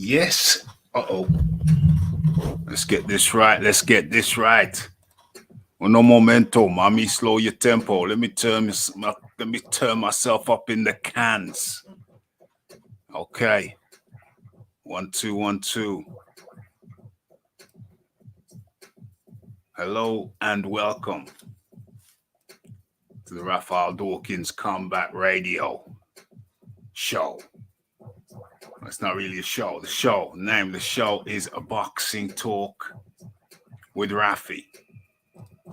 Yes. Uh-oh. Let's get this right. Let's get this right. Uno momento, mommy, slow your tempo. Let me turn myself up in the cans. Okay. 1 2 1 2. Hello and welcome to the Raphie Dawkins Combat Radio show. It's not really a show. The name of the show is A Boxing Talk with Raphie.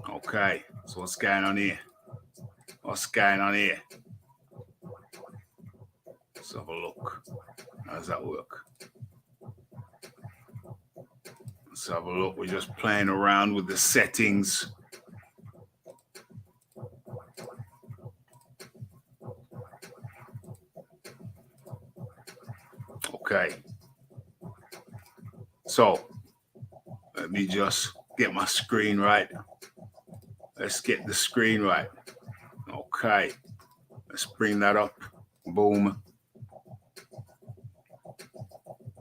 Okay, so what's going on here? What's going on here? Let's have a look. How does that work? Let's have a look. We're just playing around with the settings. Okay. So, let me just get my screen right. Let's get the screen right. Okay. Let's bring that up. Boom.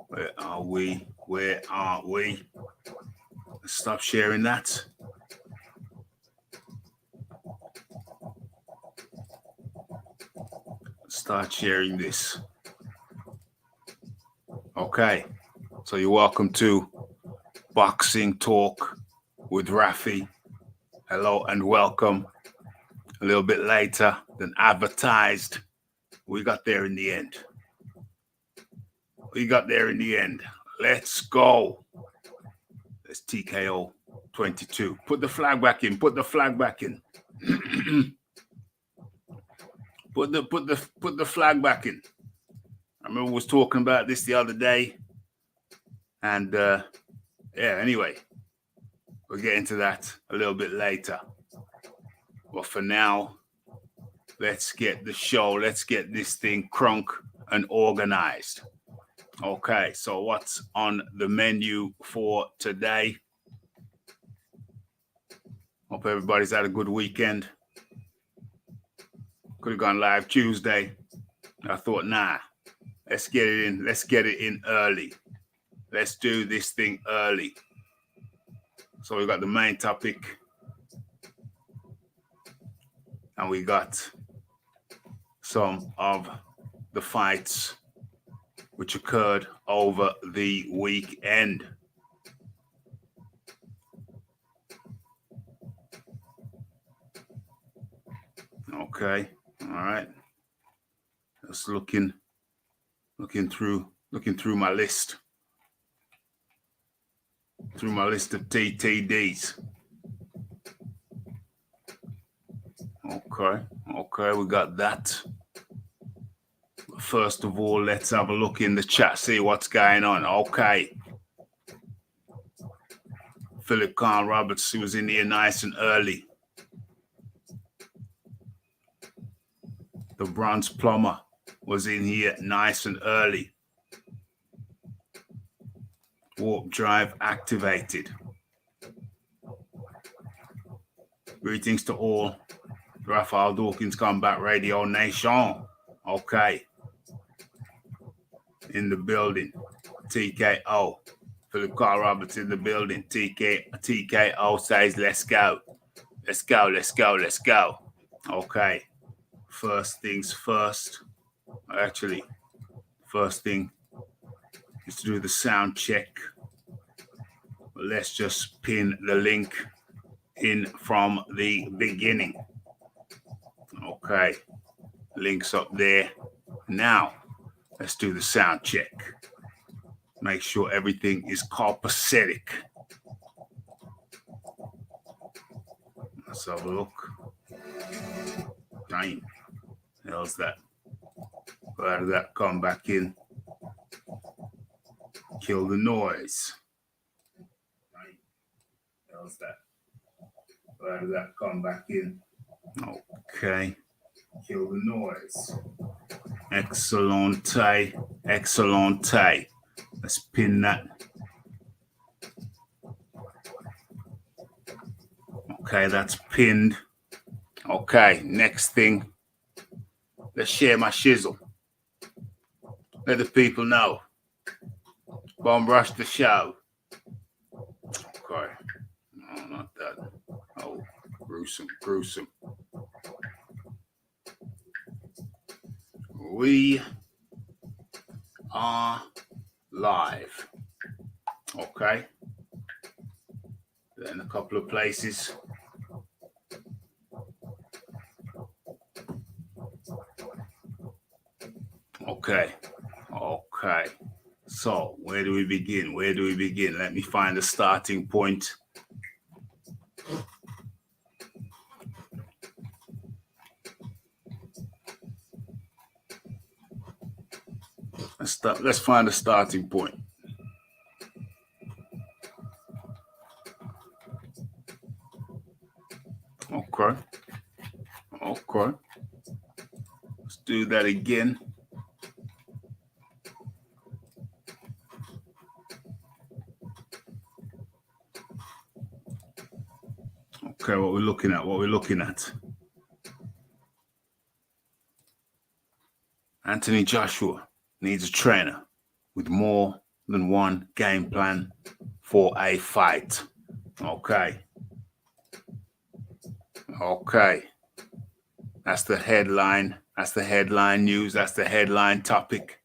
Where are we? Where are we? Let's stop sharing that. Start sharing this. Okay. So you're welcome to Boxing Talk with Raphie. Hello and welcome. A little bit later than advertised. We got there in the end. Let's go. Let's TKO 22. Put the flag back in. Put the flag back in. Put the flag back in. I remember we was talking about this the other day. And anyway, we'll get into that a little bit later. But for now, let's get the show. Let's get this thing crunk and organized. Okay, so what's on the menu for today? Hope everybody's had a good weekend. Could have gone live Tuesday. I thought, nah, let's get it in. Let's get it in early. Let's do this thing early. So we got the main topic. And we got some of the fights which occurred over the weekend. Okay, all right. Just looking through my list. Through my list of TTDs. Okay, we got that. First of all, let's have a look in the chat, see what's going on. Okay. Philip Khan Roberts, he was in here nice and early. The Bronze Plumber was in here nice and early. Warp drive activated. Greetings to all. Raphie Dawkins Combat Radio Nation. Okay. In the building. TKO. Philip Carl Roberts in the building. TKO says, let's go. Let's go, let's go, let's go. Okay. First things first. Actually, first thing is to do the sound check. Let's just pin the link in from the beginning. Okay. Links up there. Now, let's do the sound check. Make sure everything is copacetic. Let's have a look. Damn. How's that? Where did that come back in? Kill the noise. How's that? Where did that come back in? Okay. Kill the noise. Excellente. Excellente. Let's pin that. Okay, that's pinned. Okay, next thing. Let's share my shizzle. Let the people know. Bum rush the show. Okay. No, not that. Oh, gruesome. We are live. Okay. In a couple of places. Okay. So, where do we begin? Let me find a starting point. Let's find a starting point. Okay. Let's do that again. Okay, what we're looking at. Anthony Joshua needs a trainer with more than one game plan for a fight. Okay. That's the headline. That's the headline news. That's the headline topic.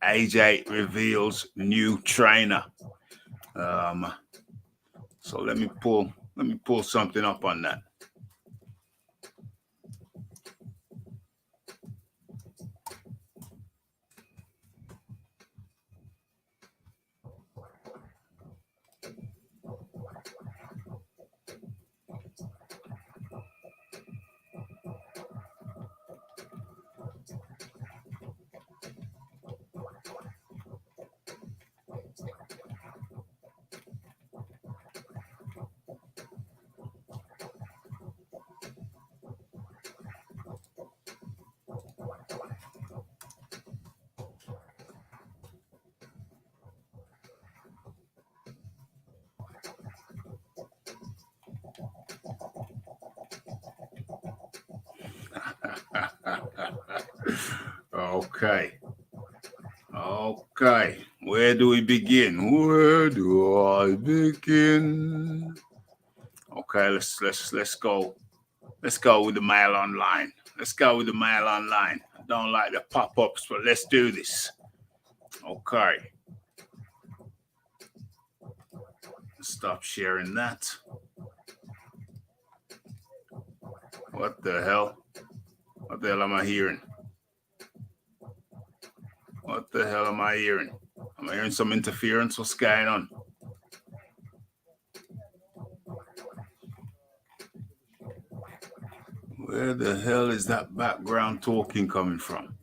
AJ reveals new trainer. So let me pull something up on that. Okay. Where do we begin? Okay, let's go. Let's go with the mail online. I don't like the pop-ups, but let's do this. Okay. Stop sharing that. What the hell? What the hell am I hearing? Am I hearing some interference? What's going on? Where the hell is that background talking coming from?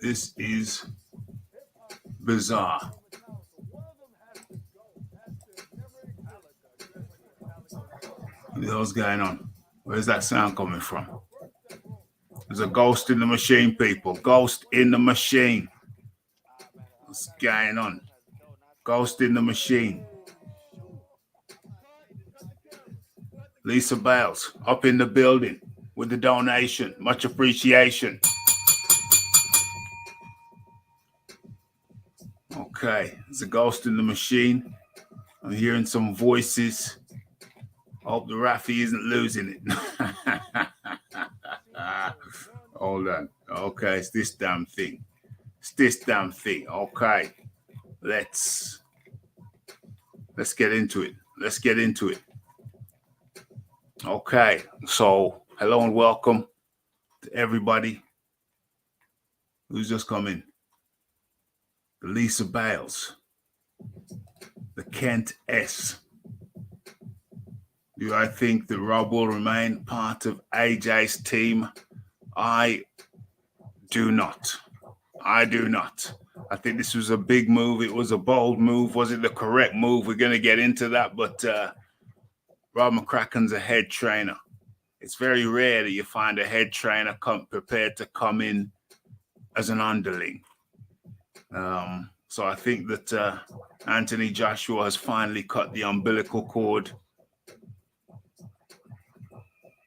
This is bizarre. What the hell's going on? Where's that sound coming from? There's a ghost in the machine, people. Ghost in the machine. What's going on? Ghost in the machine. Lisa Bales up in the building with the donation. Much appreciation. Okay, there's a ghost in the machine. I'm hearing some voices. I hope the Raphie isn't losing it. Hold on. Okay, it's this damn thing. Okay, let's get into it. Okay, so hello and welcome to everybody who's just come in. The Lisa Bales, the Kent S. Do I think that Rob will remain part of AJ's team? I do not. I think this was a big move. It was a bold move. Was it the correct move? We're going to get into that. But Rob McCracken's a head trainer. It's very rare that you find a head trainer prepared to come in as an underling. So I think that Anthony Joshua has finally cut the umbilical cord.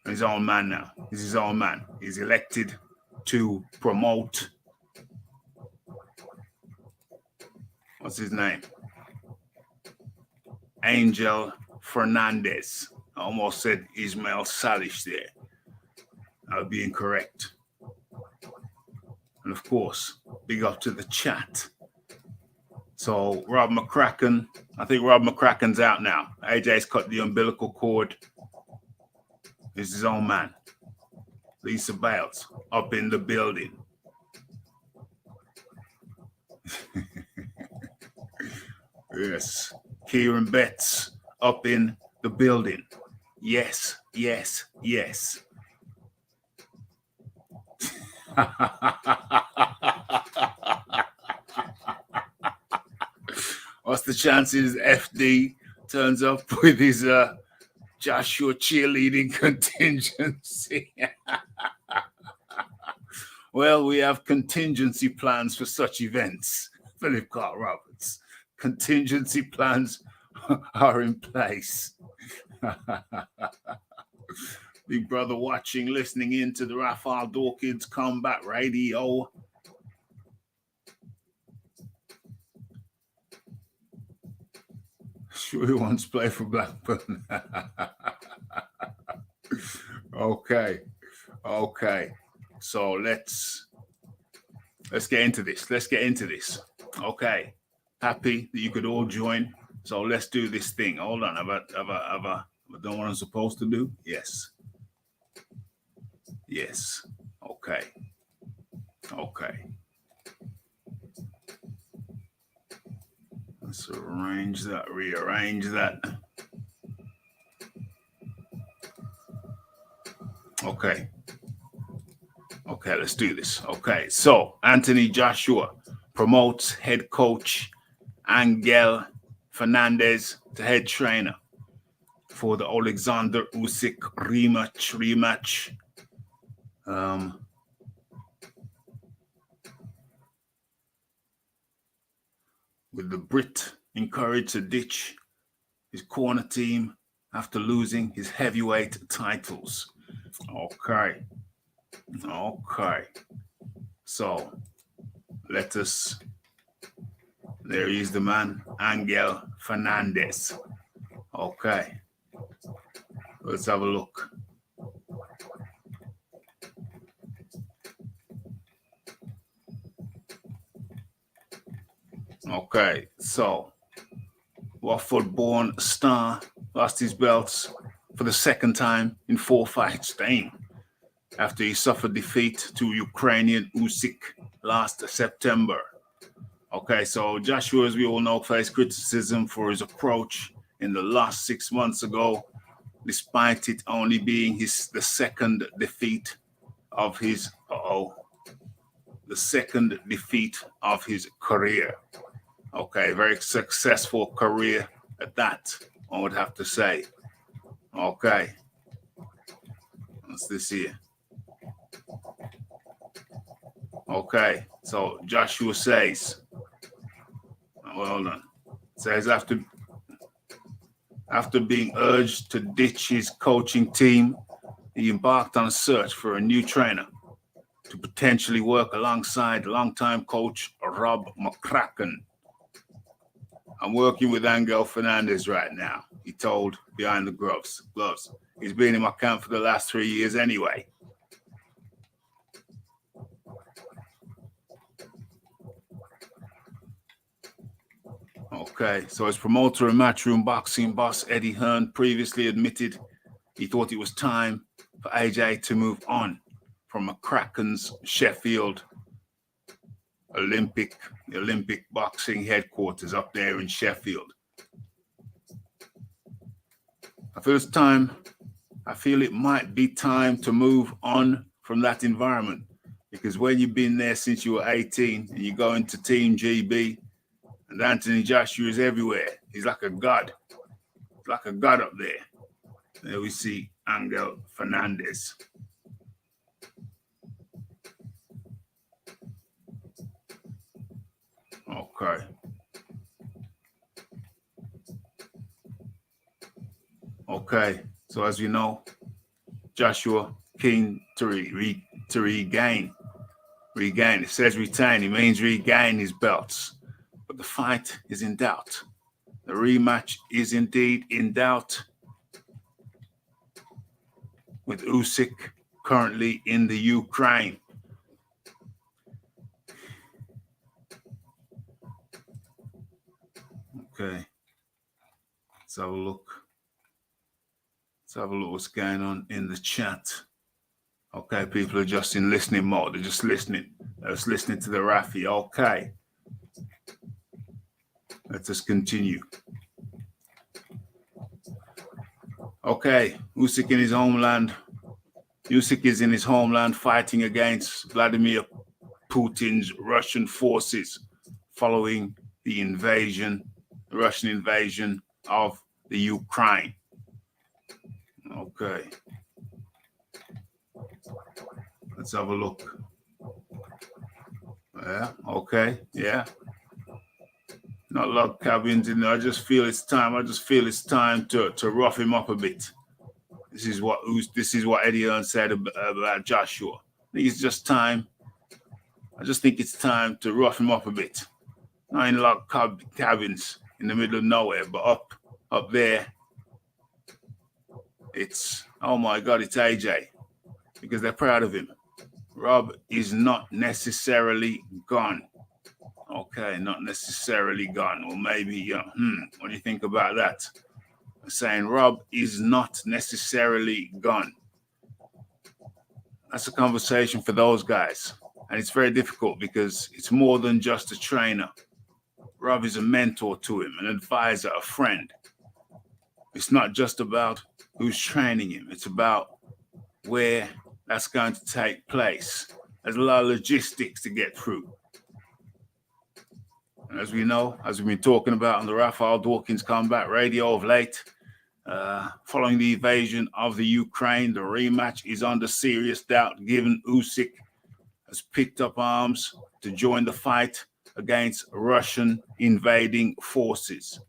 He's his own man now. He's his own man. He's elected to promote, what's his name? Angel Fernandez. I almost said Ismail Salish there. That would be incorrect. And of course, big up to the chat. So Rob McCracken, I think Rob McCracken's out now. AJ's cut the umbilical cord. This is his own man. Lisa Bales up in the building. Yes. Kieran Betts up in the building. Yes, yes, yes. What's the chances FD turns up with his Joshua cheerleading contingency? Well, we have contingency plans for such events. Philip Carl Roberts. Contingency plans are in place. Big brother watching, listening in to the Raphie Dawkins Combat Radio. Sure he wants to play for Blackburn. Okay. So let's get into this. Okay. Happy that you could all join. So let's do this thing. Hold on. Have I done what I'm supposed to do? Yes. Okay. Let's rearrange that. Okay, let's do this. Okay, so Anthony Joshua promotes head coach Angel Fernandez to head trainer for the Alexander Usyk rematch. With the Brit encouraged to ditch his corner team after losing his heavyweight titles. Okay. So there is the man, Angel Fernandez. Okay. Let's have a look. Okay, so Watford-born star lost his belts for the second time in 4 fights, after he suffered defeat to Ukrainian Usyk last September. Okay, so Joshua, as we all know, faced criticism for his approach in the last 6 months ago, despite it only being the second defeat of his career. Okay, very successful career at that, I would have to say. Okay. What's this here? Okay, so Joshua says, hold on. Says after being urged to ditch his coaching team, he embarked on a search for a new trainer to potentially work alongside longtime coach Rob McCracken. I'm working with Angel Fernandez right now, he told Behind the Gloves. He's been in my camp for the last 3 years anyway. Okay, so his promoter and Matchroom Boxing boss Eddie Hearn previously admitted he thought it was time for AJ to move on from McCracken's Sheffield Olympic boxing headquarters up there in Sheffield. I feel it might be time to move on from that environment, because when you've been there since you were 18 and you go into Team GB, and Anthony Joshua is everywhere. He's like a god. He's like a god up there. There we see Angel Fernandez. Okay. So as you know, Joshua keen to regain Regain. It says retain. It means regain his belts. But the fight is in doubt. The rematch is indeed in doubt, with Usyk currently in the Ukraine. Okay. Let's have a look. Let's have a look what's going on in the chat. Okay, people are just in listening mode. They're just listening. They're just listening to the Raphie. Okay. Let us continue. Okay, Usyk in his homeland. Usyk is in his homeland fighting against Vladimir Putin's Russian forces following the Russian invasion of the Ukraine. Okay. Let's have a look. Yeah, okay, yeah. Not log cabins in there. I just feel it's time. To rough him up a bit. This is what Eddie Hearn said about Joshua. I think it's just time. I just think it's time to rough him up a bit. Not in log cabins in the middle of nowhere, but up there. It's, oh my God, it's AJ, because they're proud of him. Rob is not necessarily gone. Okay, not necessarily gone. Or maybe, what do you think about that? I'm saying Rob is not necessarily gone. That's a conversation for those guys. And it's very difficult because it's more than just a trainer. Rob is a mentor to him, an advisor, a friend. It's not just about who's training him. It's about where that's going to take place. There's a lot of logistics to get through. And as we know, as we've been talking about on the Raphie Dawkins Combat Radio of late, following the invasion of the Ukraine, the rematch is under serious doubt given Usyk has picked up arms to join the fight against Russian invading forces.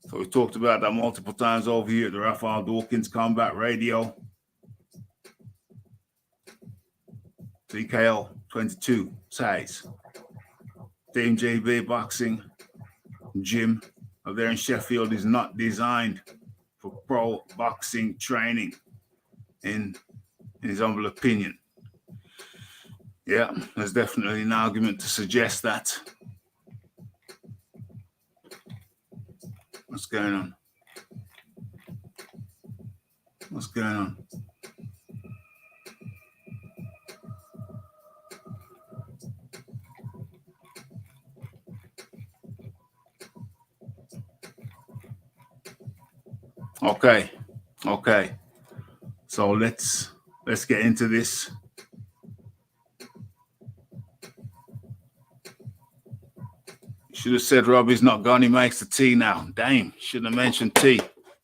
So we talked about that multiple times over here at the Raphie Dawkins Combat Radio. TKO 22 says Team JB Boxing Gym up there in Sheffield is not designed for pro boxing training, in his humble opinion. Yeah, there's definitely an argument to suggest that. What's going on? What's going on? Okay. So let's get into this. Should have said Robbie's not gone. He makes the tea now. Damn, shouldn't have mentioned tea.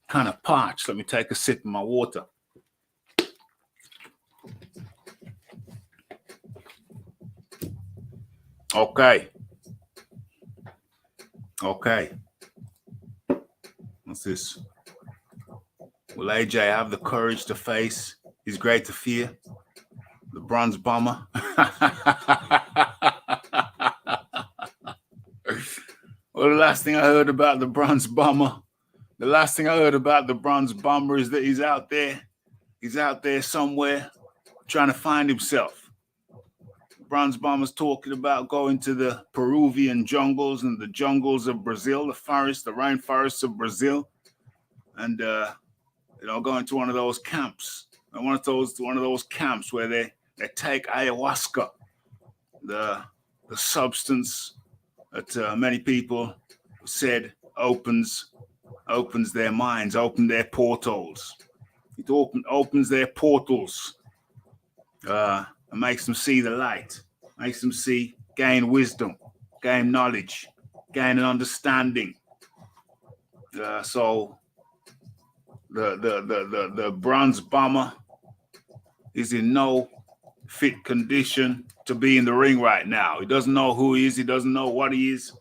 Kind of parched. Let me take a sip of my water. Okay. What's this? Will AJ have the courage to face his greater fear? The bronze bomber? Well, the last thing I heard about the bronze bomber is that he's out there somewhere trying to find himself. The bronze bomber's talking about going to the Peruvian jungles and the jungles of Brazil, the rainforests of Brazil, and going to one of those camps, one of those camps where they take ayahuasca, the substance that many people said opens their minds, open their portals. It opens their portals and makes them see the light, makes them gain wisdom, gain knowledge, gain an understanding. So the bronze bomber is in no fit condition to be in the ring right now. He doesn't know who he is. He doesn't know what he is.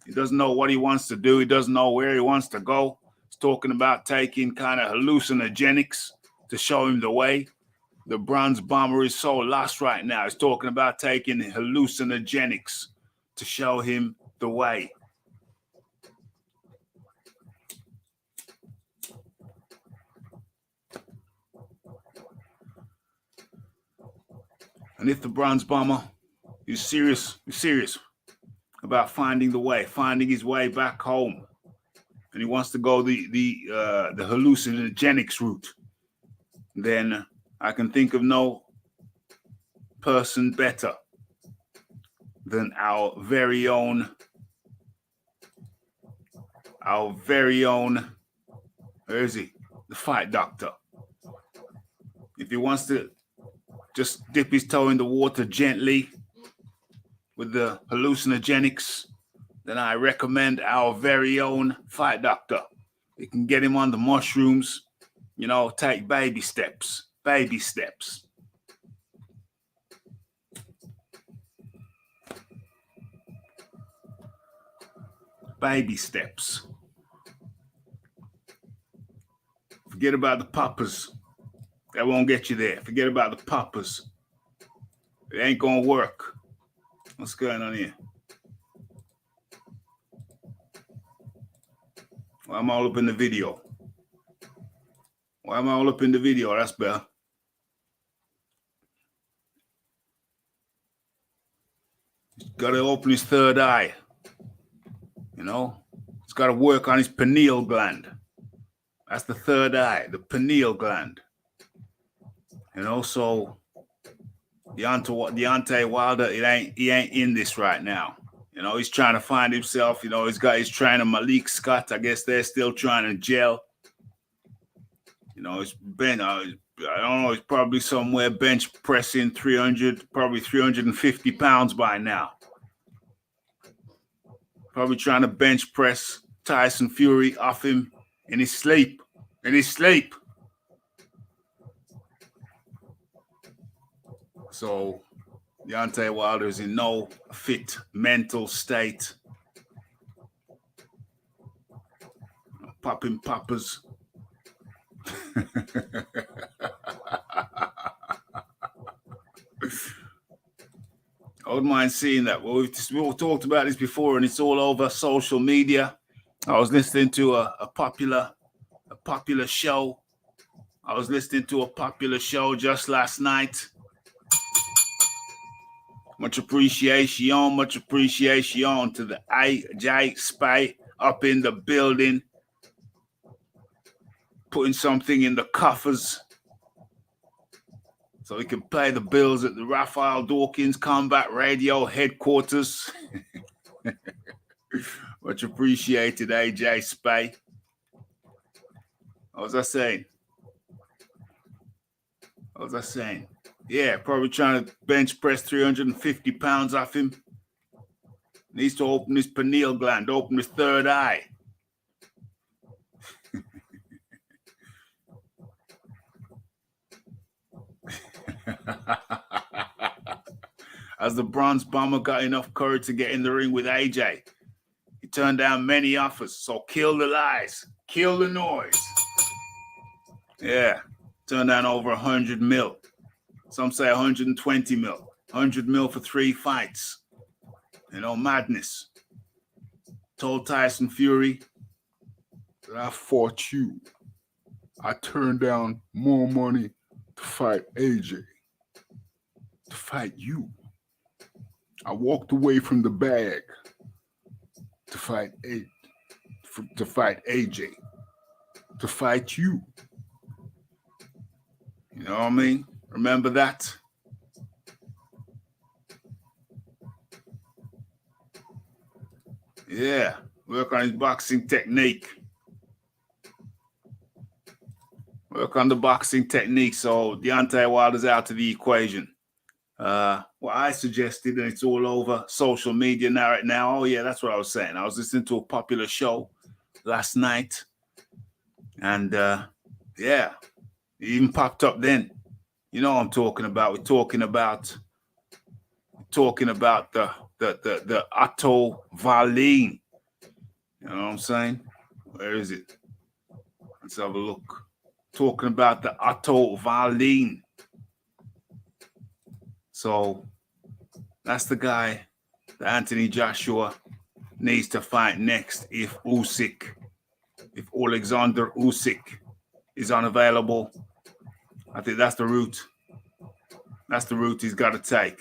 He doesn't know what he wants to do. He doesn't know where he wants to go. He's talking about taking kind of hallucinogenics to show him the way. The bronze bomber is so lost right now. He's talking about taking hallucinogenics to show him the way. And if the bronze bomber is serious about finding the way, finding his way back home, and he wants to go the hallucinogenics route, then I can think of no person better than our very own, where is he? The fight doctor. If he wants to just dip his toe in the water gently with the hallucinogenics, then I recommend our very own fight doctor. You can get him on the mushrooms, take baby steps. Baby steps. Baby steps. Forget about the poppers. That won't get you there. Forget about the poppers. It ain't gonna work. What's going on here? Well, I'm all up in the video. Why am I all up in the video? That's better. He's got to open his third eye. He's got to work on his pineal gland. That's the third eye, the pineal gland. So Deontay Wilder, he ain't in this right now. He's trying to find himself. He's got his trainer Malik Scott. I guess they're still trying to gel. It's been, I don't know, he's probably somewhere bench pressing 350 pounds by now. Probably trying to bench press Tyson Fury off him in his sleep. So Deontay Wilder is in no fit mental state. Popping poppers. I wouldn't mind seeing that. Well, we've talked about this before, and it's all over social media. I was listening to a popular show. I was listening to a popular show just last night. Much appreciation to the AJ Spy up in the building, putting something in the coffers so we can pay the bills at the Raphie Dawkins Combat Radio headquarters. Much appreciated, AJ Spay. What was I saying? Yeah, probably trying to bench press 350 pounds off him. Needs to open his pineal gland, open his third eye. As the bronze bomber got enough courage to get in the ring with AJ, he turned down many offers. So kill the lies, kill the noise. Yeah, turned down over 100 mil. Some say 120 mil. 100 mil for 3 fights. Madness. Told Tyson Fury that I fought you. I turned down more money to fight AJ. To fight you. I walked away from the bag to fight AJ. To fight you. You know what I mean? Remember that? Yeah. Work on his boxing technique. Work on the boxing technique. So Deontay Wilder's out of the equation. What I suggested, and it's all over social media right now. Oh, yeah, that's what I was saying. I was listening to a popular show last night. And, yeah, it even popped up then. You know what I'm talking about. We're talking about the Otto Valine. You know what I'm saying? Where is it? Let's have a look. talking about the Otto Wallin. So that's the guy that Anthony Joshua needs to fight next if Alexander Usyk is unavailable. I think that's the route. That's the route he's got to take.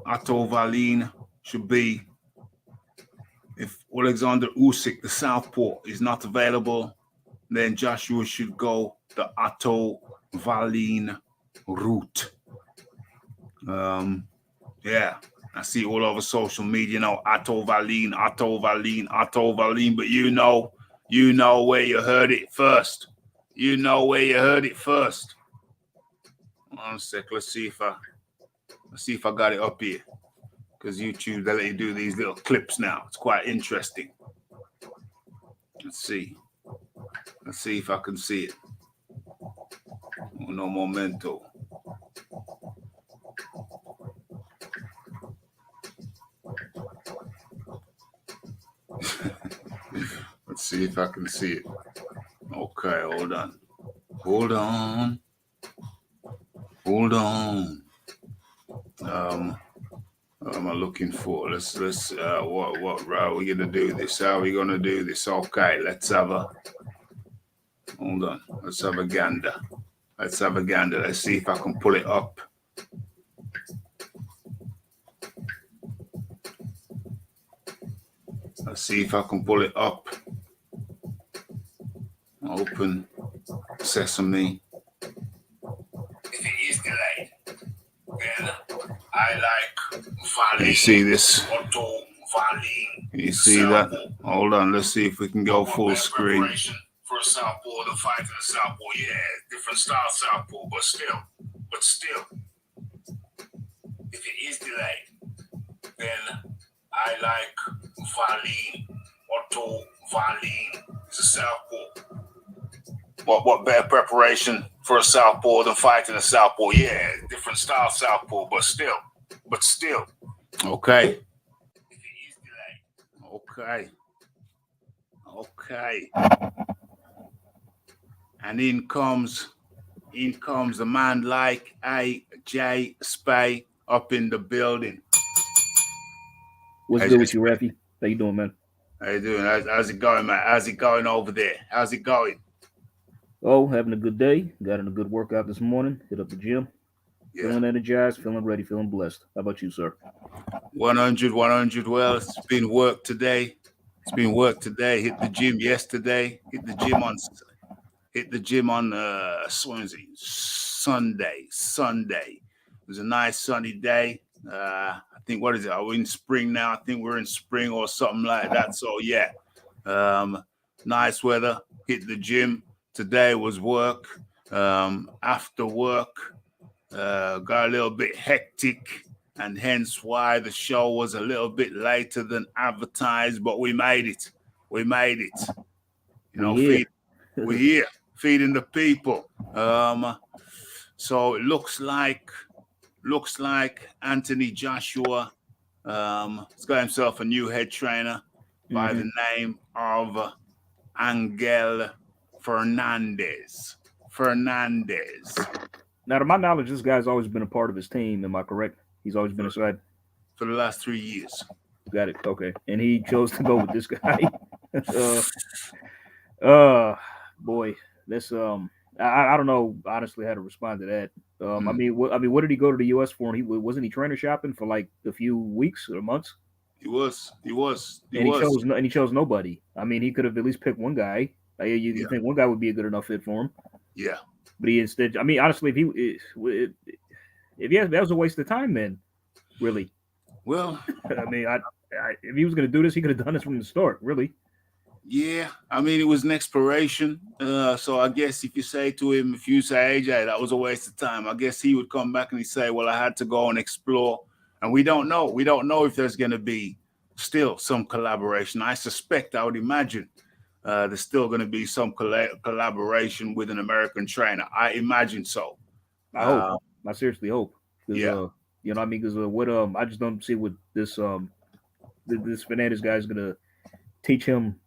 Otto Wallin should be, if Alexander Usyk, the southpaw, is not available, then Joshua should go the Otto Wallin route. Yeah, I see all over social media now, Otto Wallin, Otto Wallin, Otto Wallin, but you know where you heard it first. You know where you heard it first. One sec, let's see if I got it up here. Because YouTube, they let you do these little clips now. It's quite interesting. Let's see if I can see it. No momento. Let's see if I can see it. Okay, hold on. What am I looking for? Let's what route are we gonna do this? How are we gonna do this? Okay, let's have a gander. Let's see if I can pull it up. Let's see if I can pull it up. Open Sesame. If it is delayed, then I like Wallin. You see this? Otto Wallin. You see that? Hold on, let's see if we can go full screen. For a southpaw, the fight in a southpaw, yeah, different style southpaw, but still, if it is delayed, then I like Wallin. Otto Wallin is a southpaw. What better preparation for a southpaw than fighting a southpaw? Yeah, different style southpaw, but still. Okay. If it is delayed. Okay. And in comes a man like AJ Spay up in the building. What's good with you, Raphie? How you doing, man? How you doing? How's it going, man? How's it going over there? How's it going? Oh, having a good day. Got in a good workout this morning. Hit up the gym. Yeah. Feeling energized, feeling ready, feeling blessed. How about you, sir? 100. Well, it's been work today. Hit the gym yesterday. Hit the gym on Sunday. It was a nice sunny day. I think, what is it? Are we in spring now? I think we're in spring or something like that. So yeah, nice weather. Hit the gym. Today was work. After work, got a little bit hectic, and hence why the show was a little bit later than advertised. But we made it. You know, we're here feeding the people. So it looks like Anthony Joshua has got himself a new head trainer by the name of Angel Fernandez. Now, to my knowledge, this guy's always been a part of his team. Am I correct? He's always been aside for the last 3 years. Got it. Okay, and he chose to go with this guy. Boy, this I don't know honestly how to respond to that. I mean, what did he go to the U.S. for? And wasn't he trainer shopping for like a few weeks or months? He was. And he chose nobody. I mean, he could have at least picked one guy. You think one guy would be a good enough fit for him? Yeah. But he instead, I mean, honestly, that was a waste of time. Then, really. Well, I mean, if he was going to do this, he could have done this from the start. Really. Yeah, I mean, it was an exploration. So I guess if you say, AJ, that was a waste of time, I guess he would come back and he'd say, well, I had to go and explore. And we don't know. We don't know if there's going to be still some collaboration. I would imagine there's still going to be some collaboration with an American trainer. I imagine so. I hope. I seriously hope. Yeah. You know what I mean? Because I just don't see what this Fernandez guy is going to teach him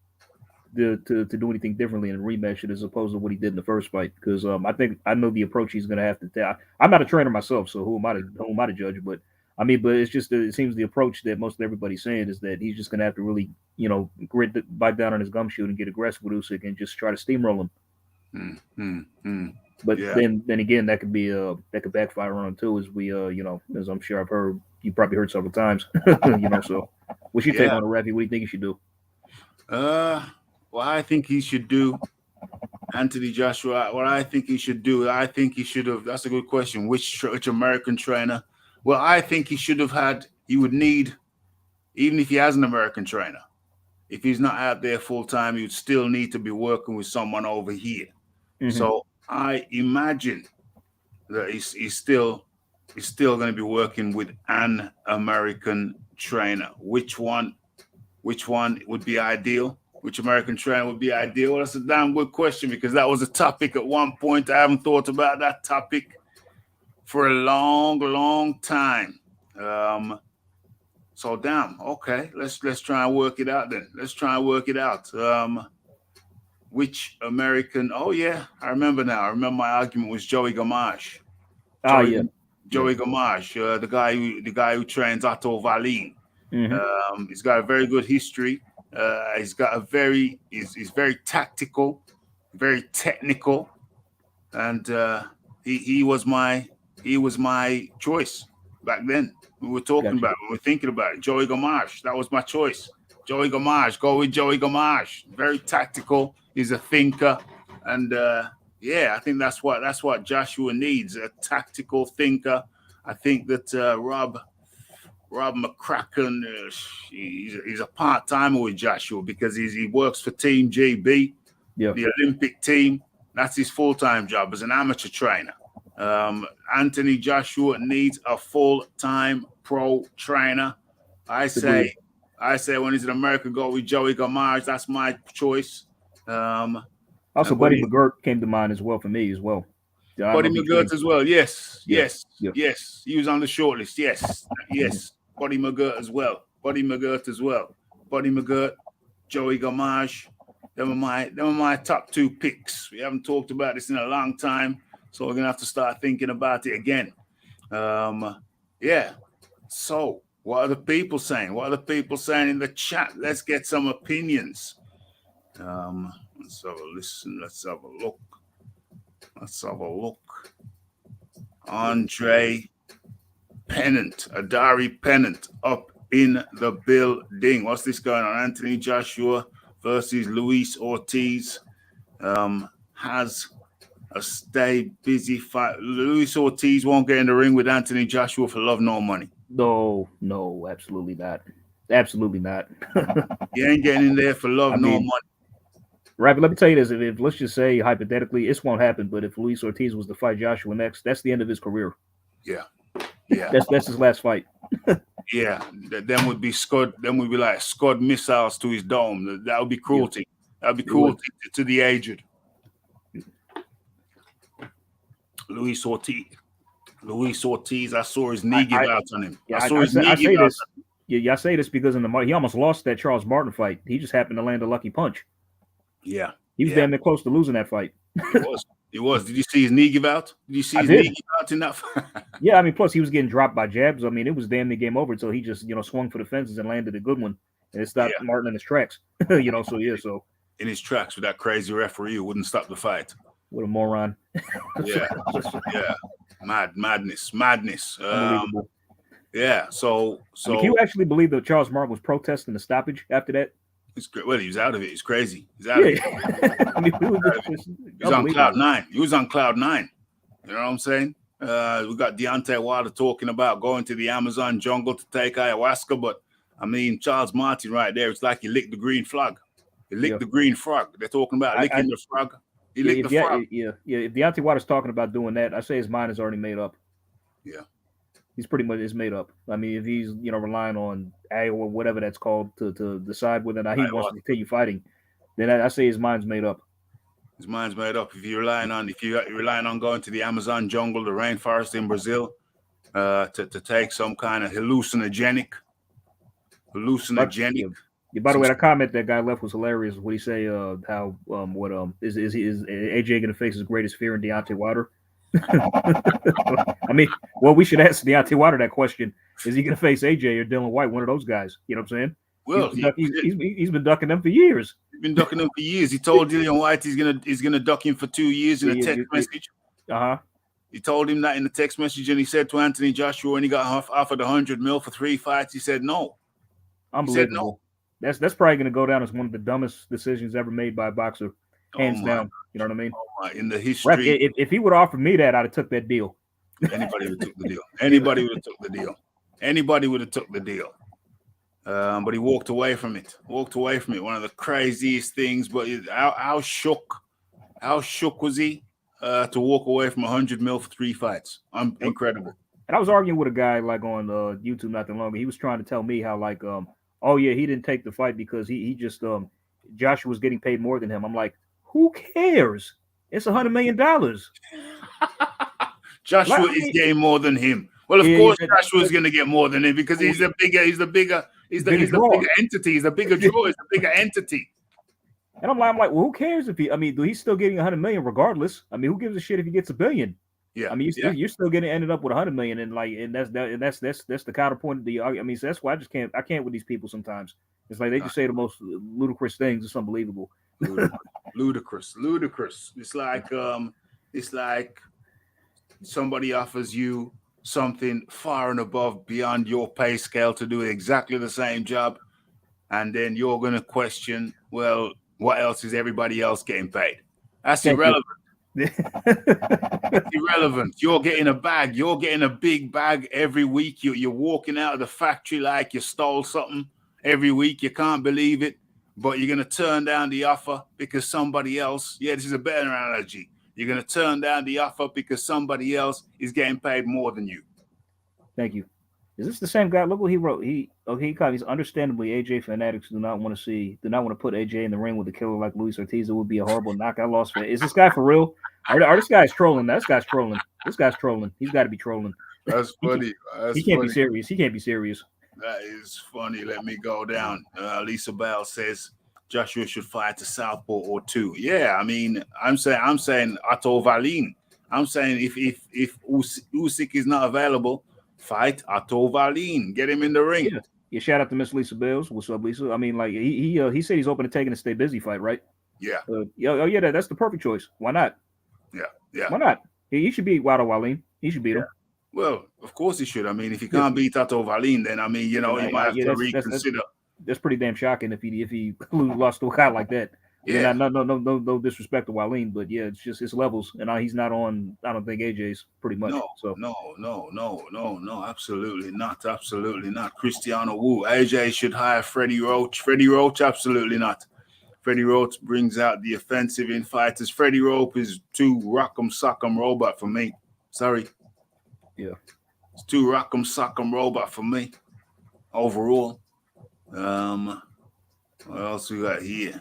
to do anything differently in a rematch as opposed to what he did in the first fight. Because I think I know the approach he's going to have to take. I'm not a trainer myself, so who am I to judge? But I mean, but it's just it seems the approach that most everybody's saying is that he's just going to have to really bite down on his gumshoe and get aggressive with Usyk and just try to steamroll him. But Yeah. then again, that could backfire on him too, as we as I'm sure you probably heard several times. So what's your take on it, Raphie? What do you think he should do? Well, I think he should do Anthony Joshua. What I think he should do, I think he should have. That's a good question. Which American trainer? Well, I think he should have had. He would need, even if he has an American trainer, if he's not out there full time, he would still need to be working with someone over here. Mm-hmm. So I imagine that he's still going to be working with an American trainer. Which one would be ideal? Which American trainer would be ideal? Well, that's a damn good question, because that was a topic at one point. I haven't thought about that topic for a long, long time. So damn, okay, let's try and work it out then. Let's try and work it out. Which American? Oh yeah, I remember now. I remember my argument was Joey Gamache. Joey Gamache, the guy who trains Otto Wallin. Mm-hmm. He's got a very good history. He's very tactical, very technical, and he was my choice back then. We were talking about it, we were thinking about it. Joey Gamache, that was my choice. Joey Gamache, go with Joey Gamache. Very tactical. He's a thinker, and I think that's what Joshua needs, a tactical thinker. I think that Rob McCracken, he's a part-timer with Joshua because he works for Team GB, the Olympic team. That's his full-time job as an amateur trainer. Anthony Joshua needs a full-time pro trainer. I say when he's an American, go with Joey Gamache. That's my choice. Also, Buddy McGirt came to mind as well for me as well. Buddy McGirt as well. Yes. He was on the short list. Yes. Buddy McGirt as well. Buddy McGirt, Joey Gamache. Them are my top two picks. We haven't talked about this in a long time, so we're gonna have to start thinking about it again. So what are the people saying? What are the people saying in the chat? Let's get some opinions. Let's have a listen. Let's have a look. Andre Pennant, Adari Pennant, up in the building. What's this going on? Anthony Joshua versus Luis Ortiz has a stay busy fight. Luis Ortiz won't get in the ring with Anthony Joshua for love nor money. No, absolutely not. Absolutely not. He ain't getting in there for love nor money. Right, but let me tell you this: if let's just say hypothetically, this won't happen. But if Luis Ortiz was to fight Joshua next, that's the end of his career. Yeah. That's his last fight. Yeah, then would be Scud. Then would be like Scud missiles to his dome. That would be cruelty. That would be cruelty to the aged. Luis Ortiz. I saw his knee give out on him. I say this because he almost lost that Charles Martin fight. He just happened to land a lucky punch. Yeah, he was damn near close to losing that fight. He was. Did you see his knee give out? Did you see his knee give out in that fight? Yeah, I mean, plus he was getting dropped by jabs. I mean, it was damn near game over until he just swung for the fences and landed a good one, and it stopped Martin in his tracks. So in his tracks with that crazy referee who wouldn't stop the fight. What a moron. Yeah. Madness. Unbelievable. So can you actually believe that Charles Martin was protesting the stoppage after that? It's great. Well, he was out of it. It's crazy. He's out of it. I mean, he was on cloud nine. He was on cloud nine. You know what I'm saying? We got Deontay Wilder talking about going to the Amazon jungle to take ayahuasca, but I mean, Charles Martin right there, it's like he licked the green frog. He licked the green frog. They're talking about licking the frog. He licked the frog. If Deontay Wilder's talking about doing that, I say his mind is already made up. Yeah. He's pretty much made up. I mean, if he's relying on or whatever that's called to decide whether or not he wants to continue fighting, then I say his mind's made up. His mind's made up. If you're relying on going to the Amazon jungle, the rainforest in Brazil, to take some kind of hallucinogenic. Yeah, by the way, that comment that guy left was hilarious. What he say? How what is AJ gonna face his greatest fear in Deontay Wilder? I mean, well, we should ask Deontay Wilder that question: is he gonna face AJ or Dylan White, one of those guys? You know what I'm saying? Well, He's been ducking them for years. He's been ducking him for years. He told Dillian White he's gonna duck him for 2 years in a text message. Uh-huh. He told him that in the text message, and he said to Anthony Joshua when he got offered 100 mil for 3 fights, he said no. Unbelievable. He said no. That's probably gonna go down as one of the dumbest decisions ever made by a boxer, hands down. You know what I mean? In the history, if he would have offered me that, I'd have took that deal. Anybody would have took the deal. Anybody would have took the deal. Anybody would have took the deal. But he walked away from it. One of the craziest things. But how shook was he to walk away from 100 mil for 3 fights? Incredible. And I was arguing with a guy like on YouTube not that long ago. He was trying to tell me how like oh yeah, he didn't take the fight because he just Joshua was getting paid more than him. I'm like, who cares? It's $100 million. Joshua is getting more than him. Well, of course, Joshua's going to get more than him because he's the bigger entity. He's the bigger draw. He's the bigger entity. And I'm like, well, who cares if he? I mean, he's still getting 100 million regardless. I mean, who gives a shit if he gets $1 billion? Yeah. I mean, you're still getting ended up with 100 million, and that's the counterpoint of the. I mean, so that's why I can't with these people sometimes. It's like they just say the most ludicrous things. It's unbelievable. Ludicrous. It's like somebody offers you something far and above beyond your pay scale to do exactly the same job, and then you're going to question, well, what else is everybody else getting paid? That's irrelevant. It's irrelevant. You're getting a bag. You're getting a big bag every week. You're walking out of the factory like you stole something every week. You can't believe it, but you're going to turn down the offer because somebody else, this is a better analogy. You're going to turn down the offer because somebody else is getting paid more than you. Thank you. Is this the same guy? Look what he wrote. He's understandably AJ fanatics do not want to put AJ in the ring with a killer like Luis Ortiz. It would be a horrible knockout loss for. Is this guy for real? Or this guy's trolling? This guy's trolling. He's got to be trolling. That's funny. He can't be serious. He can't be serious. That is funny. Let me go down. Lisa Bell says Joshua should fight a southpaw or two. Yeah, I mean, I'm saying Otto Wallin. I'm saying if Usyk is not available, fight Otto Wallin. Get him in the ring. Yeah. Shout out to Miss Lisa Bells. What's up, Lisa? I mean, like he said he's open to taking a stay busy fight, right? Yeah. That's the perfect choice. Why not? Yeah. Why not? He should beat Otto Wallin. He should beat him. Well, of course he should. I mean, if he can't beat Otto Wallin, then I mean, he might have to reconsider. That's pretty damn shocking if he lost to a guy like that. Yeah. No disrespect to Wallin, but yeah, it's just his levels, and he's not on. I don't think AJ's pretty much. No, absolutely not. Cristiano Wu. AJ should hire Freddie Roach. Freddie Roach, absolutely not. Freddie Roach brings out the offensive in fighters. Freddie Roach is too rock'em sock'em robot for me. Sorry. Yeah. It's too rock'em sock'em robot for me. Overall. What else we got here?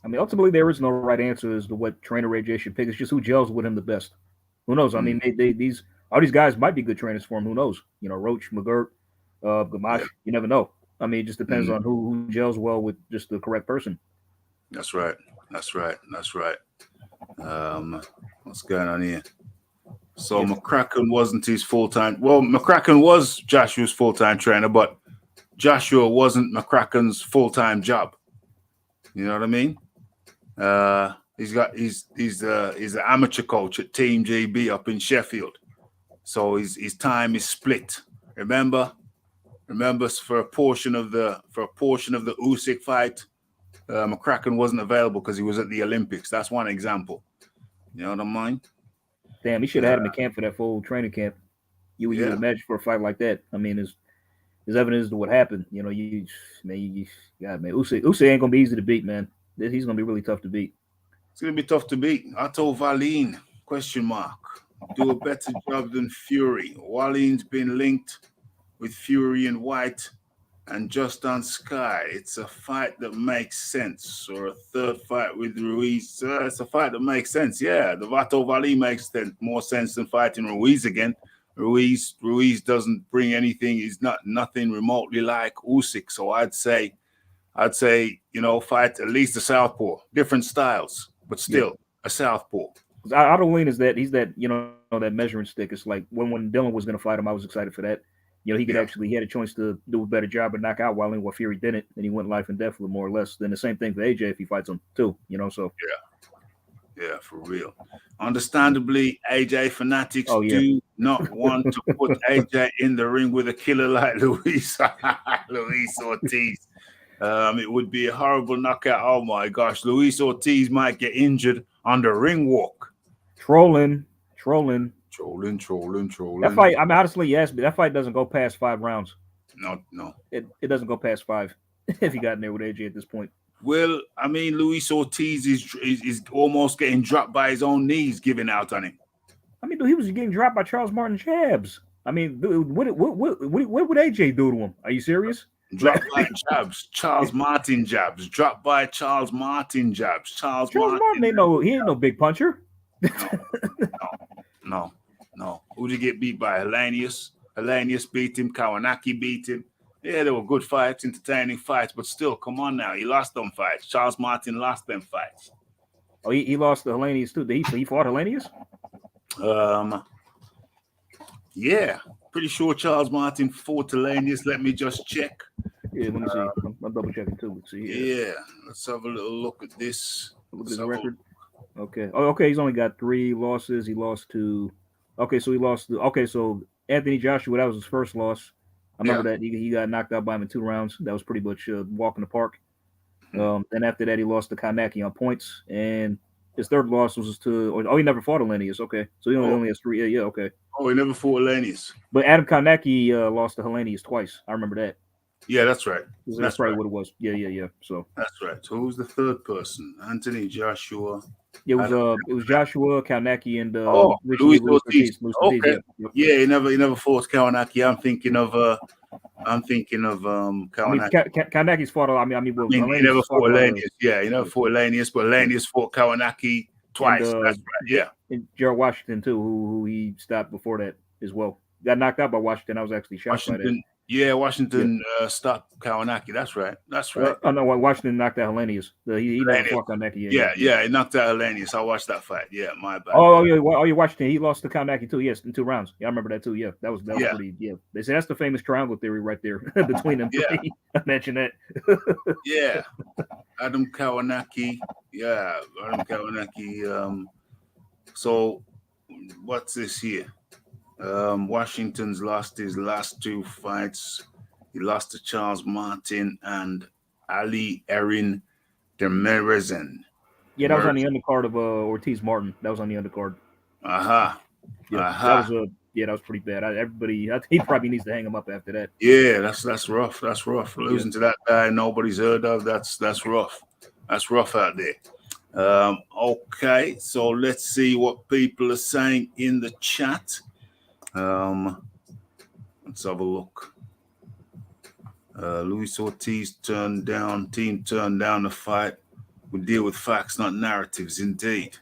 I mean, ultimately, there is no right answer as to what trainer AJ should pick. It's just who gels with him the best. Who knows? I mean, all these guys might be good trainers for him. Who knows? Roach, McGirt, Gamache. Yeah. You never know. I mean, it just depends on who gels well with just the correct person. That's right. What's going on here? So McCracken wasn't his full-time. Well, McCracken was Joshua's full-time trainer, but Joshua wasn't McCracken's full-time job. You know what I mean? He's an amateur coach at Team GB up in Sheffield. So his time is split. Remember for a portion of the Usyk fight, McCracken wasn't available because he was at the Olympics. That's one example. You know what I mean? Damn, he should have had him in camp for that full training camp. You would imagine for a fight like that. I mean, there's evidence to what happened. Usyk ain't gonna be easy to beat, man. He's gonna be really tough to beat. It's gonna be tough to beat. Otto Wallin, ? Do a better job than Fury. Wallin's been linked with Fury and White and just on Sky. It's a fight that makes sense. Or a third fight with Ruiz. It's a fight that makes sense. Yeah, the Otto Wallin makes more sense than fighting Ruiz again. Ruiz doesn't bring anything. He's nothing remotely like Usyk. So I'd say fight at least a southpaw. Different styles, but still a southpaw. I don't lean as that he's that that measuring stick. It's like when Dylan was going to fight him, I was excited for that. He could he had a chance to do a better job and knock out Wilder while Fury didn't, and he went life and death with more or less. Then the same thing for AJ if he fights him too. So yeah, for real. Understandably, AJ fanatics do not want to put AJ in the ring with a killer like Luis Ortiz. It would be a horrible knockout. Oh my gosh, Luis Ortiz might get injured on the ring walk. Trolling. That fight, honestly, you asked me, that fight doesn't go past 5 rounds. No. It doesn't go past 5 if he got in there with AJ at this point. Well, I mean, Luis Ortiz is almost getting dropped by his own knees, giving out on him. I mean, dude, he was getting dropped by Charles Martin jabs. I mean, dude, what would AJ do to him? Are you serious? Dropped by jabs, Charles Martin jabs. Dropped by Charles Martin jabs. Charles Martin ain't no big puncher. No. Who did he get beat by? Hellenius. Hellenius beat him. Kawanaki beat him. Yeah, they were good fights, entertaining fights, but still, come on now. He lost them fights. Charles Martin lost them fights. Oh, he lost to Hellenius too. He fought Hellenius? Yeah. Pretty sure Charles Martin fought Hellenius. Let me just check. Yeah, let me see. I'm double checking too. Let's see. Yeah. Let's have a little look at this. Look at the record. Okay. Oh, okay. He's only got 3 losses. He lost to. Okay, so he lost to. Okay, so Anthony Joshua. That was his first loss. I remember that he got knocked out by him in 2 rounds. That was pretty much a walk in the park. Then after that, he lost to Kanaki on points, and his third loss was to. He never fought Hellenius. Okay, so he only has 3. Yeah. Okay. Oh, he never fought Hellenius. But Adam Kanaki lost to Hellenius twice. I remember that. Yeah, that's right. That's probably what it was. Yeah. So that's right. So who's the third person? Anthony Joshua. It was Joshua, Kaunaki, and Luis Ortiz. Okay. Yeah, he never fought Kaunaki. I'm thinking of Kaunaki. Kaunaki's fought. I mean, he never fought Hellenius. Yeah, he never fought Hellenius, but Hellenius fought Kaunaki twice. That's right. Yeah. And Gerald Washington too, who he stopped before that as well. Got knocked out by Washington. I was actually shocked by that. Yeah, Washington stopped Kawanaki. That's right. No, Washington knocked out Hellenius. He never fought Kaunaki. Yeah, he knocked out Hellenius. I watched that fight. Yeah, my bad. Yeah, Washington. He lost to Kaunaki too. Yes, in 2 rounds. Yeah, I remember that too. Yeah, that was pretty. Yeah, they say that's the famous triangle theory right there between them. Yeah, I mentioned that. Yeah, Adam Kawanaki. Yeah, Adam Kawanaki. So, what's this here? Washington's lost his last 2 fights. He lost to Charles Martin and Ali Erin Demirzen. Yeah, that was on the undercard of Ortiz Martin. That was on the undercard. Yeah, that was pretty bad. I think he probably needs to hang him up after that. Yeah, that's rough. That's rough. Losing to that guy nobody's heard of. That's rough. That's rough out there. Okay, so let's see what people are saying in the chat. Let's have a look. Luis Ortiz team turned down the fight. We deal with facts, not narratives, indeed.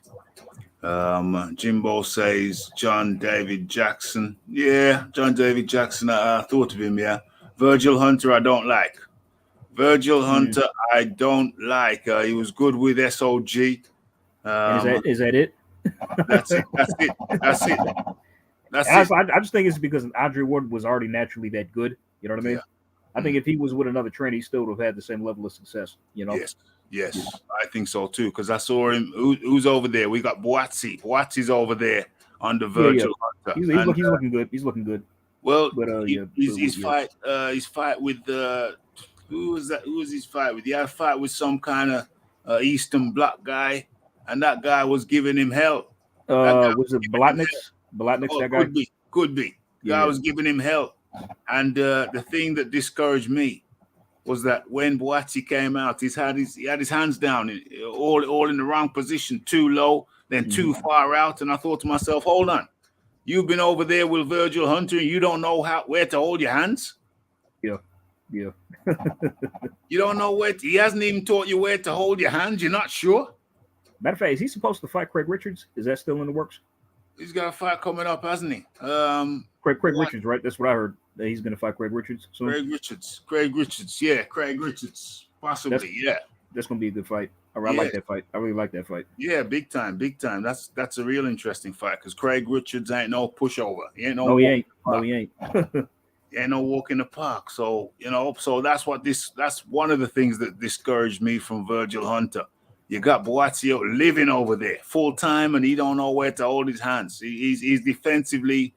Jimbo says John David Jackson. Yeah, John David Jackson, I thought of him, yeah. Virgil Hunter, I don't like. I don't like. He was good with SOG. Is that it? That's it. I just think it's because Andre Ward was already naturally that good. You know what I mean? Yeah. I think if he was with another trainer, he still would have had the same level of success. Yes, I think so too. Because I saw him. Who's over there? We got Boatsi. Boatsi's over there under Virgil Hunter. He's looking good. He's looking good. Well, his fight with who was that? Who was his fight with? He had a fight with some kind of Eastern Bloc guy, and that guy was giving him hell. Was it Blatnix? That guy? Could be. Guy was giving him hell. And the thing that discouraged me was that when Boatsi came out, he had his hands down, all in the wrong position, too low, then too far out. And I thought to myself, hold on, you've been over there with Virgil Hunter, and you don't know where to hold your hands? Yeah. You don't know he hasn't even taught you where to hold your hands. You're not sure? Matter of fact, is he supposed to fight Craig Richards? Is that still in the works? He's got a fight coming up, hasn't he? Craig Richards, right? That's what I heard. That he's going to fight Craig Richards soon. Craig Richards, yeah, Craig Richards, possibly, yeah. That's going to be a good fight. I Yeah. like that fight. I really like that fight. Yeah, big time. That's a real interesting fight because Craig Richards ain't no pushover. He ain't no. No, he ain't. No, he ain't. He ain't no walk in the park. So so that's one of the things that discouraged me from Virgil Hunter. You got Boazio living over there full time, and he don't know where to hold his hands. He's defensively.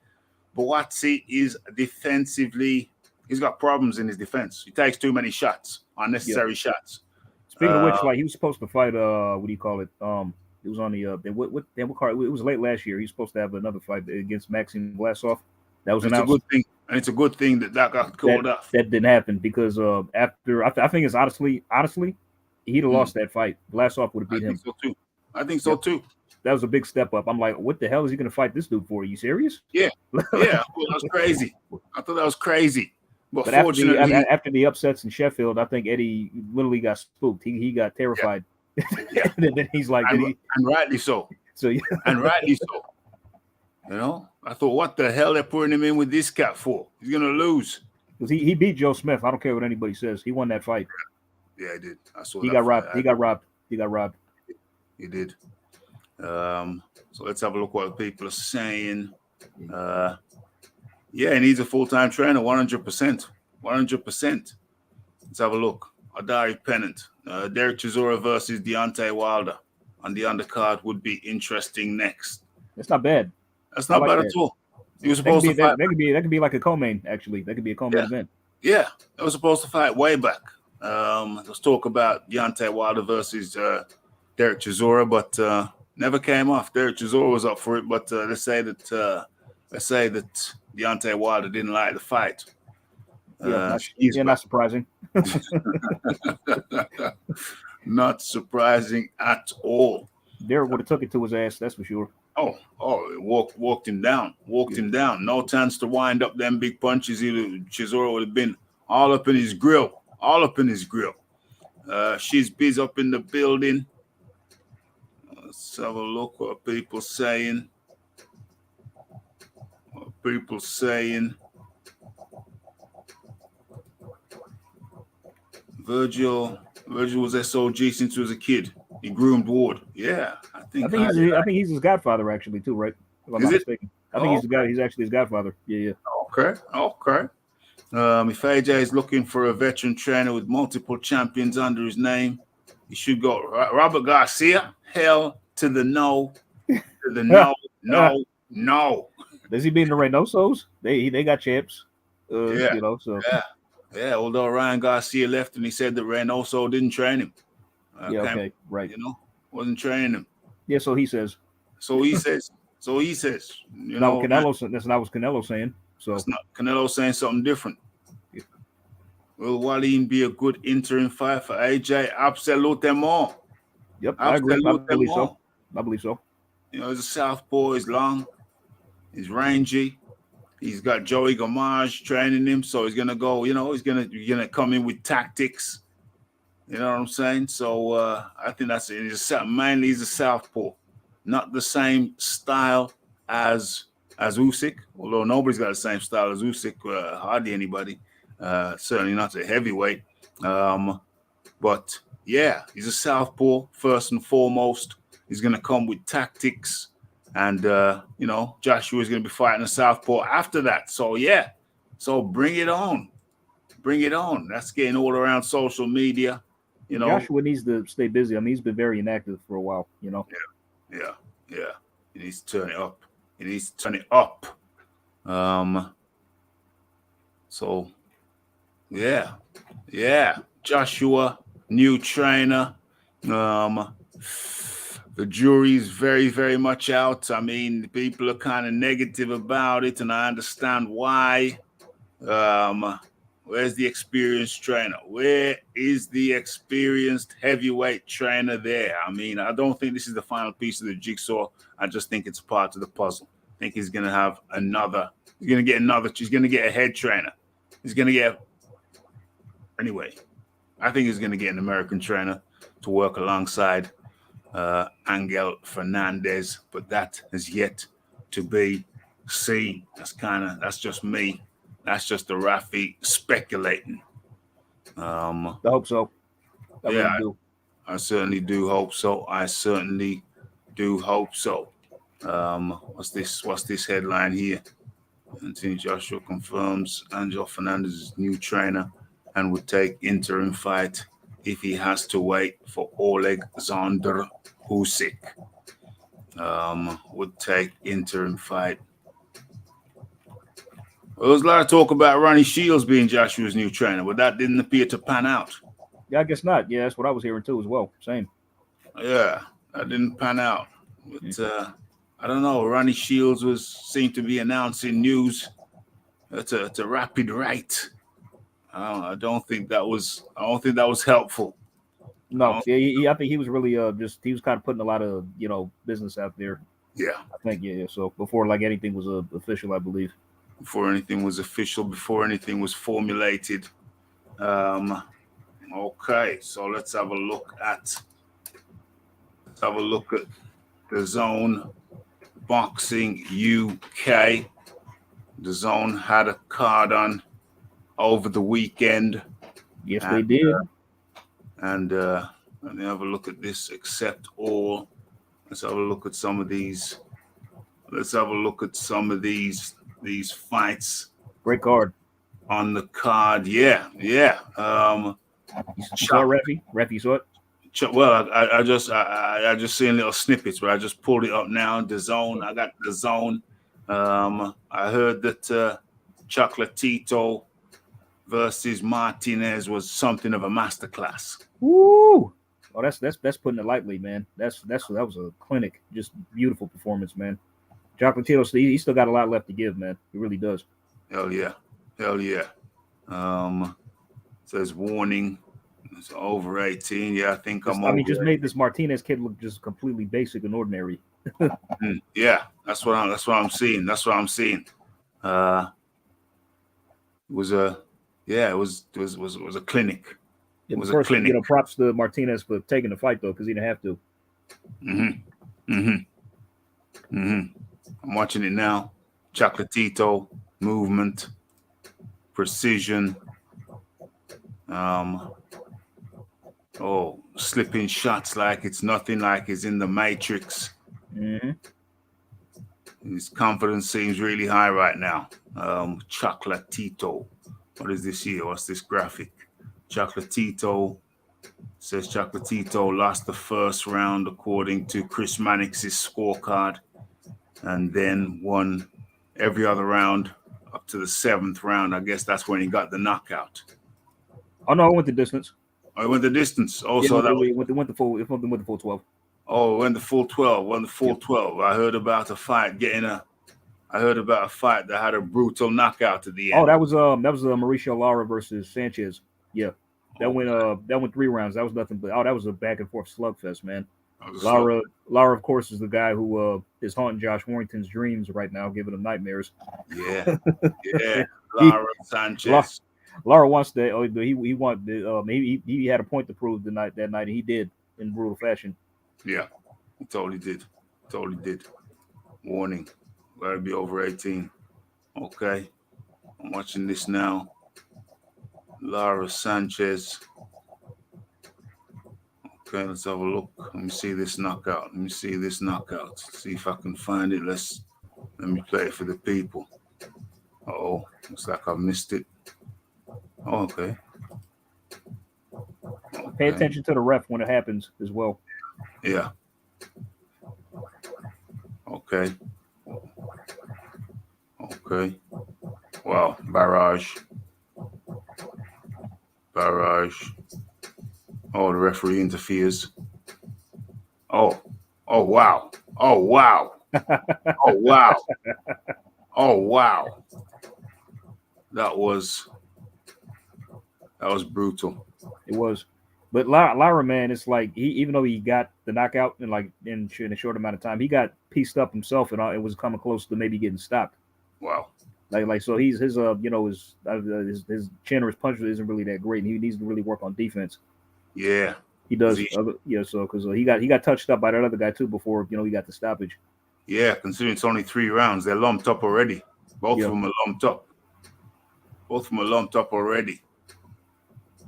Boazzi is defensively. He's got problems in his defense. He takes too many shots, unnecessary shots. Speaking of which, like he was supposed to fight. What do you call it? It was on the what card? It was late last year. He was supposed to have another fight against Maxim Vlasov. That was announced. It's a good thing, and it's a good thing that got called off. That didn't happen because after I think it's honestly, he'd have lost that fight. Vlasov would have beat him. I think so too. That was a big step up. I'm like, what the hell is he going to fight this dude for? Are you serious? Yeah. I thought that was crazy. But fortunately, after the upsets in Sheffield, I think Eddie literally got spooked. He got terrified. Yeah. And then he's like, and rightly so. So yeah. And rightly so. I thought, what the hell they're putting him in with this cat for? He's gonna lose. Because he beat Joe Smith. I don't care what anybody says. He won that fight. Yeah, he did. I saw. He got robbed. He got robbed. He did. So let's have a look what people are saying. Yeah, he needs a full-time trainer, 100%. 100%. Let's have a look. Adari Pennant. Derek Chisora versus Deontay Wilder on the undercard would be interesting next. That's not bad. That's not bad at all. He was supposed to fight. That could be like a co-main, actually. That could be a co-main event. Yeah, they were supposed to fight way back. Let's talk about Deontay Wilder versus Derek Chisora, but never came off. Derek Chisora was up for it, but let's say that Deontay Wilder didn't like the fight. Not surprising. Not surprising at all. Derek would have took it to his ass, that's for sure. Oh, walked him down. No chance to wind up them big punches. Chisora would have been all up in his grill. She's busy up in the building. Let's have a look what people saying. Virgil was SOG since he was a kid. He groomed Ward. Yeah, I think he's his godfather actually too, right? If I'm not mistaken. I think he's the guy. He's actually his godfather. Yeah. Okay. If AJ is looking for a veteran trainer with multiple champions under his name, he should go Robert Garcia. Hell to the no. To the no. Does he beat the Reynosos? They got champs. So. Yeah, although Ryan Garcia left and he said that Reynoso didn't train him. Okay, right. Wasn't training him. Yeah, so he says. That's not what Canelo saying. So it's not Canelo saying something different. Yeah. Will Wallin be a good interim fight for AJ? Absolutely. Yep, I agree. I believe so. He's a southpaw. He's long. He's rangy. He's got Joey Gamage training him, so he's gonna go. He's gonna come in with tactics. You know what I'm saying? So I think that's it. Mainly he's a southpaw, not the same style as Usyk. Although nobody's got the same style as Usyk, hardly anybody. Certainly not a heavyweight. But yeah, he's a southpaw first and foremost. He's gonna come with tactics. And, Joshua is going to be fighting a southpaw after that. So, yeah. So, bring it on. That's getting all around social media, Joshua needs to stay busy. I mean, he's been very inactive for a while, Yeah. He needs to turn it up. So, yeah. Joshua, new trainer. The jury's very, very much out. I mean, people are kind of negative about it, and I understand why. Where's the experienced trainer? Where is the experienced heavyweight trainer there? I mean, I don't think this is the final piece of the jigsaw. I just think it's part of the puzzle. I think he's going to have he's going to get a head trainer. I think he's going to get an American trainer to work alongside Angel Fernandez, but that is yet to be See, that's just me. That's just the Raphie speculating. I hope so. I Yeah, really do. I certainly do hope so. I certainly do hope so. What's this? What's this headline here? Anthony Joshua confirms Angel Fernandez's new trainer and would take interim fight if he has to wait for Alexander Usyk. Would take interim fight. Well, there was a lot of talk about Ronnie Shields being Joshua's new trainer, but that didn't appear to pan out. Yeah, I guess not. Yeah, that's what I was hearing too as well. Same. Yeah, that didn't pan out. But I don't know. Ronnie Shields seemed to be announcing news at a rapid rate. I don't think that was helpful. No, I think he was really he was kind of putting a lot of business out there. Yeah. I think So before like anything was official, I believe. Before anything was official, before anything was formulated. Okay, so let's have a look at the Zone Boxing UK. The Zone had a card on over the weekend. Yes, they did. And let me have a look at this. Accept all. Let's have a look at some of these. Let's have a look at some of these fights. Great card on the card. Yeah. You saw Raphie? Raphie saw it? Well, I just seen little snippets, but I just pulled it up now. The Zone. I got the Zone. I heard that Chocolatito versus Martinez was something of a masterclass. Woo! Oh, that's putting it lightly, man. That was a clinic, just beautiful performance, man. Chocolatito, he still got a lot left to give, man. He really does. Hell yeah. Says warning. It's over 18. Yeah, I think just made this Martinez kid look just completely basic and ordinary. Yeah, that's what I'm seeing. It was a clinic. It was a clinic. Props to Martinez for taking the fight though, because he didn't have to. I'm watching it now. Chocolatito, movement, precision. Slipping shots like it's nothing, like it's in the Matrix. His confidence seems really high right now. Chocolatito. What is this here? What's this graphic? Chocolatito says Chocolatito lost the first round according to Chris Mannix's scorecard, and then won every other round up to the 7th round. I guess that's when he got the knockout. Oh no, it went the distance. Oh, it went the distance. Also, it went the full 12. Oh, it went the full 12. I heard about a fight that had a brutal knockout at the end. Oh, that was Mauricio Lara versus Sanchez. Yeah. That went 3 rounds. That was nothing but that was a back and forth slugfest, man. Lara, of course, is the guy who is haunting Josh Warrington's dreams right now, giving him nightmares. Yeah. Lara Sanchez. Lara wants that. He had a point to prove that night, and he did in brutal fashion. Yeah, he totally did. Warning, gotta be over 18. Okay, I'm watching this now. Lara Sanchez. Okay, let's have a look. Let me see this knockout. See if I can find it. Let me play it for the people. Oh, looks like I missed it. Oh, okay. Pay attention to the ref when it happens as well. Yeah. Okay. Wow. Barrage. Oh, the referee interferes. Oh wow. That was brutal. It was. But Lara, man, it's like even though he got the knockout in a short amount of time, he got pieced up himself, and it was coming close to maybe getting stopped. Wow. So his chin or his punch isn't really that great, and he needs to really work on defense. Yeah, he does. So because he got touched up by that other guy too before he got the stoppage. Yeah, considering it's only 3 rounds, they're lumped up already. Both of them are lumped up. Both of them are lumped up already.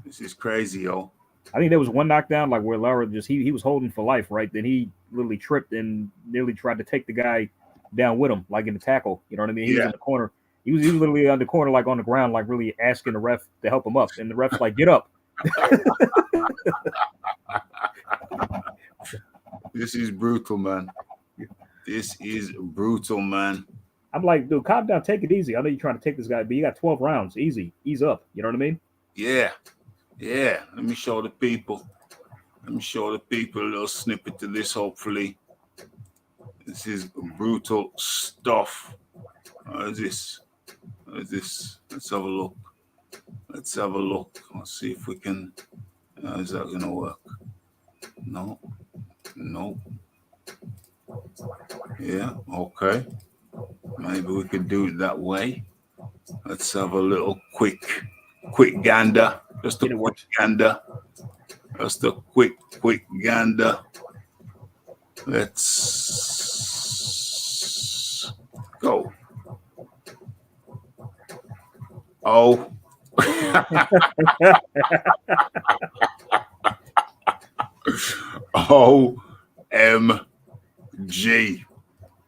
This is crazy, yo. I think there was one knockdown like where Lara just he was holding for life, right? Then he literally tripped and nearly tried to take the guy down with him, like in the tackle. You know what I mean? He was in the corner. He was literally on the corner, like on the ground, like really asking the ref to help him up. And the ref's like, "Get up." This is brutal, man. This is brutal, man. I'm like, dude, calm down, take it easy. I know you're trying to take this guy, but you got 12 rounds. Easy, ease up. You know what I mean? Yeah. Yeah. Let me show the people. Let me show the people a little snippet of this, hopefully. This is brutal stuff. What is this? What is this? Let's have a look. Let's have a look. Let's see if we can. Is that going to work? No. No. Yeah, okay. Maybe we could do it that way. Let's have a little quick gander. Just a quick gander. Just a quick gander. Let's go. Oh. OMG.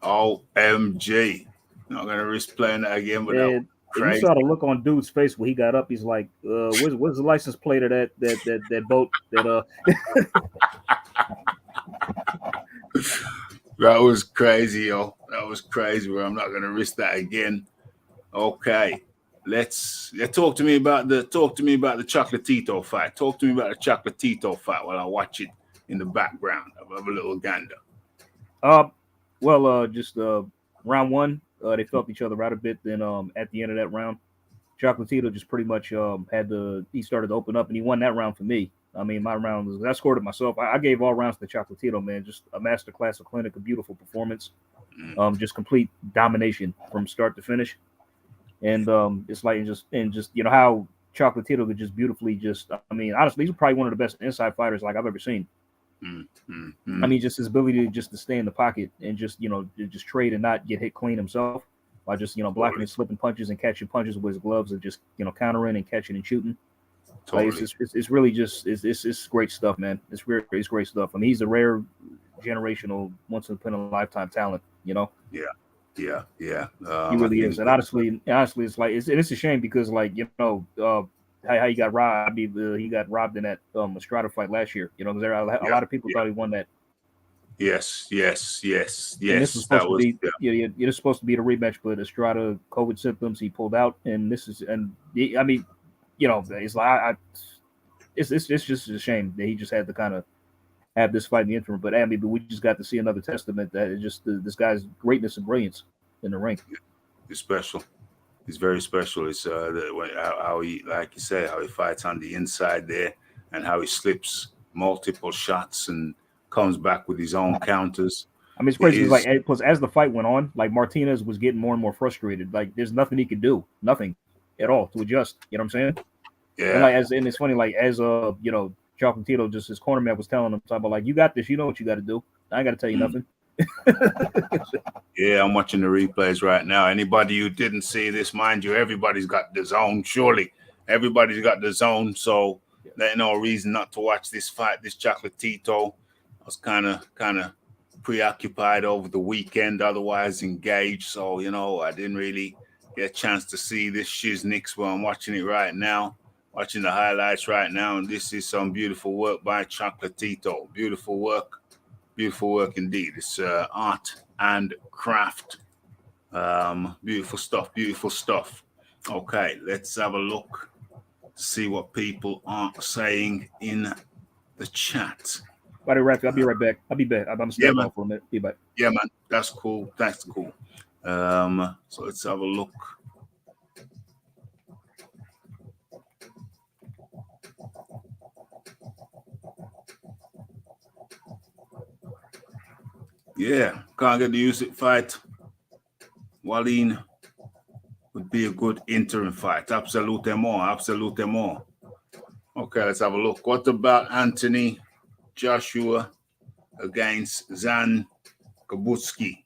OMG. Not gonna risk playing that again, but that you saw the look on dude's face when he got up. He's like, where's the license plate of that boat that That was crazy, yo. That was crazy. Well, I'm not gonna risk that again. Okay. Let's talk to me about the Chocolatito fight. Talk to me about the Chocolatito fight while I watch it in the background. I'll have a little gander. Just round one, they felt each other out a bit. Then at the end of that round, Chocolatito just pretty much he started to open up and he won that round for me. I mean, my round was I scored it myself. I gave all rounds to Chocolatito, man. Just a masterclass of clinic, a beautiful performance, just complete domination from start to finish. And it's like just you know how Chocolatito could just beautifully I mean, honestly, he's probably one of the best inside fighters like I've ever seen. I mean, just his ability to stay in the pocket and just trade and not get hit clean himself by just blocking and slipping punches and catching punches with his gloves and just countering and catching and shooting. Totally. Like it's really just it's great stuff, man. It's great stuff. I mean, he's a rare generational, once in a lifetime talent. You know. Yeah. He really is, and honestly, it's like it's a shame because how he got robbed. He got robbed in that Estrada fight last year. You know, there a lot of people thought he won that. Yes. And this was supposed to be it's supposed to be the rematch, but Estrada COVID symptoms, he pulled out, and it's like it's just a shame that he just had to kind of have this fight in the interim. But we just got to see another testament that it's just this guy's greatness and brilliance in the ring. He's special. He's very special. It's how he, like you say, how he fights on the inside there, and how he slips multiple shots and comes back with his own counters. I mean, it's crazy. Plus, as the fight went on, like Martinez was getting more and more frustrated. Like, there's nothing he could do, nothing at all to adjust. You know what I'm saying? Yeah. And it's funny, Chocolatito, just his cornerman was telling him, talking about like, you got this, you know what you got to do. I ain't got to tell you nothing. Yeah, I'm watching the replays right now. Anybody who didn't see this, mind you, everybody's got the zone. Surely, everybody's got the zone. So there's no reason not to watch this fight. This Chocolatito, I was kind of preoccupied over the weekend, otherwise engaged. So I didn't really get a chance to see this Shiznix. Well, I'm watching it right now. Watching the highlights right now, and this is some beautiful work by Chocolatito. Beautiful work indeed. It's art and craft. Beautiful stuff. Okay, let's have a look to see what people are saying in the chat. Buddy Raphie, I'll be right back. I'm gonna step off for a minute. Be back. Yeah, man, that's cool. That's cool. So let's have a look. Yeah, can't get the Usyk fight. Wallin would be a good interim fight. Absolutely more. Okay, let's have a look. What about Anthony Joshua against Zan Kabutsky?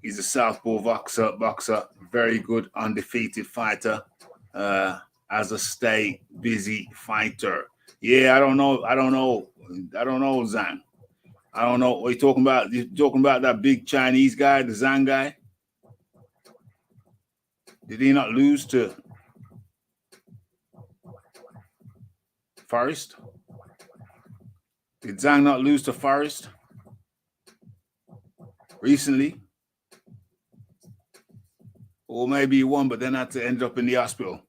He's a southpaw boxer, very good undefeated fighter. As a stay busy fighter. Yeah, I don't know, Zhang. I don't know what you're talking about. You're talking about that big Chinese guy, the Zhang guy. Did he not lose to Forrest? Did Zhang not lose to Forrest recently? Or maybe he won, but then had to end up in the hospital.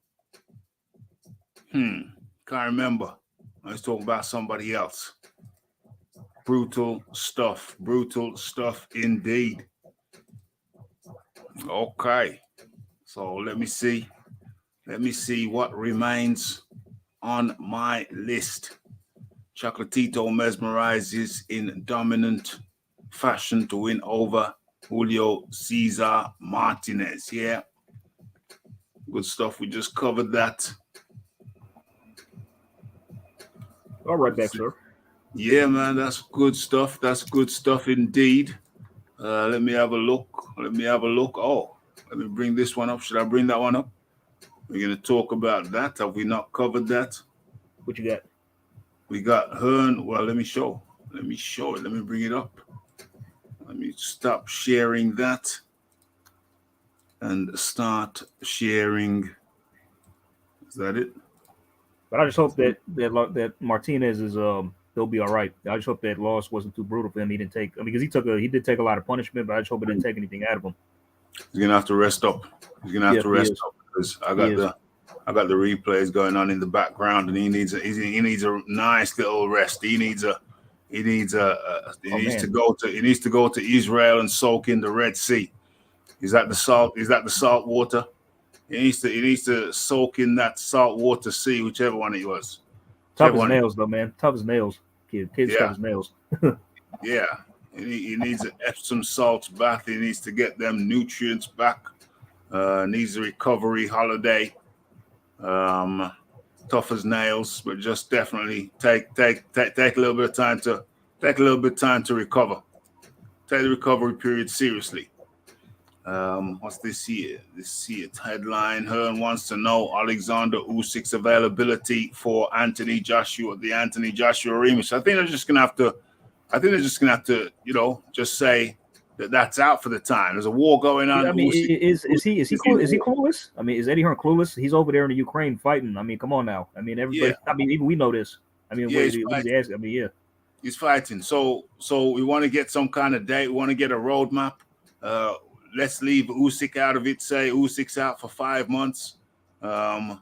Can't remember. I was talking about somebody else. Brutal stuff indeed. Okay. So let me see what remains on my list. Chocolatito mesmerizes in dominant fashion to win over Julio Cesar Martinez. Yeah. Good stuff. We just covered that. All right, back, sir. Yeah, man, that's good stuff. That's good stuff indeed. Let me have a look. Oh, let me bring this one up. Should I bring that one up? We're going to talk about that. Have we not covered that? What you got? We got Hearn. Well, let me show it. Let me bring it up. Let me stop sharing that and start sharing. Is that it? But I just hope that Martinez is he'll be all right. I just hope that loss wasn't too brutal for him. He didn't take. I mean, because he did take a lot of punishment, but I just hope it didn't take anything out of him. He's gonna have to rest up. Because I got the replays going on in the background, and he needs a nice little rest. He needs to go to Israel and soak in the Red Sea. Is that the salt water? He needs to soak in that salt water sea, whichever one it was. Tough as nails, though, man. Tough as nails. Kid's Yeah. tough as nails. Yeah. He needs an Epsom salt bath. He needs to get them nutrients back. Needs a recovery holiday. Tough as nails, but just definitely take a little bit of time to recover. Take the recovery period seriously. What's this here? Headline. Hearn wants to know Alexander Usyk's availability for Anthony Joshua, the Anthony Joshua rematch. I think they're just gonna have to, just say that that's out for the time. There's a war going on. Yeah, I mean, is he clueless? I mean, is Eddie Hearn clueless? He's over there in the Ukraine fighting. I mean, come on now. I mean, everybody. Yeah. I mean, even we know this. I mean, what is he asking? I mean, yeah, he's fighting. So we want to get some kind of date. We want to get a roadmap. Let's leave Usyk out of it. Say Usyk's out for 5 months, and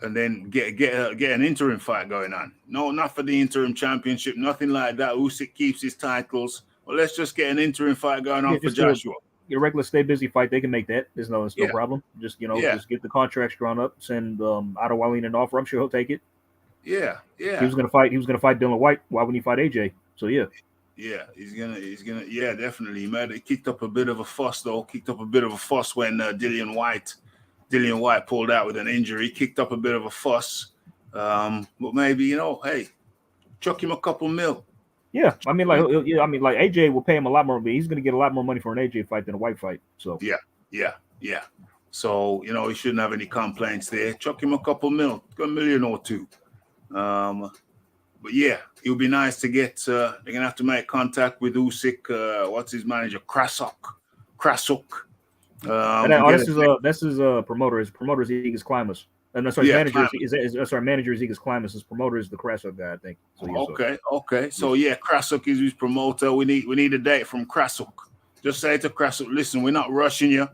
then get an interim fight going on. No, not for the interim championship. Nothing like that. Usyk keeps his titles. Well, let's just get an interim fight going on for Joshua. Your regular stay busy fight, they can make that. There's no problem. Just just get the contracts drawn up. Send Otto Wallin an offer. I'm sure he'll take it. Yeah. He was gonna fight Dylan White. Why wouldn't he fight AJ? So yeah. Yeah, he's gonna. Yeah, definitely. He kicked up a bit of a fuss though. When Dillian White pulled out with an injury. Kicked up a bit of a fuss. But maybe hey, chuck him a couple mil. Yeah, I mean, like AJ will pay him a lot more, but he's going to get a lot more money for an AJ fight than a White fight. So yeah. So he shouldn't have any complaints there. Chuck him a couple mil, $1 million or $2 million. But yeah, it would be nice to get. They're gonna have to make contact with Usyk. What's his manager? Krasuk. This is promoter. His promoter is Egas Klimas. And that's our manager. That's our manager is Egas Klimas. His promoter is the Krasuk guy, I think. So, okay. So yeah, Krasuk is his promoter. We need a date from Krasuk. Just say to Krasuk, listen, we're not rushing you.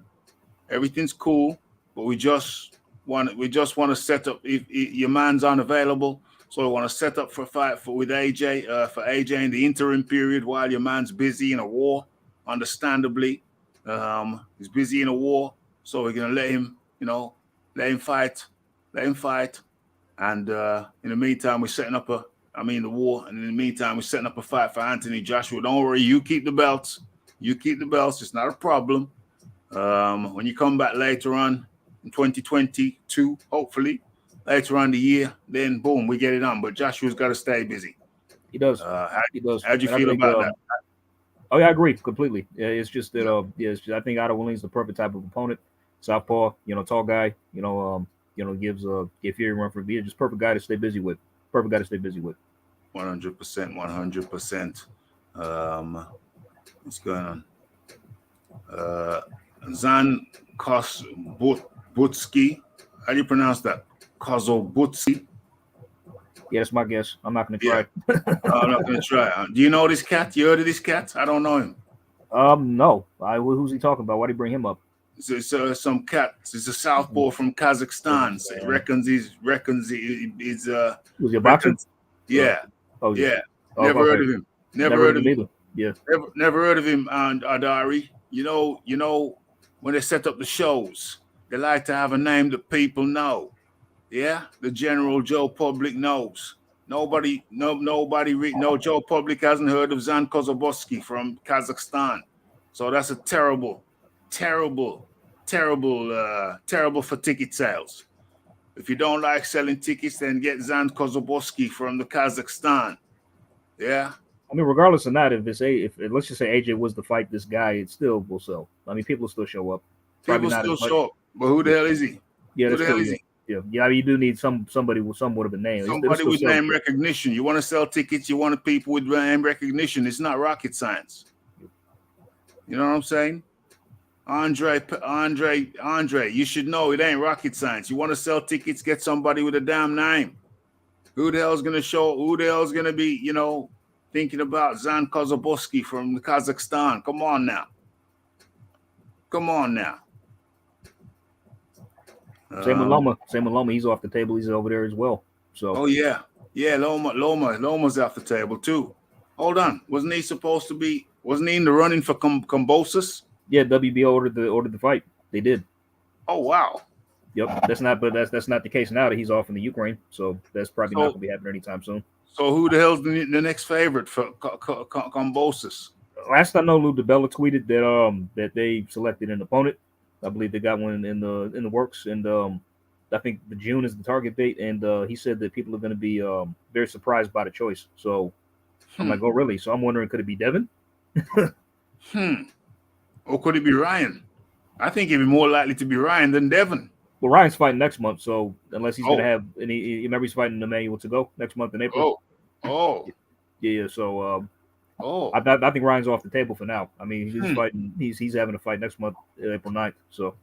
Everything's cool, but we just want to set up. If your man's unavailable. So I want to set up for a fight with AJ, for AJ in the interim period while your man's busy in a war. Understandably, he's busy in a war, so we're gonna let him fight. And in the meantime, we're setting up the war. And in the meantime, we're setting up a fight for Anthony Joshua. Don't worry, you keep the belts. It's not a problem. When you come back later on in 2022, hopefully. Later on the year, then boom, we get it on. But Joshua's got to stay busy. He does. He does. How'd you feel about that? Oh yeah, I agree completely. Yeah, it's just that I think Otto Willing's the perfect type of opponent. Southpaw, tall guy, gives give Fury a run for beer. Just perfect guy to stay busy with. Perfect guy to stay busy with. 100%, 100%. What's going on? Zan Kozobutski. How do you pronounce that? Kozobutski. Yeah, that's my guess. I'm not going to Yeah. try. I'm not going to try. Do you know this cat? You heard of this cat? I don't know him. No. Who's he talking about? Why do you bring him up? It's some cat. It's a southpaw from Kazakhstan. So he reckons he's Was he a boxer? reckons, yeah. Oh Yeah. Oh, Never heard of him. Never heard of him either. Yeah. Never heard of him, and Adari. You know, when they set up the shows, they like to have a name that people know. Yeah, the general Joe Public knows. No Joe Public hasn't heard of Zan Kozobosky from Kazakhstan. So that's a terrible for ticket sales. If you don't like selling tickets, then get Zan Kozobosky from the Kazakhstan. Yeah. I mean, regardless of that, if let's just say AJ was to fight this guy, it still will sell. I mean, people will still show up. People still show up, but who the hell is he? Yeah, who the hell is he? Yeah. I mean, you do need somebody with somewhat of a name. Somebody with name recognition. You want to sell tickets, you want people with name recognition. It's not rocket science. You know what I'm saying? Andre, you should know it ain't rocket science. You want to sell tickets, get somebody with a damn name. Who the hell's going to be, thinking about Zan Kozobosky from Kazakhstan? Come on now. Same with Loma. He's off the table. He's over there as well. So. Oh yeah. Loma's off the table too. Hold on. Wasn't he in the running for Kambosos? Yeah, WBO ordered the fight. They did. Oh wow. Yep. That's not the case now that he's off in the Ukraine. So that's probably not going to be happening anytime soon. So who the hell's the next favorite for Kambosos? Last I know, Lou DiBella tweeted that they selected an opponent. I believe they got one in the works, and I think the June is the target date. And he said that people are going to be very surprised by the choice. So I'm like, oh really? So I'm wondering, could it be Devin? Or could it be Ryan? I think it'd be more likely to be Ryan than Devin. Well, Ryan's fighting next month, so unless he's going to have any, remember he's fighting Emmanuel to go next month in April. Yeah. So I think Ryan's off the table for now. I mean, he's fighting. He's having a fight next month, April 9th. So.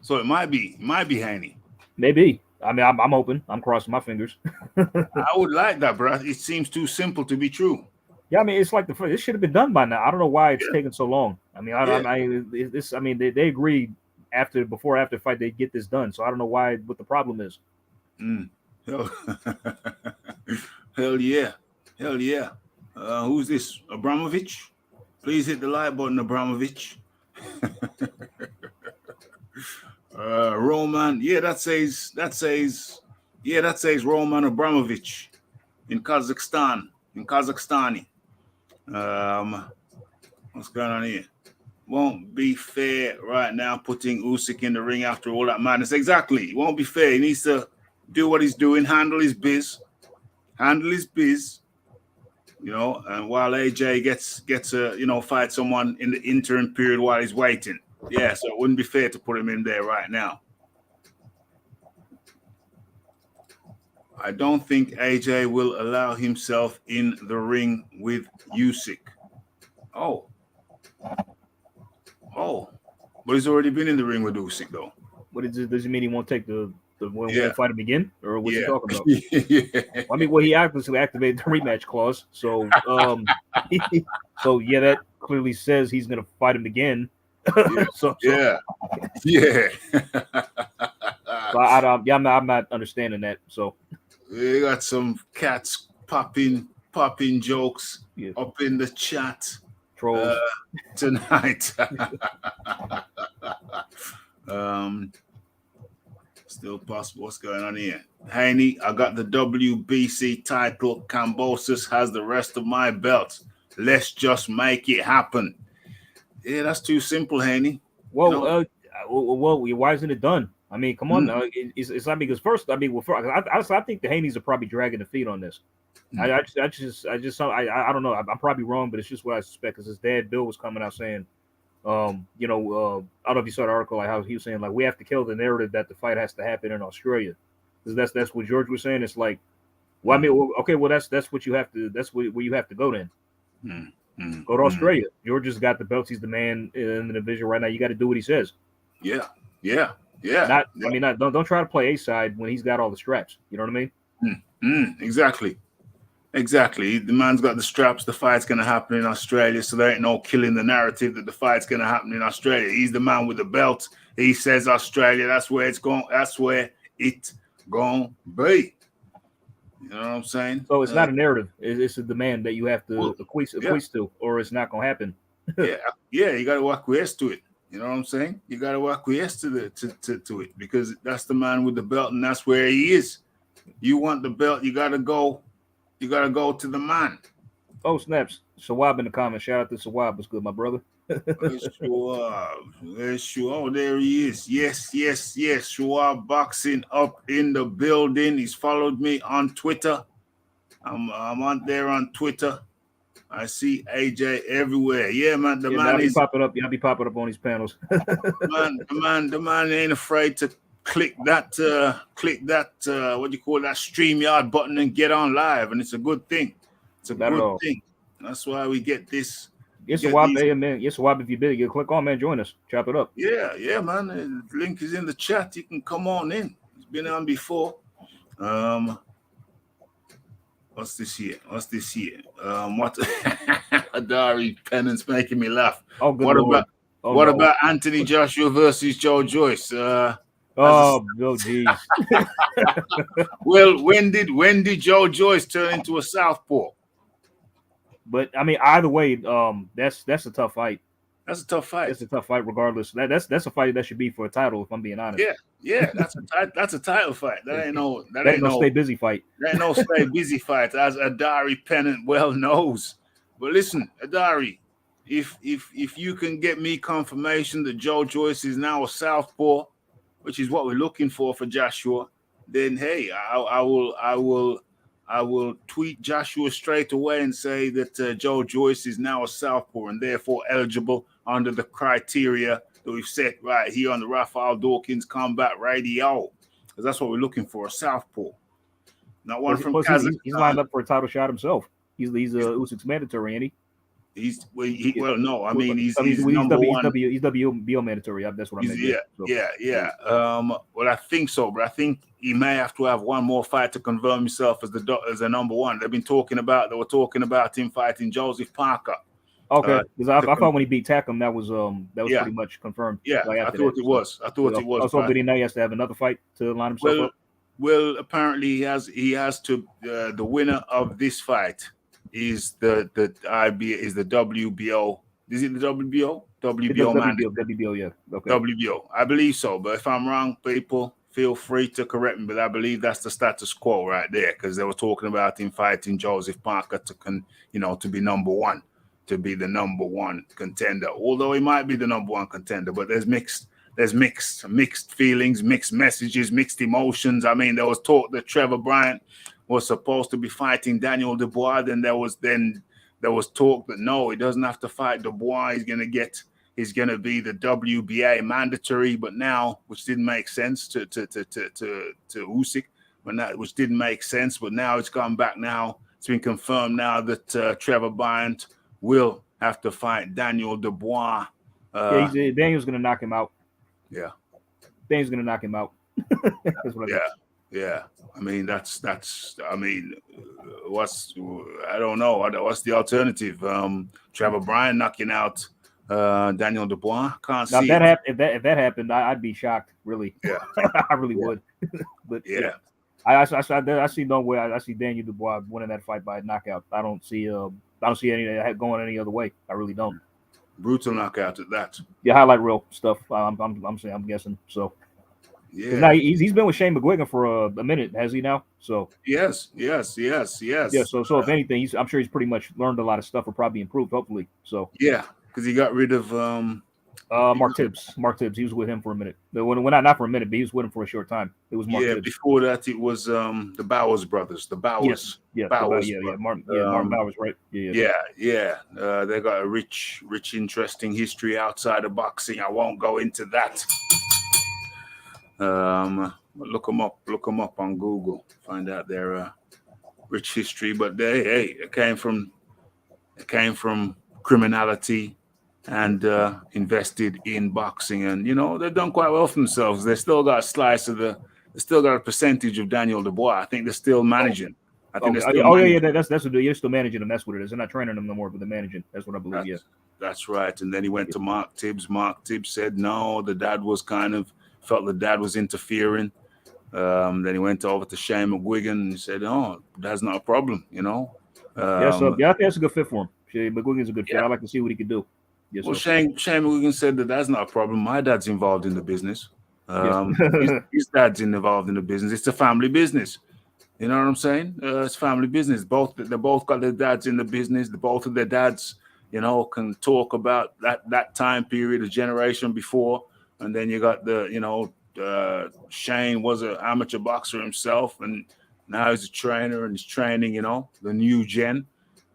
So it might be Haney. Maybe. I mean, I'm open. I'm crossing my fingers. I would like that, bro. It seems too simple to be true. Yeah, I mean, it's like this should have been done by now. I don't know why it's taking so long. I mean, they agreed before after fight they get this done. So I don't know what the problem is. Hell yeah. Who's this? Abramovich? Please hit the like button, Abramovich. Roman. Yeah, that says Roman Abramovich in Kazakhstan. In Kazakhstani. What's going on here? Won't be fair right now putting Usyk in the ring after all that madness. Exactly. It won't be fair. He needs to do what he's doing, handle his biz, and while AJ gets fight someone in the interim period while he's waiting. Yeah, so it wouldn't be fair to put him in there right now. I don't think AJ will allow himself in the ring with Usyk. Oh, but he's already been in the ring with Usyk, though. What is it? Does it mean he won't take the fight him again, or what's he talking about? Yeah. I mean, he obviously activated the rematch clause, so that clearly says he's going to fight him again. Yeah. I'm not understanding that. So we got some cats popping jokes up in the chat trolls tonight. Still possible. What's going on here? Haney, I got the WBC title. Kambosos has the rest of my belts. Let's just make it happen. Yeah, that's too simple, Haney. Well, why isn't it done? I mean, come on now. It's I mean, because first, I mean, well, I think the Haneys are probably dragging the feet on this. I don't know. I'm probably wrong, but it's just what I suspect. Because his dad Bill was coming out saying, I don't know if you saw the article, like how he was saying, like we have to kill the narrative that the fight has to happen in Australia, because that's what George was saying. It's like, well, I mean, okay, well that's what you have to. That's where you have to go then. Go to Australia. George has got the belts. He's the man in the division right now. You got to do what he says. Yeah. I mean, don't try to play A side when he's got all the straps. You know what I mean? Exactly. The man's got the straps. The fight's going to happen in Australia, so there ain't no killing the narrative that the fight's going to happen in Australia. He's the man with the belt. He says Australia. That's where it's going. That's where it's going to be. You know what I'm saying? So it's not a narrative. It's a demand that you have to acquiesce to, or it's not going to happen. You got to acquiesce to it. You know what I'm saying? You got to acquiesce to it, because that's the man with the belt, and that's where he is. You want the belt, you got to go. You got to go to the man. Oh, snaps. Shawab in the comments. Shout out to Shawab. What's good, my brother? Shawab. Oh, there he is. Yes. Shawab boxing up in the building. He's followed me on Twitter. I'm on there on Twitter. I see AJ everywhere. Yeah, man. The man is popping up. Y'all be popping up on these panels. the man ain't afraid to click that what do you call that StreamYard button and get on live, and it's a good thing. It's a good thing. That's why we get this. Yes, Swab, man. Yes, Swab, if you big, you click on, man. Join us. Chop it up. Yeah, man. The link is in the chat. You can come on in. It's been on before. What's this here? What Adari Pennant's making me laugh. Oh, good Lord. What about Anthony Joshua versus Joe Joyce? Jeez. Well, when did Joe Joyce turn into a southpaw? But I mean, either way, that's a tough fight. That's a tough fight. It's a tough fight, regardless. That's a fight that should be for a title, if I'm being honest. Yeah. That's a title fight. That ain't no stay busy fight. That ain't no stay busy fight, as Adari Pennant well knows. But listen, Adari, if you can get me confirmation that Joe Joyce is now a southpaw, which is what we're looking for Joshua, then hey, I will tweet Joshua straight away and say that Joe Joyce is now a southpaw and therefore eligible under the criteria that we've set right here on the Raphie Dawkins Combat Radio, because that's what we're looking for, a southpaw. Not one from Kazakhstan. He's lined up for a title shot himself. He's Usyk's mandatory, ain't he? He's number one. He's WBO mandatory. That's what I'm saying. Yeah. Well, I think so, but I think he may have to have one more fight to confirm himself as the number one. They were talking about him fighting Joseph Parker. Okay, because I thought when he beat Takum, that was pretty much confirmed. Yeah, I thought it was. So did he know he has to have another fight to line himself up? Well, apparently he has to. The winner of this fight is the WBO. Is it the WBO? WBO, yeah. Okay. WBO. I believe so, but if I'm wrong, people feel free to correct me. But I believe that's the status quo right there, because they were talking about him fighting Joseph Parker to be number one, to be the number one contender. Although he might be the number one contender, but there's mixed feelings, mixed messages, mixed emotions. I mean, there was talk that Trevor Bryant was supposed to be fighting Daniel Dubois. Then there was talk that no, he doesn't have to fight Dubois. He's gonna be the WBA mandatory. But now, which didn't make sense to Usyk, which didn't make sense. But now it's gone back. Now it's been confirmed now that Trevor Bryant will have to fight Daniel Dubois. Daniel's gonna knock him out. Yeah, Daniel's gonna knock him out. That's what I think. Yeah. I mean, I don't know. What's the alternative? Trevor Bryant knocking out Daniel Dubois? Can't see. If that happened, I'd be shocked. Really. Yeah. I really would. But yeah. I see no way. I see Daniel Dubois winning that fight by a knockout. I don't see any going any other way. I really don't. Brutal knockout at that. Yeah, highlight reel stuff. I'm guessing. So. Yeah. Now he's been with Shane McGuigan for a minute, has he now? So yes. Yeah. So if anything, I'm sure he's pretty much learned a lot of stuff, or probably improved, hopefully. So yeah, because he got rid of Mark Tibbs. Mark Tibbs. He was with him for a minute. But when not for a minute, but he was with him for a short time. It was Mark Yeah, Tibbs. before that it was the Bowers brothers. The Yes. Bowers. Yeah. Bowers. Martin Bowers, right? Yeah. They got a rich, interesting history outside of boxing. I won't go into that. Look them up on Google. Find out their rich history. But it came from criminality and invested in boxing, and they've done quite well for themselves. They still got a slice of they still got a percentage of Daniel Dubois. I think they're still managing. I think That's what you're still managing them. That's what it is. They're not training them no more, but they're managing. That's what I believe. That's right. And then he went to Mark Tibbs. Mark Tibbs said no. The dad was felt the dad was interfering. Then he went over to Shane McGuigan and he said, "Oh, that's not a problem." I think that's a good fit for him. Shane McGuigan's a good fit. I'd like to see what he could do. Yes, well, Shane McGuigan said that's not a problem. My dad's involved in the business. His dad's involved in the business. It's a family business. You know what I'm saying? It's family business. They both got their dads in the business. Both of their dads, can talk about that time period, a generation before. And then you got Shane was an amateur boxer himself, and now he's a trainer and he's training, the new gen.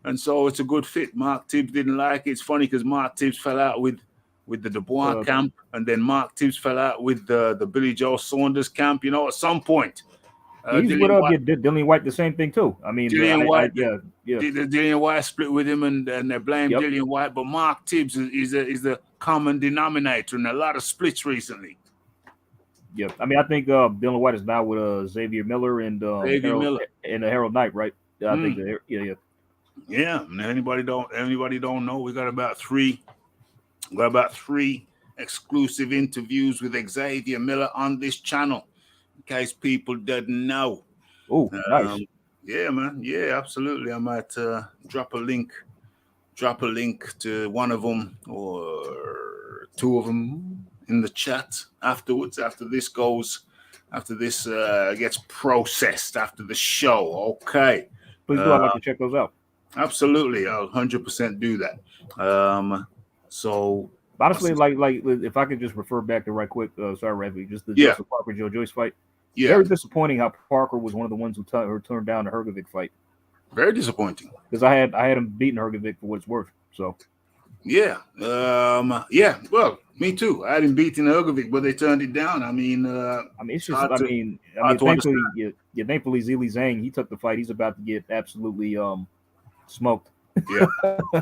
And so it's a good fit. Mark Tibbs didn't like it. It's funny because Mark Tibbs fell out with the Dubois camp, and then Mark Tibbs fell out with the Billy Joe Saunders camp, at some point. He's Dillian White, the same thing too. I mean, Dillian White, Dillian White split with him, and they blamed Dillian White. But Mark Tibbs is the common denominator in a lot of splits recently. Yeah, I mean, I think Dillian White is now with Xavier Miller and Harold Knight, right? I think Yeah, and anybody don't know, we got about three exclusive interviews with Xavier Miller on this channel, in case people didn't know. Oh, nice. Yeah, man. Yeah, absolutely. I might drop a link to one of them or two of them in the chat afterwards, after this gets processed after the show. Okay. Please do. I'd like to check those out. Absolutely. I'll 100% do that. So honestly, like if I could just refer back to right quick, sorry, Raphie, just the Joseph Parker Joe Joyce fight. Yeah. Very disappointing how Parker was one of the ones who turned down the Hrgovic fight. Very disappointing. Because I had him beating Hrgovic for what it's worth. So yeah. Well, me too. I had him beating Hrgovic, but they turned it down. I mean, it's just thankfully Zili Zhang, he took the fight. He's about to get absolutely smoked. Yeah.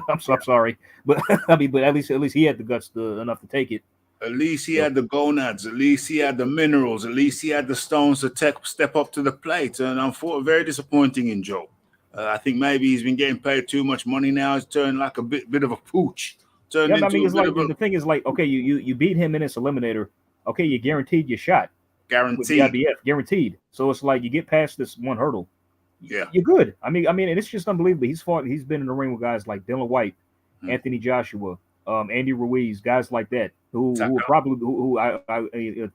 I'm sorry. But I mean, but at least he had the guts enough to take it. At least he had the gonads. At least he had the minerals. At least he had the stones to step up to the plate. And I'm very disappointing in Joe. I think maybe he's been getting paid too much money now. He's turned like a bit of a pooch. The thing is, like, okay, you beat him in this eliminator. Okay, you guaranteed your shot. Guaranteed. With the IBF, guaranteed. So it's like you get past this one hurdle. Yeah, you're good. I mean, and it's just unbelievable. He's been in the ring with guys like Dillian White, Anthony Joshua, Andy Ruiz, guys like that who would probably I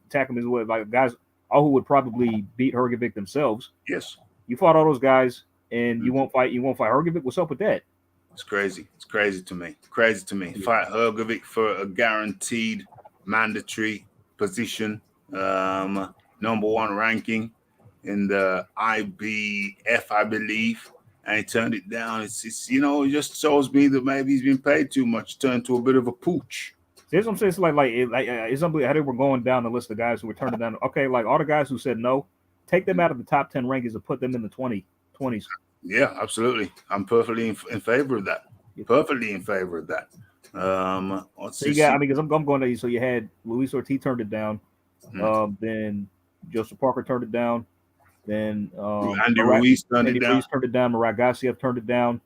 attack him as well, like guys who would probably beat Hrgovic themselves. Yes, you fought all those guys, and you won't fight Hrgovic. What's up with that? It's crazy. It's crazy to me. Fight Hrgovic for a guaranteed, mandatory position, number one ranking in the IBF, I believe, and he turned it down. It's it just shows me that maybe he's been paid too much, turned to a bit of a pooch. Here's what I'm saying. It's like it's unbelievable how they were going down the list of guys who were turning down. Okay, like all the guys who said no, take them out of the top 10 rankings and put them in the 20s. Yeah, absolutely. I'm perfectly in favor of that. Perfectly in favor of that. Because I'm going to. So you had Luis Ortiz turned it down. Then Joseph Parker turned it down. Then Andy Ruiz turned it down. Murat Gassiev turned it down.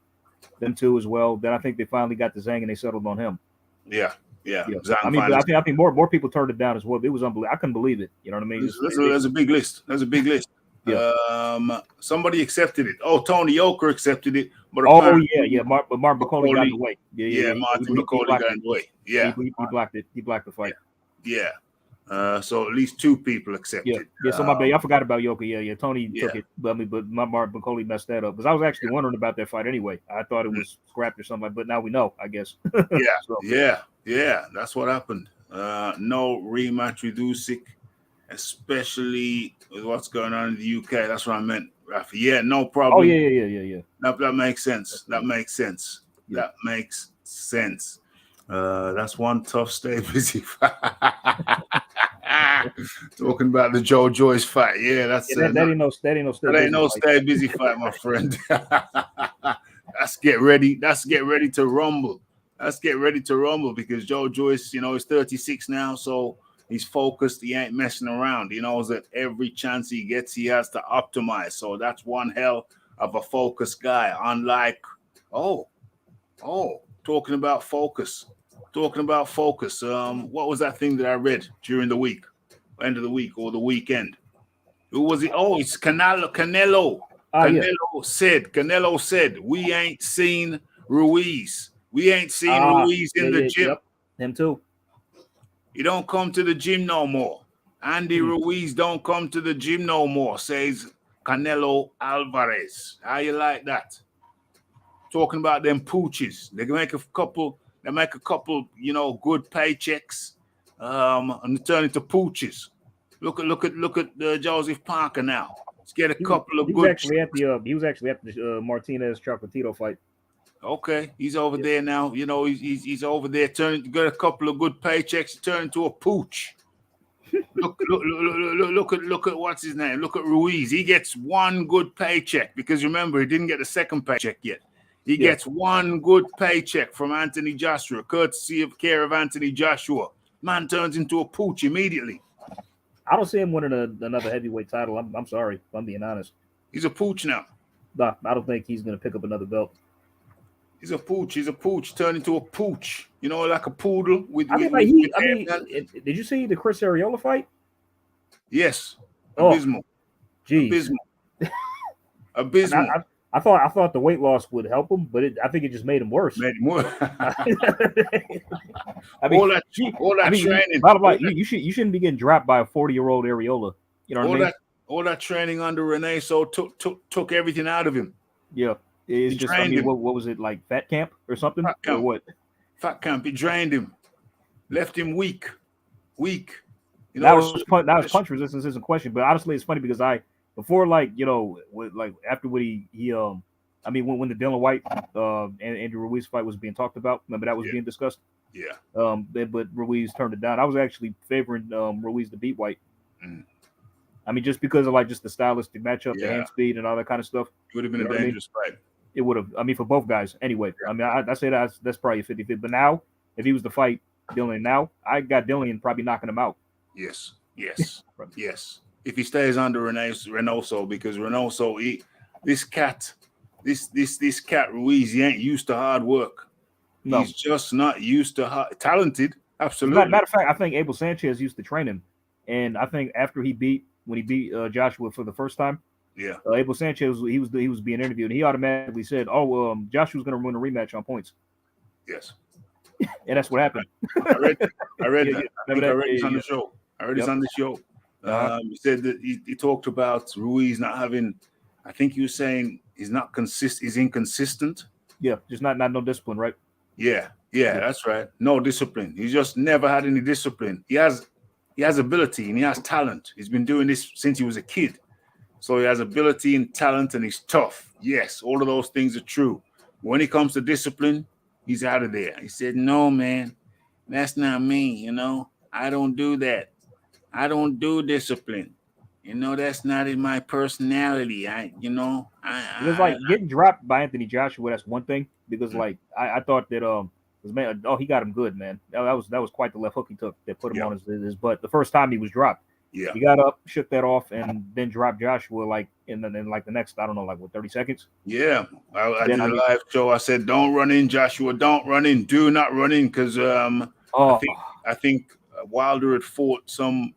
Them two as well. Then I think they finally got the Zhang and they settled on him. Yeah. I think more people turned it down as well. It was unbelievable. I couldn't believe it. You know what I mean? There's a big list. Yeah. Somebody accepted it. Oh, Tony Yoker accepted it. But Martin McCauley got in the way. Martin McCauley got in the way. Yeah. He blocked it. He blocked the fight. Yeah. So at least 2 people Yeah, accepted. yeah. So my bad, I forgot about Yoka. Yeah, yeah. Tony Yeah, took it, but my Mark McCauley messed that up because I was actually wondering about that fight anyway. I thought it mm, was scrapped or something, but now we know, I guess. yeah, So yeah. That's what happened. No rematch with Usyk, especially with what's going on in the UK. That's what I meant, Rafi. Yeah, no oh problem. yeah. That makes sense. That Yeah. makes sense. Yeah. That makes sense. That's one tough stay busy. Talking about the Joe Joyce fight. Yeah, Yeah, that ain't no stay that ain't busy no fight. stay busy fight, my friend. That's get ready. That's get ready to rumble. Let's get ready to rumble because Joe Joyce, is 36 now, so he's focused. He ain't messing around. He knows that every chance he gets, he has to optimize. So that's one hell of a focused guy. Unlike, oh, talking about focus. What was that thing that I read during the week, end of the week or the weekend? Who was it? Oh, it's Canelo. Yeah. Canelo said, we ain't seen Ruiz. We ain't seen Ruiz in the gym. Yep. Him too. He don't come to the gym no more. Andy Ruiz don't come to the gym no more, says Canelo Alvarez. How you like that? Talking about them pooches. They make a couple, good paychecks, and turn into pooches. Look at Joseph Parker now. Let's get a couple of He was good. actually at the Martinez Chocolatito fight. Okay, he's over there now. He's over there turning to get a couple of good paychecks, turn into a pooch. Look at what's his name. Look at Ruiz. He gets one good paycheck because remember he didn't get the second paycheck yet. He gets one good paycheck from Anthony Joshua, courtesy of care of Anthony Joshua. Man turns into a pooch immediately. I don't see him winning another heavyweight title. I'm sorry, if I'm being honest. He's a pooch now. Nah, I don't think he's going to pick up another belt. He's a pooch. Turned into a pooch. Like a poodle with. Did you see the Chris Arreola fight? Yes, abysmal. Geez. Abysmal. I thought the weight loss would help him, but I think it just made him worse. Made him worse. All that training. Bottom line, you shouldn't be getting dropped by a 40-year-old Arreola. You know what I mean? All that training under Renee took everything out of him. Yeah, it's just. What was it like? Fat camp or something? Fat camp. Or what? Fat camp. It drained him, left him weak. That was punch resistance isn't a question, but honestly, it's funny because before after what he when the Dylan White and Andrew Ruiz fight was being talked about, remember that was being discussed. Yeah. But Ruiz turned it down. I was actually favoring Ruiz to beat White. Just because of just the stylistic matchup, the hand speed, and all that kind of stuff. It would have been a dangerous fight. It would have. For both guys. Anyway, I say that's probably a 50-50. But now, if he was to fight Dylan now, I got Dylan probably knocking him out. Yes. If he stays under Reynoso, because Reynoso, this cat Ruiz, he ain't used to hard work. No. He's just not used to talented. Absolutely. Matter of fact, I think Abel Sanchez used to train him, and I think after when he beat Joshua for the first time, Abel Sanchez he was being interviewed, and he automatically said, Joshua's going to win a rematch on points. Yes. And that's what happened. I read that. I read this on the show. It's on the show. He said that he talked about Ruiz not having. I think he was saying he's not consistent. He's inconsistent. Yeah, just not no discipline, right? Yeah, that's right. No discipline. He's just never had any discipline. He has ability and he has talent. He's been doing this since he was a kid. So he has ability and talent and he's tough. Yes, all of those things are true. When it comes to discipline, he's out of there. He said, "No, man, that's not me. I don't do that. I don't do discipline. That's not in my personality. It was like getting dropped by Anthony Joshua. That's one thing because I thought that he got him good, man. That was quite the left hook he took that put him on his butt. The first time he was dropped, he got up, shook that off, and then dropped Joshua in the next 30 seconds. Yeah, I did a live show. I said, "Don't run in, Joshua. Don't run in. Do not run in," because I think Wilder had fought some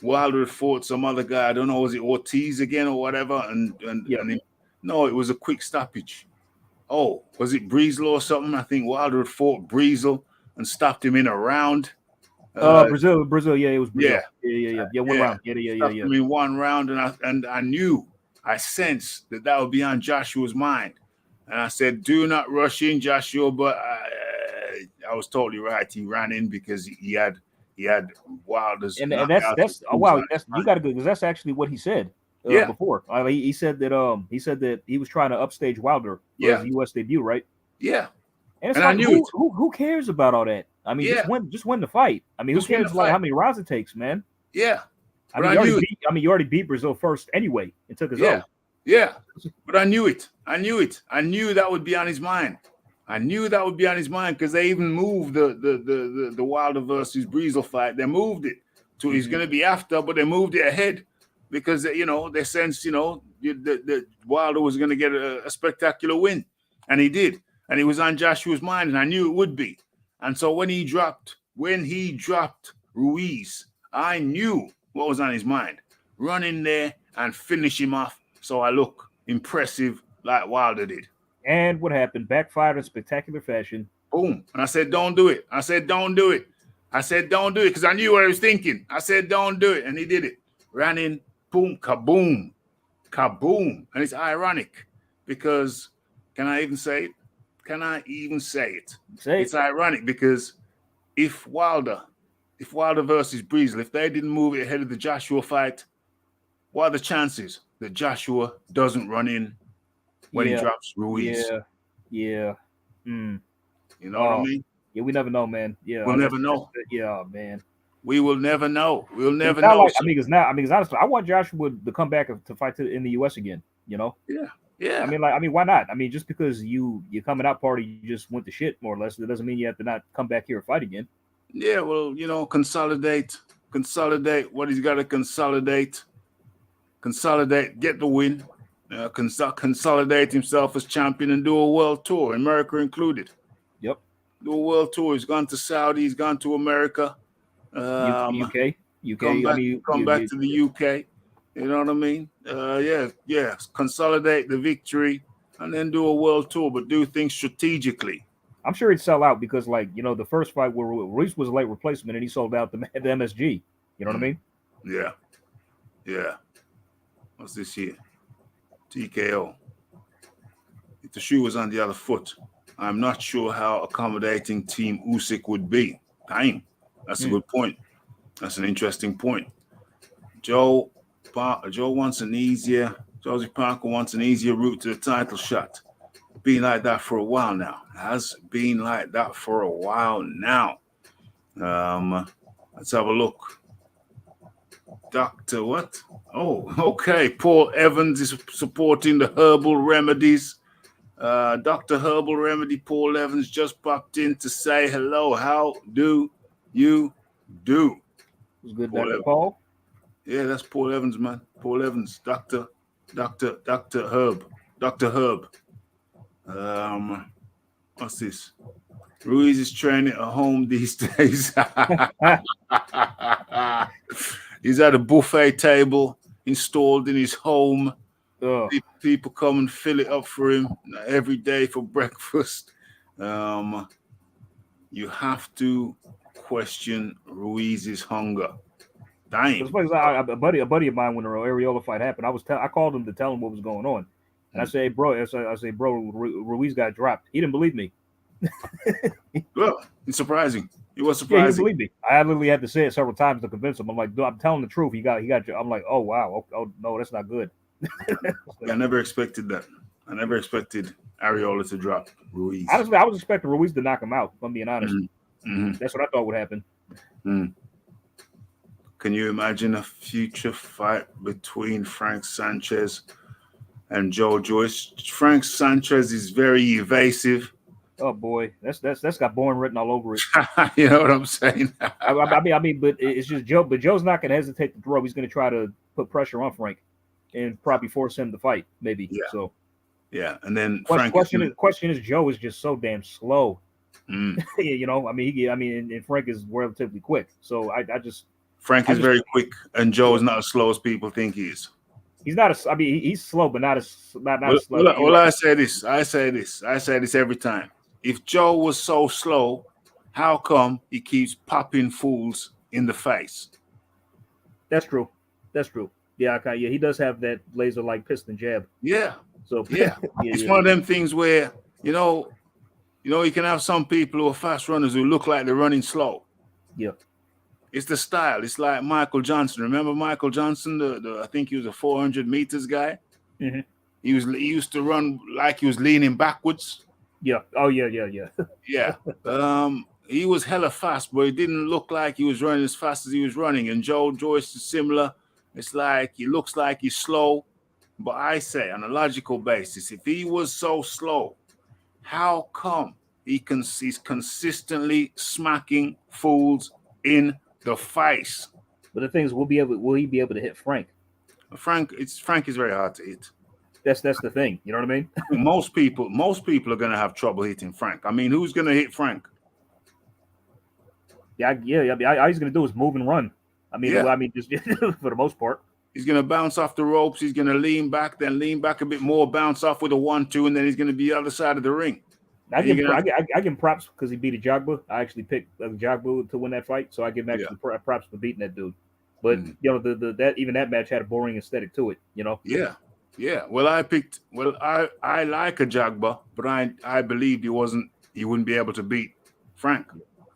other guy. I don't know, was it Ortiz again or whatever? No, it was a quick stoppage. Oh, was it Breezle or something? I think Wilder had fought Breezle and stopped him in a round. Brazil, yeah, it was Brazil. Yeah, Yeah, one round. Yeah. I mean, 1 round, and I knew, I sensed that would be on Joshua's mind, and I said, "Do not rush in, Joshua." But I was totally right. He ran in because he had Wilder's And knockout. that's oh wow, that's you got to go because that's actually what he said Yeah, before. He said that he was trying to upstage Wilder for yeah, his U.S. debut, right? yeah. And it's And I like knew it. who cares about all that? I mean, Yeah, just win the fight. I mean, who just win the cares like fight. how many rounds it takes, man? Yeah, I but mean, I knew it. you already beat Brazil first anyway and took his Yeah, O. yeah. But I knew it. I knew that would be on his mind. I knew that would be on his mind because they even moved the Wilder versus Breezel fight. They moved it to he's going to be after, but they moved it ahead because they sensed the Wilder was going to get a spectacular win, and he did, and it was on Joshua's mind, and I knew it would be. And so when he dropped Ruiz, I knew what was on his mind. Run in there and finish him off so I look impressive like Wilder did. And what happened? Backfired in spectacular fashion. Boom. And I said, don't do it. I said, don't do it because I knew what I was thinking. I said, don't do it. And he did it. Ran in, boom, kaboom, kaboom. And it's ironic because, can I even say it? It's ironic because if Wilder versus Breezel, if they didn't move it ahead of the Joshua fight, what are the chances that Joshua doesn't run in when he drops Ruiz? Yeah. You know what I mean? Yeah, we never know, man. Yeah, we'll never know. Yeah, man. We will never know. We'll never know. Like, because honestly, I want Joshua to come back to fight in the U.S. again. You know? Yeah. I mean, why not? I mean, just because you coming out party, you just went to shit more or less. That doesn't mean you have to not come back here and fight again. Yeah, well, consolidate. What he's got to consolidate, get the win, consolidate himself as champion, and do a world tour, America included. Yep. Do a world tour. He's gone to Saudi. He's gone to America. UK. Come back to the UK. You know what I mean? Yeah. Consolidate the victory and then do a world tour, but do things strategically. I'm sure he'd sell out because, the first fight where Ruiz was a late replacement and he sold out the MSG. You know what I mean? Yeah. What's this here? TKO. If the shoe was on the other foot, I'm not sure how accommodating Team Usyk would be. Dang, that's a good point. That's an interesting point. Josie Parker wants an easier route to the title shot. Been like that for a while now. Has been like that for a while now. Let's have a look. Dr. What? Oh, okay. Paul Evans is supporting the herbal remedies. Dr. Herbal Remedy Paul Evans just popped in to say hello. How do you do? It was good, Dr. Paul. Yeah, that's Paul Evans, man. Paul Evans, Dr. Herb. Dr. Herb. What's this? Ruiz is training at home these days. He's at a buffet table installed in his home. People come and fill it up for him every day for breakfast. You have to question Ruiz's hunger. Dang. A buddy of mine, when the Areola fight happened, I called him to tell him what was going on. And I say, bro, Ruiz got dropped. He didn't believe me. Well, it's surprising. It was surprising. Yeah, he didn't believe me. I literally had to say it several times to convince him. I'm like, I'm telling the truth. He got. I'm like, oh wow, oh no, that's not good. I never expected that. I never expected Areola to drop Ruiz. Honestly, I was expecting Ruiz to knock him out. If I'm being honest. That's what I thought would happen. Can you imagine a future fight between Frank Sanchez and Joe Joyce? Frank Sanchez is very evasive. Oh boy, that's got born written all over it. You know what I'm saying? I mean, but it's just Joe. But Joe's not going to hesitate to throw. He's going to try to put pressure on Frank and probably force him to fight. Maybe. Yeah. So. Yeah, and then question is Joe is just so damn slow. You know, I mean, and Frank is relatively quick. So Frank is very quick, and Joe is not as slow as people think he is. He's not as. I mean, he's slow, but not as slow. Well, I say this every time. If Joe was so slow, how come he keeps popping fools in the face? That's true. That's true. Yeah, okay, yeah, he does have that laser-like piston jab. Yeah, So yeah. yeah, It's yeah, one of them things where you can have some people who are fast runners who look like they're running slow. yeah. It's the style. It's like Michael Johnson. Remember Michael Johnson? I think he was a 400 meters guy. Hmm. He used to run like he was leaning backwards. Yeah. Oh yeah, yeah, yeah. Yeah. He was hella fast, but it didn't look like he was running as fast as he was running. And Joe Joyce is similar. It's like he looks like he's slow. But I say, on a logical basis, if he was so slow, how come he's consistently smacking fools in the face? But the thing is, will he be able to hit Frank? Frank is very hard to hit. That's the thing. You know what I mean? Most people are going to have trouble hitting Frank. I mean, who's going to hit Frank? Yeah, yeah. I mean, all he's gonna do is move and run. I mean, Yeah. just for the most part. He's going to bounce off the ropes. He's going to lean back, then lean back a bit more, bounce off with a 1-2, and then he's going to be the other side of the ring. I give him props because he beat a Jogba. I actually picked Jogba to win that fight, so I give him actually props for beating that dude. But that match had a boring aesthetic to it. Yeah, yeah. Well, I like a Jogba, but I believed he wouldn't be able to beat Frank.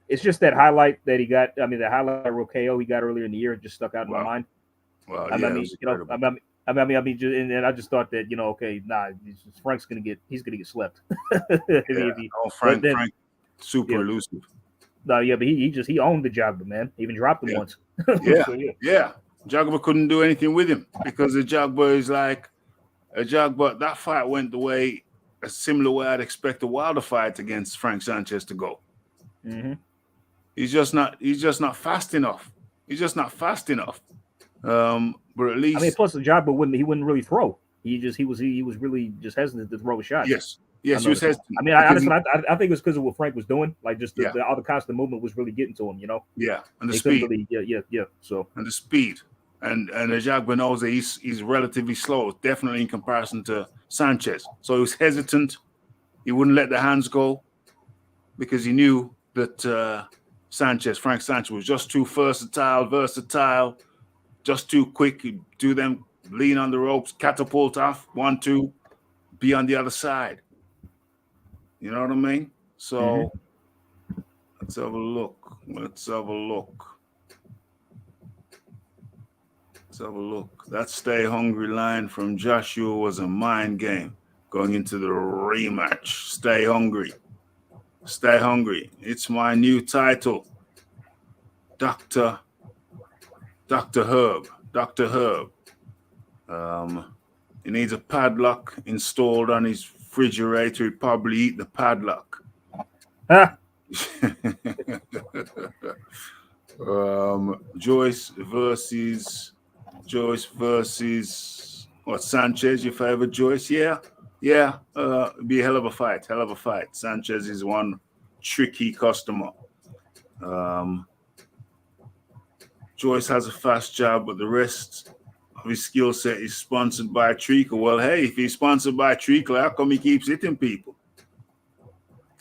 It's just that highlight that he got. I mean, the highlight real KO he got earlier in the year just stuck out in my mind. Well, I yeah, mean, just thought that okay, Frank's he's gonna get slept. Frank, super elusive. No, yeah, but he owned the Jogba, man. He even dropped him once. Yeah, yeah. Jogba couldn't do anything with him because the Jogba is like a Jogba. That fight went a similar way I'd expect a Wilder fight against Frank Sanchez to go. Mm-hmm. He's just not fast enough. He's just not fast enough. But at least, I mean, plus the Jogba wouldn't really throw. He was really just hesitant to throw a shot. Yes, he was hesitant. I mean, I think it was because of what Frank was doing. Like just all the constant movement was really getting to him. Yeah, and the speed. Yeah. So and the speed, and the Jogba knows that he's relatively slow, definitely in comparison to Sanchez. So he was hesitant. He wouldn't let the hands go because he knew that Frank Sanchez was just too versatile, just too quick. He'd do them, lean on the ropes, catapult off, 1-2, be on the other side. You know what I mean? So let's have a look. That stay hungry line from Joshua was a mind game going into the rematch. Stay hungry. It's my new title. Dr. Herb. He needs a padlock installed on his refrigerator. He'd probably eat the padlock. Joyce versus Sanchez, your favorite Joyce? Yeah. It'd be a hell of a fight. Sanchez is one tricky customer. Joyce has a fast jab, but the rest of his skill set is sponsored by Treacle. Well, hey, if he's sponsored by Treacle, how come he keeps hitting people?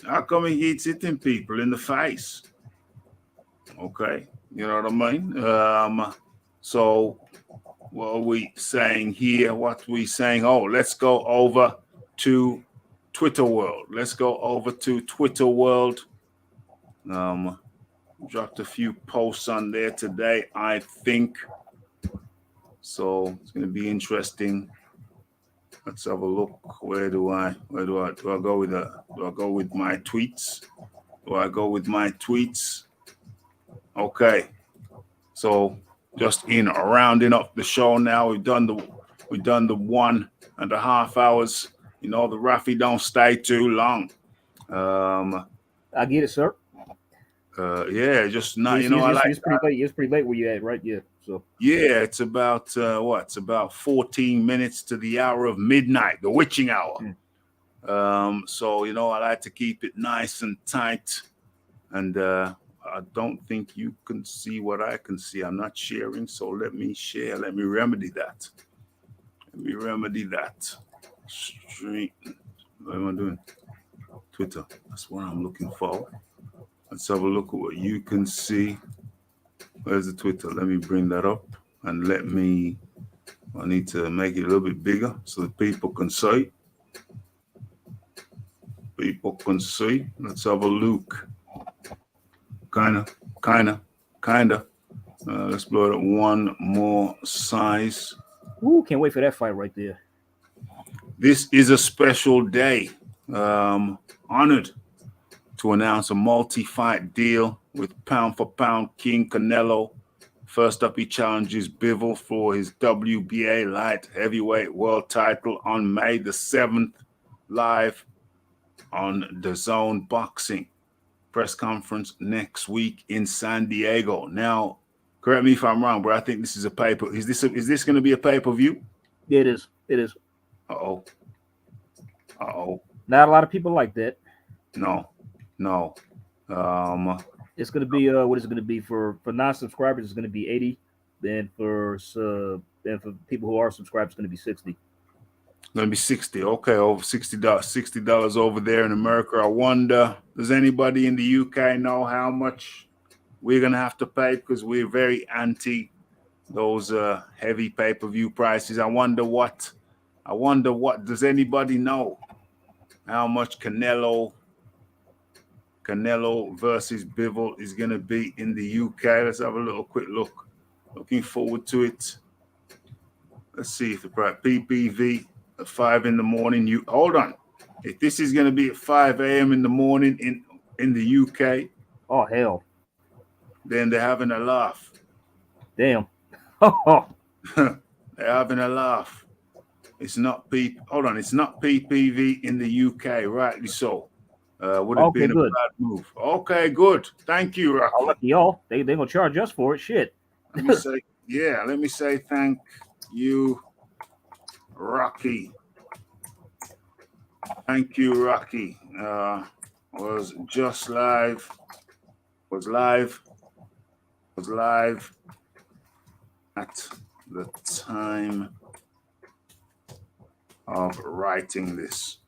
How come he keeps hitting people in the face? Okay, you know what I mean? So what are we saying here? Oh, let's go over to Twitter world. Dropped a few posts on there today, I think. So it's going to be interesting. Let's have a look. Where do I go with that? Do I go with my tweets? Okay. So just rounding up the show now. We've done the 1.5 hours. The Raphie don't stay too long. I get it, sir. Yeah, just not. It's pretty late. It's pretty late where you at, right? Yeah. So yeah, it's about It's about 14 minutes to the hour of midnight, the witching hour. So I like to keep it nice and tight, and I don't think you can see what I can see. I'm not sharing, so let me share. Let me remedy that. Stream. What am I doing? Twitter. That's what I'm looking for. Let's have a look at what you can see. Where's the Twitter? Let me bring that up and I need to make it a little bit bigger so that people can see. People can see. Let's have a look. Kinda. Let's blow it up one more size. Ooh, can't wait for that fight right there. This is a special day. Honored to announce a multi-fight deal with pound for pound King Canelo. First up, he challenges Bivol for his WBA light heavyweight world title on May the 7th, live on DAZN Boxing. Press conference next week in San Diego. Now, correct me if I'm wrong, but I think this is a pay-per. Is this going to be a pay-per-view? Yeah, it is. It is. Uh-oh. Not a lot of people like that. No. It's going to be what is it going to be for non-subscribers? It's going to be 80. Then for people who are subscribed, it's going to be 60. Going to be 60. Okay, over $60 over there in America. I wonder, does anybody in the UK know how much we're going to have to pay? Because we're very anti those heavy pay-per-view prices. I wonder what does anybody know how much Canelo versus Bivol is going to be in the UK? Let's have a quick look. Looking forward to it. Let's see if the price PPV at 5 in the morning. You hold on. If this is going to be at 5 a.m. in the morning in the UK, oh hell, then they're having a laugh. Damn. They're having a laugh. It's not It's not PPV in the UK, rightly so. Would have been a bad move. Okay, good. Thank you, Raphie. Oh, lucky y'all. They gonna charge us for it. Shit. Let me say thank you, Rocky. Thank you, Rocky. Was live at the time of writing this.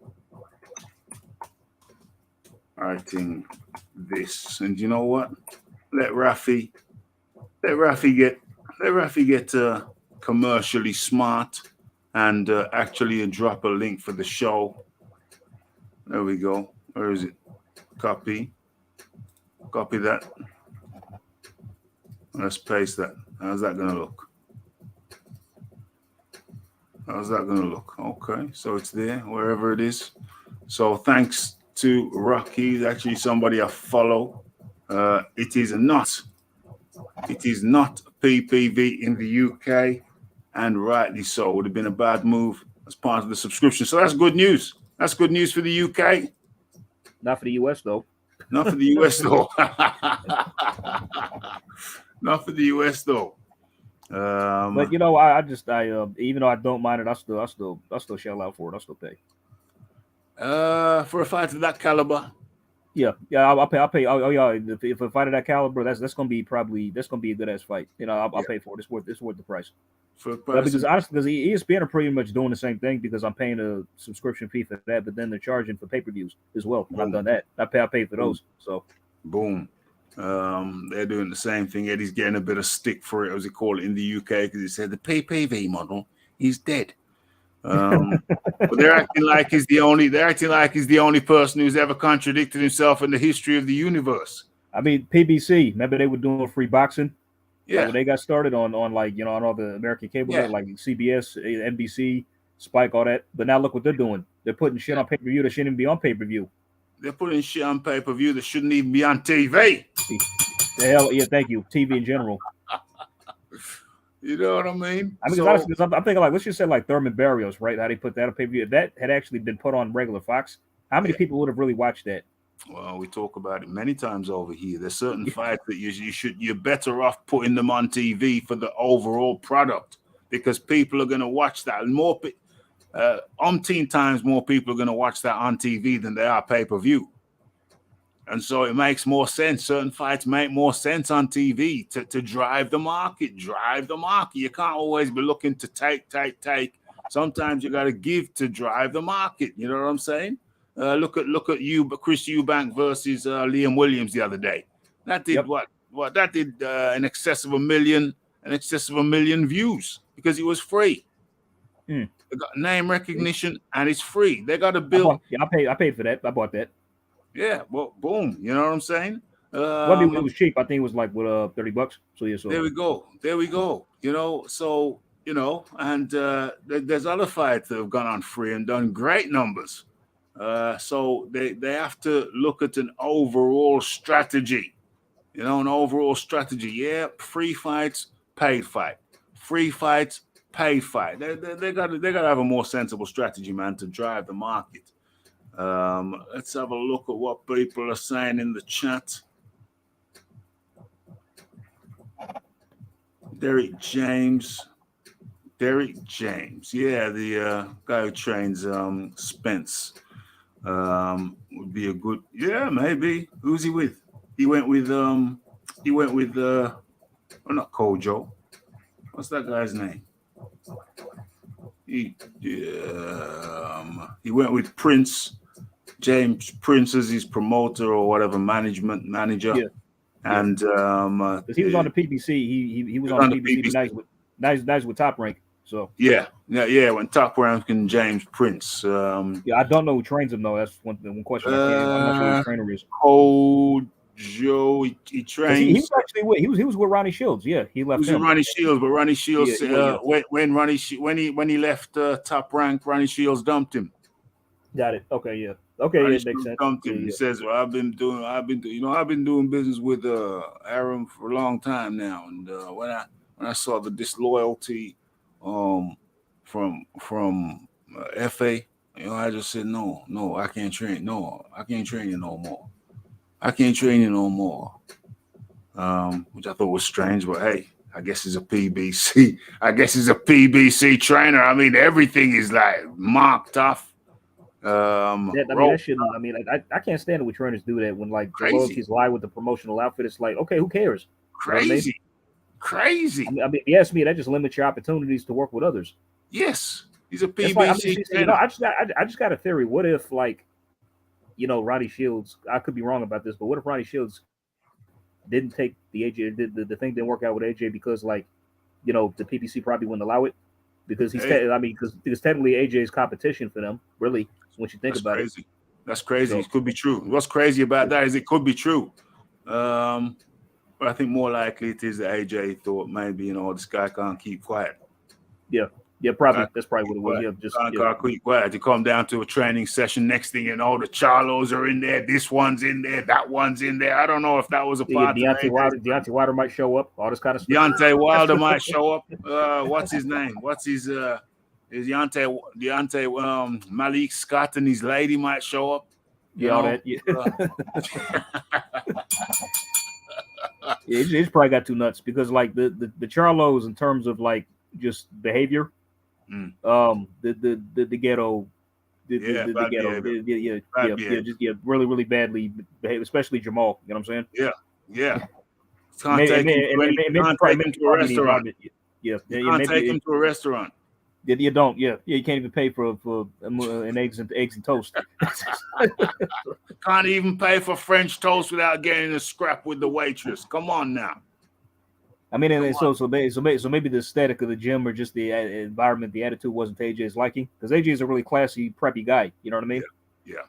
And you know what? Let Raphie get commercially smart and actually drop a link for the show. There we go. Where is it? Copy that. Let's paste that. How's that gonna look? Okay, so it's there wherever it is. So thanks to Rocky. He's actually somebody I follow. It is not PPV in the UK, and rightly so. It would have been a bad move as part of the subscription. So that's good news. That's good news for the UK. Not for the US though. Not for the US though. Not for the US though. But you know, I even though I don't mind it, I still shell out for it. I still pay. For a fight of that caliber. Yeah, I'll pay. Oh yeah, if a fight of that caliber, that's gonna be a good ass fight. You know, I'll pay for it. It's worth the price. Because honestly, because ESPN are pretty much doing the same thing because I'm paying a subscription fee for that, but then they're charging for pay-per-views as well. And I've done that. I pay for those. So boom. They're doing the same thing. Eddie's getting a bit of stick for it, as they call it in the UK, because he said the PPV model is dead. But they're acting like he's the only person who's ever contradicted himself in the history of the universe. I mean, PBC, remember they were doing free boxing? Yeah. Like when they got started on like, you know, on all the American cable, like CBS, NBC, Spike, all that. But now look what they're doing. They're putting shit on pay-per-view that shouldn't even be on pay-per-view. They're putting shit on pay-per-view that shouldn't even be on TV. The hell, yeah, thank you. TV in general. You know what I mean? I mean, honestly, I'm thinking like, let's just say like Thurman Barrios, right? How they put that on pay-per-view. If that had actually been put on regular Fox, how many people would have really watched that? Well, we talk about it many times over here. There's certain fights that you're better off putting them on TV for the overall product, because people are going to watch that. And more, umpteen times more people are going to watch that on TV than they are pay-per-view. And so it makes more sense. Certain fights make more sense on TV to drive the market. You can't always be looking to take. Sometimes you got to give to drive the market. You know what I'm saying? Look at Chris Eubank versus Liam Williams the other day. That did what that did in excess of a million views because it was free. They got name recognition and it's free. They got to build. I paid for that. I bought that. Yeah, well, boom. You know what I'm saying? Well, I mean, it was cheap. I think it was like $30. So yeah, so there we go. You know, so and there's other fights that have gone on free and done great numbers. So they have to look at an overall strategy. An overall strategy. Yeah, free fights, paid fight. Free fights, paid fight. They got to have a more sensible strategy, man, to drive the market. Let's have a look at what people are saying in the chat. Derek James. Yeah, the guy who trains Spence would be a good. Yeah, maybe. Who's he with? He went with not Kojo. What's that guy's name? He went with Prince. James Prince is his promoter or whatever, manager. Yeah. And because he was on the PBC, he was on the PBC, nice with Top Rank. So yeah. When Top Rank and James Prince. I don't know who trains him though. That's one question. I'm not sure who his trainer is. Joe, he trains. He was actually he was with Ronnie Shields. Yeah, he left. He was with Ronnie Shields, but Ronnie Shields when he left Top Rank, Ronnie Shields dumped him. Got it. Okay, yeah. Okay, Ronnie it makes sense. Dumped him. He says, "Well, I've been doing business with Aaron for a long time now, and when I saw the disloyalty from FA, I just said no, I can't train. No, I can't train you no more. Which I thought was strange, but hey, I guess he's a PBC. Trainer. I mean, everything is like marked off. That shit. I mean, like, I can't stand it when trainers do that when like the loyalties lie with the promotional outfit. It's like, okay, who cares? Crazy. I mean, if you ask me, that just limits your opportunities to work with others. Yes, he's a PBC. I just got a theory. What if Ronnie Shields? I could be wrong about this, but what if Ronnie Shields didn't take the AJ? The thing didn't work out with AJ because the PBC probably wouldn't allow it because because technically AJ is competition for them. Really, once you think about it, that's crazy. So, it could be true. What's crazy about that is it could be true. But I think more likely it is that AJ thought maybe this guy can't keep quiet. Yeah, probably. That's probably what it was. Can't keep quiet. To come down to a training session, next thing you know, the Charlos are in there. This one's in there. That one's in there. I don't know if that was a part. Deontay Wilder might show up. All this kind of stuff. Deontay Wilder might show up. What's his name? Is Deontay Malik Scott and his lady might show up. All that. Yeah. It's probably got too nuts because like the Charlos in terms of like just behavior, the ghetto, really really badly behaved, especially Jamal. You know what I'm saying? Yeah. Can't take him to a restaurant. Can't take him to a restaurant. You don't. Yeah. You can't even pay for an eggs and toast. Can't even pay for French toast without getting a scrap with the waitress. Come on now. I mean, so maybe the aesthetic of the gym or just the environment, the attitude wasn't to AJ's liking because AJ is a really classy, preppy guy. You know what I mean? Yeah.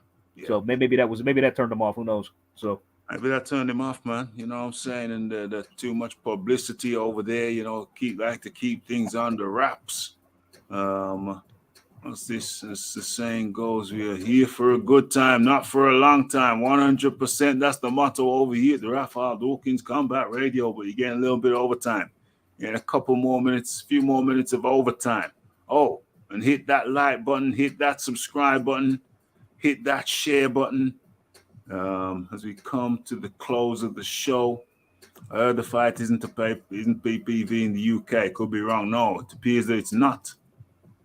So maybe that turned him off. Who knows? So maybe that turned him off, man. You know what I'm saying? And the too much publicity over there. Like to keep things under wraps. What's this? As the saying goes, we are here for a good time, not for a long time. 100%. That's the motto over here at the Raphie Dawkins Combat Radio. But you're getting a little bit of overtime. You're in a few more minutes of overtime. Oh, and hit that like button, hit that subscribe button, hit that share button. As we come to the close of the show, I heard the fight isn't PPV in the UK. Could be wrong. No, it appears that it's not.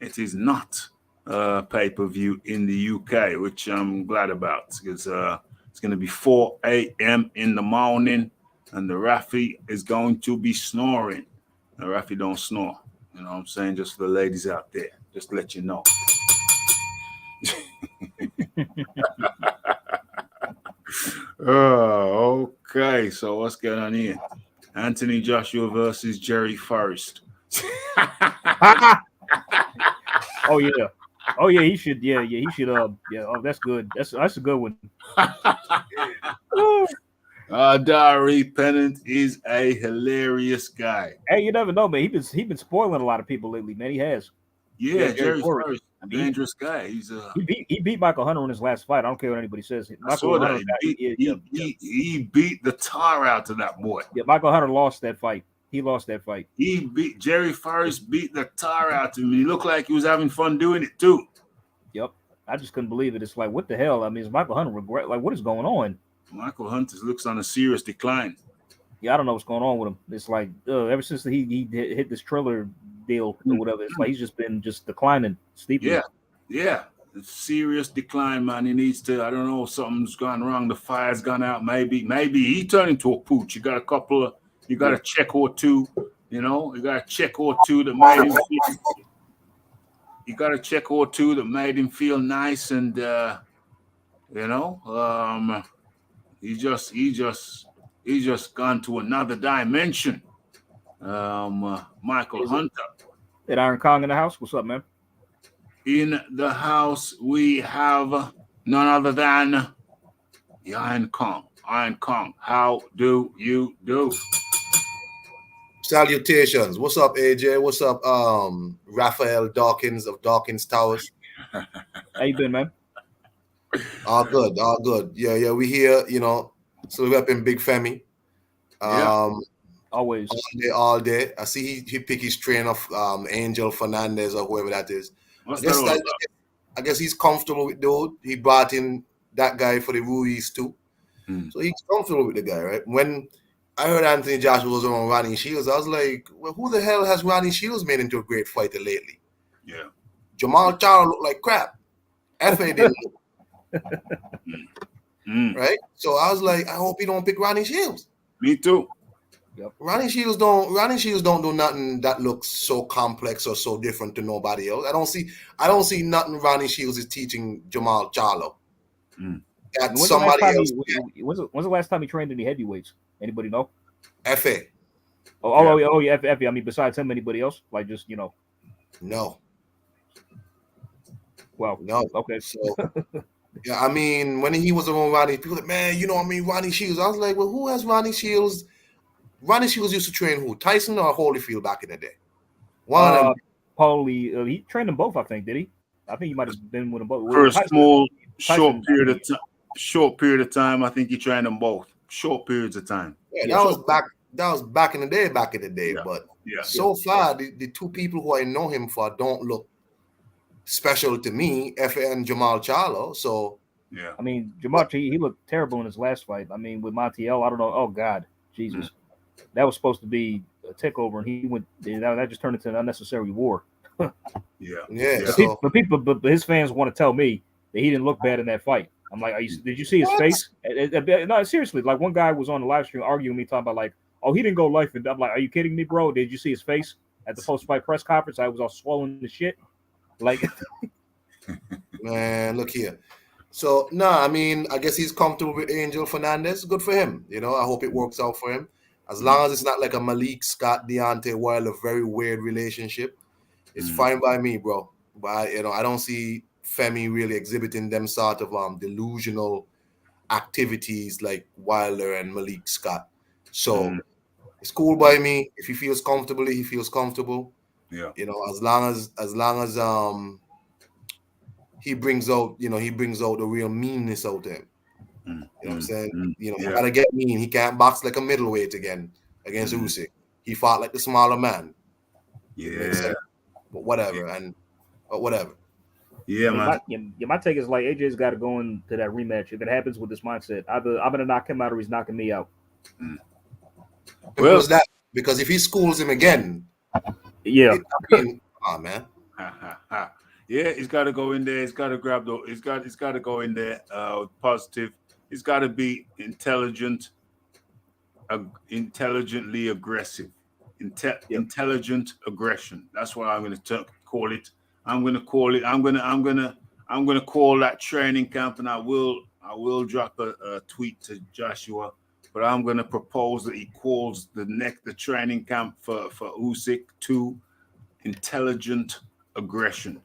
It is not pay-per-view in the UK, which I'm glad about because it's going to be 4 a.m. in the morning, and the Raphie is going to be snoring. The Raphie don't snore. You know what I'm saying? Just for the ladies out there, just to let you know. Oh, okay. So what's going on here? Anthony Joshua versus Jerry Forrest. Oh yeah. Oh yeah, he should. Yeah, yeah, he should. Yeah. Oh, that's good. That's a good one. Dari Pennant is a hilarious guy. Hey, you never know, man. He been spoiling a lot of people lately, man. He has. Yeah, Jerry Jerry Forrest. Forrest, I mean, dangerous guy. He's he beat Michael Hunter in his last fight. I don't care what anybody says. I saw Michael that. Hunter. Yeah. He beat the tar out of that boy. Yeah, Michael Hunter lost that fight. He lost that fight. He beat Jerry Forrest, beat the tar out of him. He looked like he was having fun doing it too. Yep. I just couldn't believe it. It's like, what the hell? I mean, is Michael Hunter regret? Like, what is going on? Michael Hunter looks on a serious decline. Yeah, I don't know what's going on with him. It's like ever since he hit this Triller deal or whatever, it's like he's just been declining steeply. Yeah. Serious decline, man. He needs to. I don't know. Something's gone wrong. The fire's gone out. Maybe he turned into a pooch. You got a couple of. You got a check or two. You know. You got a check or two that made him. You got a check or two that made him feel nice, and he just gone to another dimension. Michael Hunter. At Iron Kong in the house. What's up, man? In the house, we have none other than the Iron Kong. Iron Kong, how do you do? Salutations. What's up, AJ? What's up, Raphael Dawkins of Dawkins Towers? How you been, man? All good, all good. Yeah, we here, so we're up in Big Femi. Always. All day. I see he pick his train of Angel Fernandez or whoever that is. I guess he's comfortable with dude. He brought in that guy for the Ruiz too. So he's comfortable with the guy, right? When I heard Anthony Joshua was on Ronnie Shields, I was like, well, who the hell has Ronnie Shields made into a great fighter lately? Yeah. Jamal Charlo looked like crap. Fa didn't look. Right? So I was like, I hope he don't pick Ronnie Shields. Me too. Yep. Ronnie Shields don't do nothing that looks so complex or so different to nobody else. I don't see nothing Ronnie Shields is teaching Jamal Charlo. That's somebody else. When's the last time he trained any heavyweights? Anybody know? Fa. Yeah, Fa. I mean, besides him, anybody else? Like just No. Well, no. Okay. So yeah, I mean, when he was around Ronnie, people like, man, Ronnie Shields. I was like, well, who has Ronnie Shields? Ronnie Shields used to train who? Tyson or Holyfield back in the day? One of them. Probably he trained them both, I think, did he? I think he might have been with them both. For a short period of time, I think he trained them both. Short periods of time. Yeah, that was back in the day. Yeah. But so far, the two people who I know him for don't look special to me, Fa and Jamal Charlo. So yeah, I mean, Jamal, he looked terrible in his last fight. I mean, with Montiel, I don't know. Oh God, Jesus, that was supposed to be a takeover, and he went. That just turned into an unnecessary war. Yeah. But his fans want to tell me that he didn't look bad in that fight. I'm like, did you see his face? No, seriously. Like one guy was on the live stream arguing with me, talking about like, oh, he didn't go life and I'm like, are you kidding me, bro? Did you see his face at the post-fight press conference? I was all swollen to shit. Like, man, look here. So I mean, I guess he's comfortable with Angel Fernandez. Good for him. I hope it works out for him. As long as it's not like a Malik Scott Deontay Wilder, very weird relationship, it's fine by me, bro. But I don't see Femi really exhibiting them sort of delusional activities like Wilder and Malik Scott. So it's cool by me. If he feels comfortable, he feels comfortable. Yeah. As long as he brings out the real meanness out of him. You know what I'm saying? He gotta get mean. He can't box like a middleweight again against Usyk. He fought like the smaller man. Yeah. But whatever. Yeah, man. My take is like AJ's got to go into that rematch if it happens with this mindset. Either I'm gonna knock him out or he's knocking me out. Well, that because if he schools him again, man. Yeah, he's got to go in there. He's got to grab the. He's got to go in there. Positive. He's got to be intelligent, intelligently aggressive. Intelligent aggression. That's what I'm going to call it. I'm going I'm gonna call that training camp, and I will drop a tweet to Joshua, but I'm gonna propose that he calls the training camp for Usyk to intelligent aggression.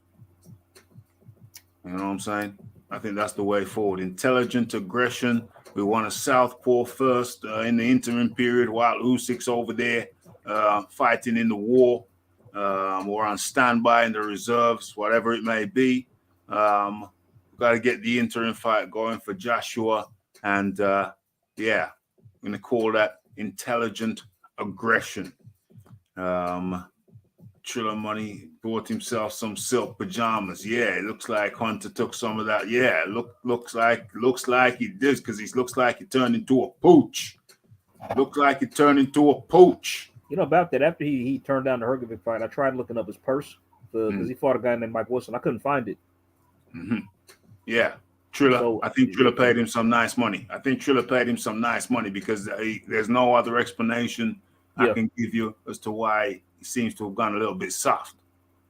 You know what I'm saying? I think that's the way forward. Intelligent aggression. We want a southpaw first in the interim period while Usyk's over there fighting in the war or on standby in the reserves, whatever it may be. We've got to get the interim fight going for Joshua. And yeah, I'm going to call that intelligent aggression. Triller Money bought himself some silk pajamas. Yeah, it looks like Hunter took some of that. Yeah, looks like he did because he looks like he turned into a pooch. Looks like he turned into a pooch. You know about that? After he turned down the Hrgovic fight, I tried looking up his purse because he fought a guy named Mike Wilson. I couldn't find it. Mm-hmm. Yeah, Triller. So, I think Triller paid him some nice money. Because there's no other explanation I can give you as to why he seems to have gone a little bit soft.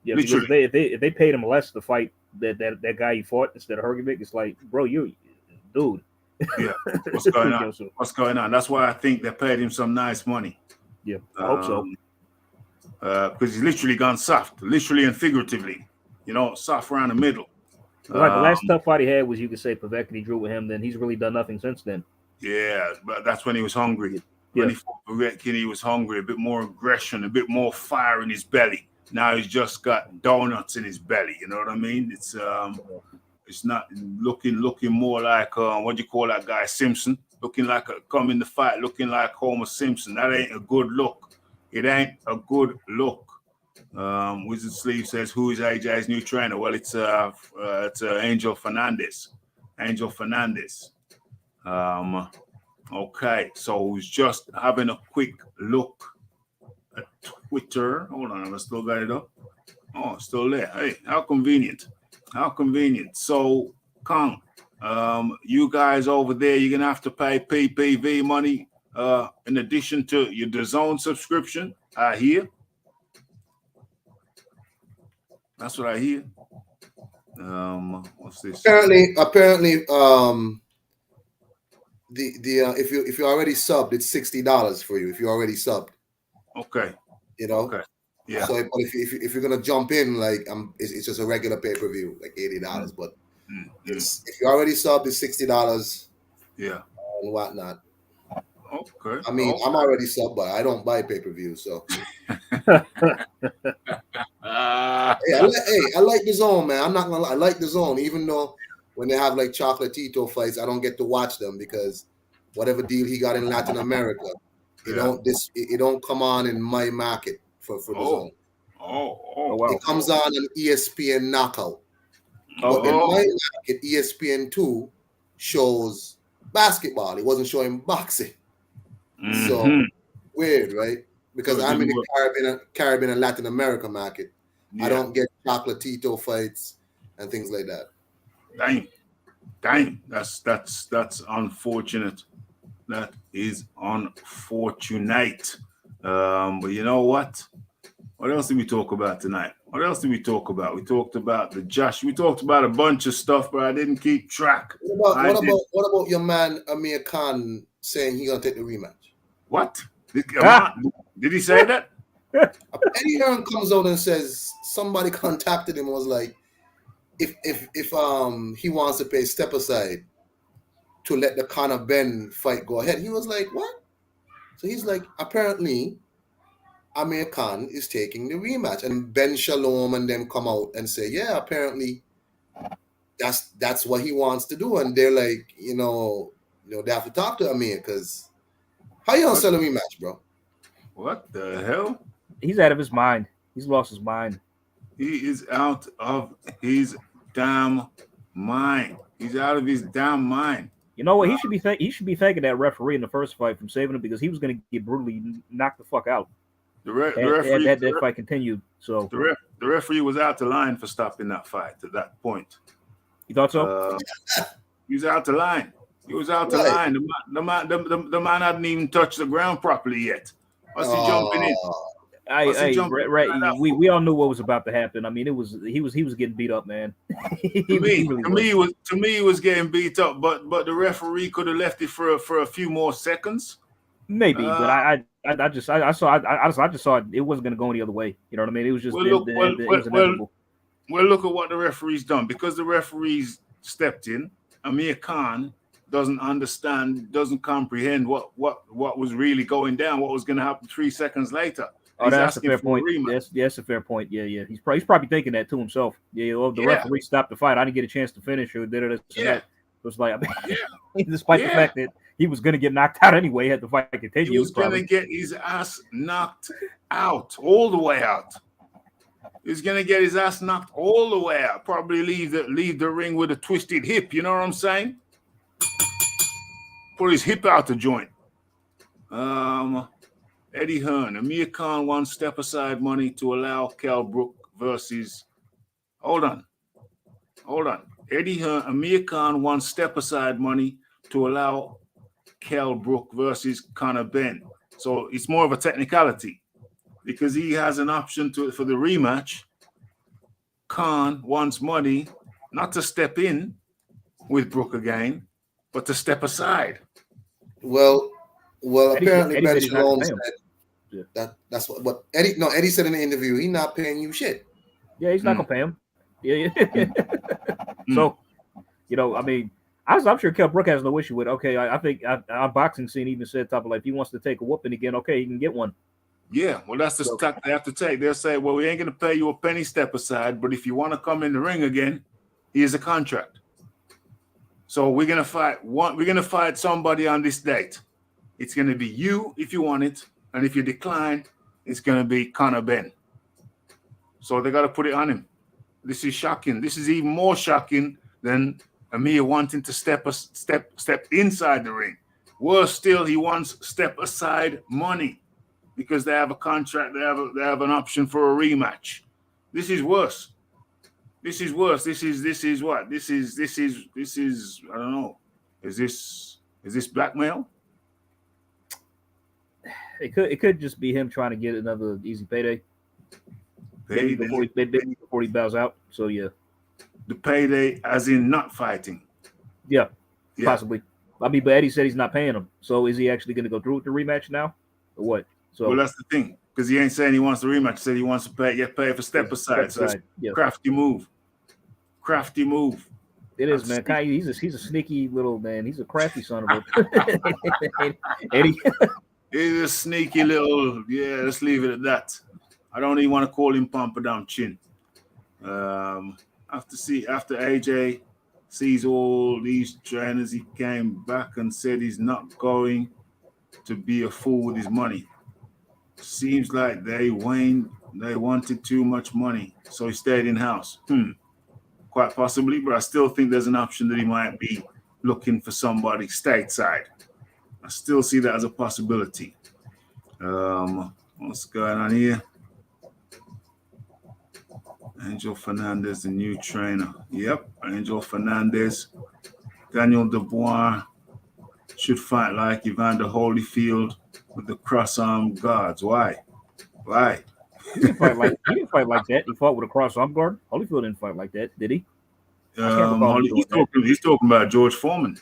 Yeah, because if they paid him less to fight that guy he fought instead of Hrgovic, it's like, bro, you dude. Yeah, what's going on? What's going on? That's why I think they paid him some nice money. Yeah, I hope so. Because he's literally gone soft, literally and figuratively. You know, soft around the middle. Like the last tough fight he had was, you could say, Pavek, and he drew with him. Then he's really done nothing since then. Yeah, but that's when he was hungry. Yeah. When he fought Povetkin, he was hungry, a bit more aggression, a bit more fire in his belly. Now he's just got donuts in his belly. You know what I mean? It's not looking more like what do you call that guy, Simpson? Looking like come in the fight, looking like Homer Simpson. That ain't a good look. It ain't a good look. Wizard Sleeve says, "Who is AJ's new trainer?" Well, it's Angel Fernandez. Angel Fernandez. Okay, so we's just having a quick look at Twitter. Hold on, I still got it up. Oh, it's still there. Hey, how convenient. How convenient. So, Kong, you guys over there, you're gonna have to pay PPV money in addition to your DAZN subscription. I hear. That's what I hear. What's this? Apparently, if you already subbed, it's $60 for you. If you already subbed, okay, you know, okay, yeah. So, but if you're gonna jump in, like it's just a regular pay-per-view, like $80. But if you already subbed, it's $60. Yeah, and whatnot. Okay. I mean, I'm already subbed, but I don't buy pay-per-view, so. I like DAZN, man. I'm not gonna lie. I like DAZN, even though when they have like Chocolatito fights, I don't get to watch them because whatever deal he got in Latin America, it don't come on in my market for DAZN. Wow. It comes on ESPN Knockout. But in my market, ESPN2 shows basketball. It wasn't showing boxing. Mm-hmm. So weird, right? Because I'm in the Caribbean and Latin America market. Yeah. I don't get Chocolatito fights and things like that. Dang. That's unfortunate. That is unfortunate. But you know what? What else did we talk about tonight? We talked about the Josh. We talked about a bunch of stuff, but I didn't keep track. What about your man Amir Khan saying he's gonna take the rematch? What? Did he say that? Eddie Hearn comes out and says somebody contacted him and was like, if he wants to pay step aside to let the Conor Ben fight go ahead. He was like, what? So he's like, apparently Amir Khan is taking the rematch. And Ben Shalom and them come out and say, yeah, apparently that's what he wants to do. And they're like, they have to talk to Amir because how you gonna sell a rematch, bro? What the hell? He's out of his mind. He's lost his mind. He is out of his damn mind. He's out of his damn mind. You know what? He should be thanking that referee in the first fight from saving him because he was going to get brutally knocked the fuck out. The referee had that fight continued. So the referee was out the line for stopping that fight at that point. You thought so? He was out the line. The man hadn't even touched the ground properly yet. What's he jumping in? We all knew what was about to happen. I mean, he was getting beat up, man. To me, he was getting beat up, but the referee could have left it for a few more seconds. Maybe, but I just saw it wasn't going to go any other way. You know what I mean? It was just it was inevitable. Well, look at what the referee's done. Because the referees stepped in, Amir Khan doesn't understand, doesn't comprehend what was really going down, what was going to happen 3 seconds later. Oh, that's a fair point. That's a fair point. Yeah. He's probably thinking that to himself. The referee stopped the fight. I didn't get a chance to finish or did it. It was like, despite the fact that he was going to get knocked out anyway, had the fight continue. He was going to get his ass knocked out, all the way out. He's going to get his ass knocked all the way out. Probably leave the ring with a twisted hip. You know what I'm saying? Put his hip out the joint. Eddie Hearn. Amir Khan won step aside money to allow Kell Brook versus. Hold on. Eddie Hearn. Amir Khan won step aside money to allow Kell Brook versus Conor Benn. So it's more of a technicality. Because he has an option for the rematch. Khan wants money not to step in with Brook again, but to step aside. Well, apparently Ben Shalom said that's what Eddie said in the interview. He's not paying you shit. Yeah, he's not gonna pay him. Yeah. So, I mean, I'm sure Kell Brook has no issue with. Okay, I think our boxing scene even said if he wants to take a whooping again, okay, he can get one. Yeah, well, that's the stock they have to take. They'll say, well, we ain't going to pay you a penny step aside, but if you want to come in the ring again, here's a contract. So we're going to fight we're going to fight somebody on this date. It's going to be you if you want it, and if you decline, it's going to be Conor Benn. So they got to put it on him. This is shocking. This is even more shocking than Amir wanting to step inside the ring. Worse still, he wants step aside money. Because they have a contract, they have an option for a rematch. This is worse. This is what? This is I don't know. Is this blackmail? It could just be him trying to get another easy payday. Before he bows out. So yeah. The payday as in not fighting. Yeah. Possibly. I mean, but Eddie said he's not paying him. So is he actually going to go through with the rematch now? Or what? So, well, that's the thing, because he ain't saying he wants the rematch. He said he wants to pay for step aside. So crafty move. It is, man. He's a sneaky little man. He's a crafty son of a. Eddie. He's a sneaky little. Yeah, let's leave it at that. I don't even want to call him Pampadam Chin. After AJ sees all these trainers, he came back and said he's not going to be a fool with his money. Seems like they wanted too much money, so he stayed in-house. Quite possibly, but I still think there's an option that he might be looking for somebody stateside. I still see that as a possibility. What's going on here? Angel Fernandez, the new trainer. Yep, Angel Fernandez. Daniel Dubois should fight like Evander Holyfield with the cross-arm guards. Why? He didn't fight like that. He fought with a cross-arm guard. Holyfield didn't fight like that, did he? He's talking about George Foreman.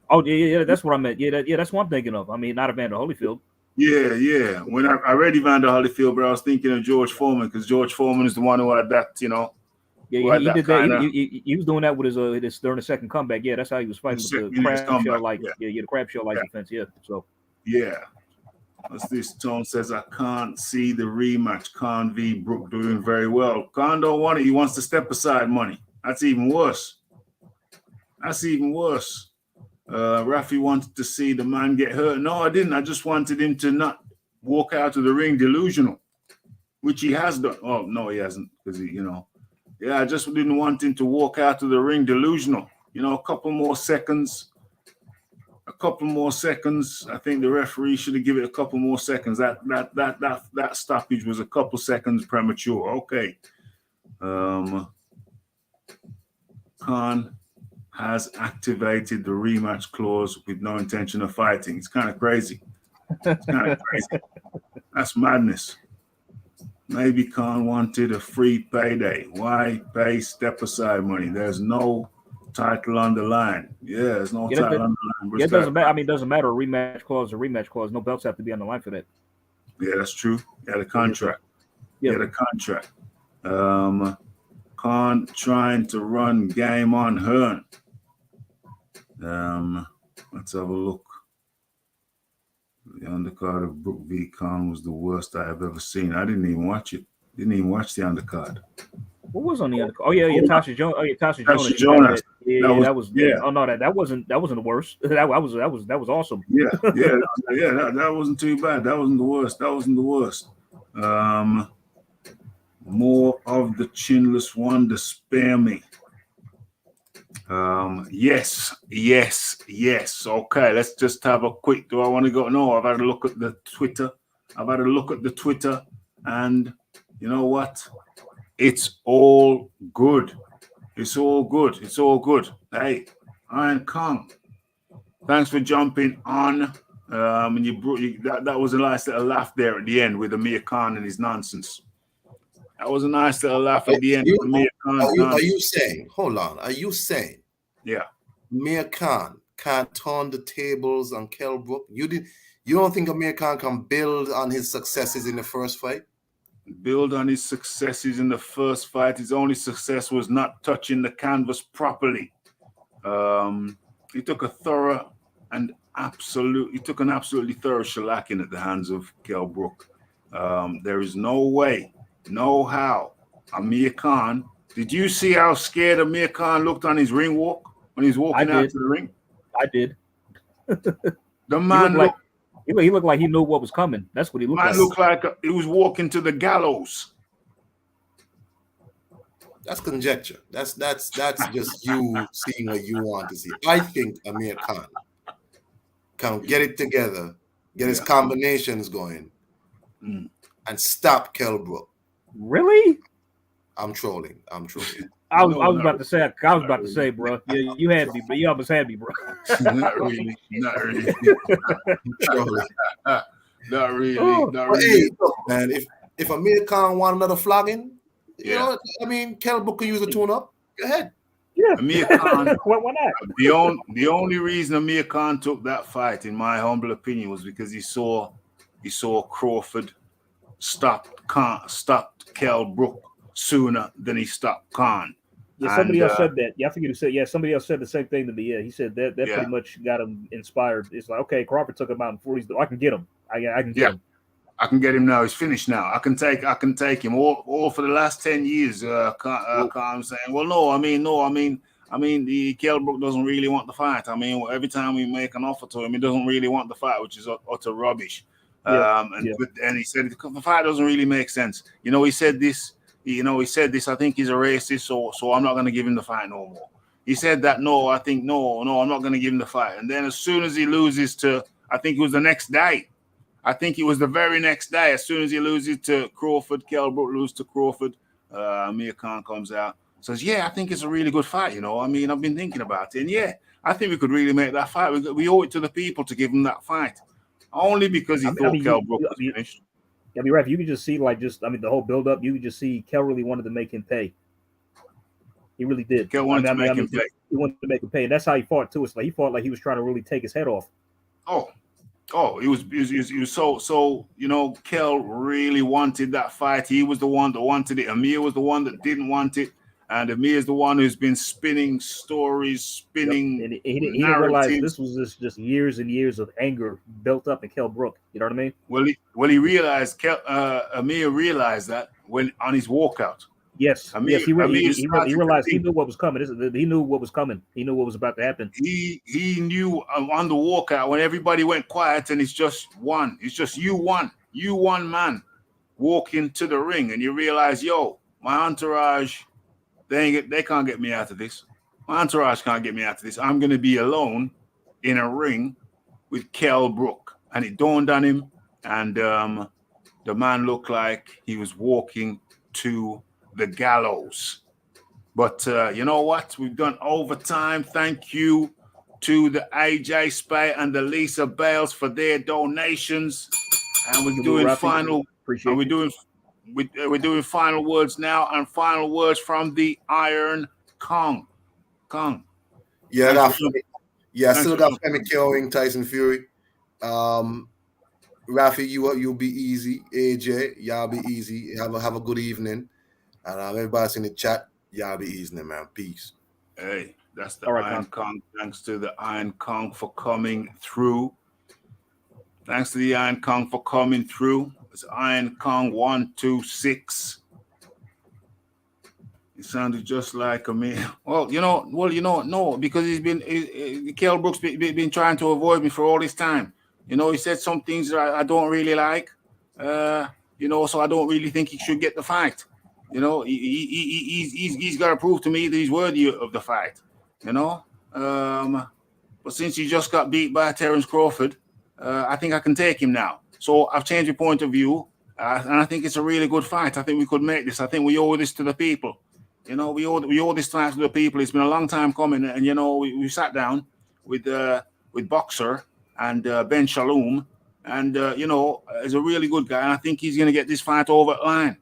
Oh, yeah, that's what I meant. Yeah, that's what I'm thinking of. I mean, not Evander Holyfield. Yeah. When I read Evander Holyfield, but I was thinking of George Foreman because George Foreman is the one who had that, Yeah, he did that. He was doing that with his during the second comeback. Yeah, that's how he was fighting with the crab shell the crab shell like defense. Yeah, so yeah. As this Tone says, I can't see the rematch. Khan v. Brook doing very well. Khan don't want it. He wants to step aside money. That's even worse. Raphie wanted to see the man get hurt. No, I didn't. I just wanted him to not walk out of the ring delusional, which he has done. Oh, no, he hasn't. Because I just didn't want him to walk out of the ring delusional. A couple more seconds. I think the referee should have given it a couple more seconds. That stoppage was a couple seconds premature. Okay. Khan has activated the rematch clause with no intention of fighting. It's kind of crazy. That's madness. Maybe Khan wanted a free payday. Why pay step aside money? There's no title on the line. Yeah, there's no title on the line. Yeah, it doesn't matter. I mean, it doesn't matter. A rematch clause or rematch clause. No belts have to be on the line for that. Yeah, that's true. Yeah, the contract. Yeah, the contract. Khan trying to run game on Hearn. Let's have a look. The undercard of Brook v. Khan was the worst I have ever seen. I didn't even watch it. Didn't even watch the undercard. What was on the undercard? Oh yeah, Tasha Jonas. Oh yeah, Tasha Jonas. Yeah, that was. Oh no, that wasn't the worst. That was awesome. Yeah, that wasn't too bad. That wasn't the worst. More of the chinless wonder, spare me. Yes. Okay, let's just have a quick. Do I want to go? No, I've had a look at the Twitter. And you know what? It's all good. It's all good. Hey, Iron Kong, thanks for jumping on. And that was a nice little laugh there at the end with Amir Khan and his nonsense. That was a nice little laugh at the end with Amir Khan. Are you saying? Hold on. Are you saying? Yeah. Amir Khan can't turn the tables on Kell Brook? You don't think Amir Khan can build on his successes in the first fight? Build on his successes in the first fight. His only success was not touching the canvas properly. He took an absolutely thorough shellacking at the hands of Kell Brook. There is no way, no how. Amir Khan. Did you see how scared Amir Khan looked on his ring walk when he was walking out to the ring? I did. The man he looked like he knew what was coming. That's what he looked like. Man looked like he was walking to the gallows. That's conjecture. That's just you seeing what you want to see. I think Amir Khan can get it together, get his combinations going, and stop Kell Brook. Really? I'm trolling. I was about to say, bro. Yeah, you had me, but you almost had me, bro. Not really. Not really. Hey, look, man, if Amir Khan want another flogging, you know, I mean, Kell Brook can use a tune-up. Go ahead. Yeah. Amir Khan. Why not? The only reason Amir Khan took that fight, in my humble opinion, was because he saw Crawford stopped Kell Brook sooner than he stopped Khan. Yeah, somebody else said that. Yeah, I think you said. Yeah, somebody else said the same thing to me. Yeah, he said that pretty much got him inspired. It's like, okay, Crawford took him out in 40s. I can get him. I can get him. I can get him now. He's finished now. I can take him. All for the last 10 years. Khan saying, well, no. I mean, the Kell Brook doesn't really want the fight. I mean, every time we make an offer to him, he doesn't really want the fight, which is utter rubbish. And he said the fight doesn't really make sense. You know, he said this. I think he's a racist, so I'm not going to give him the fight no more. He said that, I'm not going to give him the fight. And then as soon as he loses I think it was the next day. I think it was the very next day. As soon as he loses to Crawford, Kell Brook loses to Crawford, Amir Khan comes out, says, I think it's a really good fight, you know. I mean, I've been thinking about it. And I think we could really make that fight. We owe it to the people to give him that fight. Only because he thought Kell Brook was finished. I mean, Raphie, you could just see, the whole build-up. You could just see Kell really wanted to make him pay. He really did. Kell wanted to make him pay. He wanted to make him pay. And that's how he fought, too. It's like he fought like he was trying to really take his head off. He was so, you know, Kell really wanted that fight. He was the one that wanted it. Amir was the one that didn't want it. And Amir is the one who's been spinning stories, and he didn't realize this was just years and years of anger built up in Kell Brook. You know what I mean? He realized Amir realized that when on his walkout. Yes, he realized he knew what was coming. He knew what was coming. He knew what was about to happen. He knew on the walkout when everybody went quiet and it's just you one man walking to the ring, and you realize, my entourage. They can't get me out of this. My entourage can't get me out of this. I'm going to be alone in a ring with Kell Brook. And it dawned on him, and the man looked like he was walking to the gallows. But you know what? We've done overtime. Thank you to the AJ Spay and the Lisa Bales for their donations. And we're doing we're doing final words now, and final words from the Iron Kong. Yeah, Thanks I still got Femi killing Tyson Fury. Raphie, you'll be easy. AJ, y'all be easy. Have a good evening. And everybody's in the chat, y'all be easy, man. Peace. Hey, that's the Iron Kong. Thanks to the Iron Kong for coming through. Thanks to the Iron Kong for coming through. It's Iron Kong 126. It sounded just like me. No, because Kell Brooks been trying to avoid me for all this time. He said some things that I don't really like. So I don't really think he should get the fight. He's got to prove to me that he's worthy of the fight. But since he just got beat by Terence Crawford, I think I can take him now. So I've changed my point of view, and I think it's a really good fight. I think we could make this. I think we owe this to the people. We owe this fight to the people. It's been a long time coming, and we sat down with Boxer and Ben Shalom, and he's a really good guy, and I think he's going to get this fight over the line.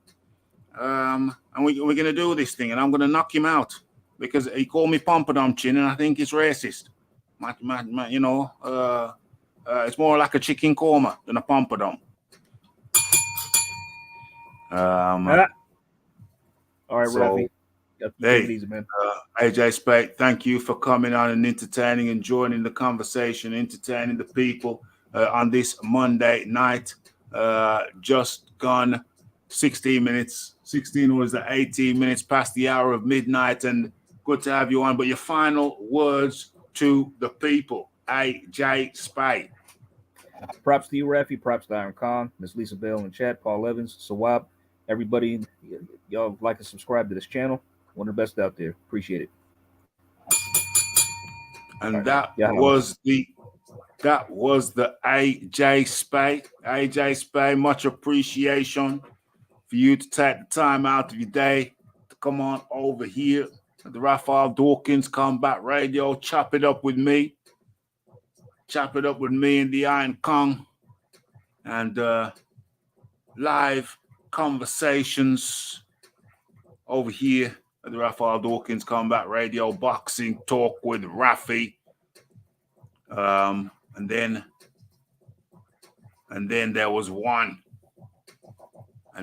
And we're going to do this thing, and I'm going to knock him out because he called me Pompadom Chin, and I think it's racist. It's more like a chicken korma than a Pompadom. All right, Raphie. Hey, AJ Spade, thank you for coming on and entertaining and joining the conversation, entertaining the people on this Monday night. Just gone 18 minutes past the hour of midnight, and good to have you on. But your final words to the people, AJ Spade. Props to you, Raphie. Props to Iron Kong, Miss Lisa Bell in the chat, Paul Evans, Sawab, everybody. Y'all like and subscribe to this channel. One of the best out there. Appreciate it. And that was the AJ Spade. AJ Spade, much appreciation for you to take the time out of your day to come on over here at the Raphie Dawkins Combat Radio. Chop it up with me. Chop it up with me and the Iron Kong. And live conversations over here at the Raphie Dawkins Combat Radio, boxing talk with Raphie. And then there was one. I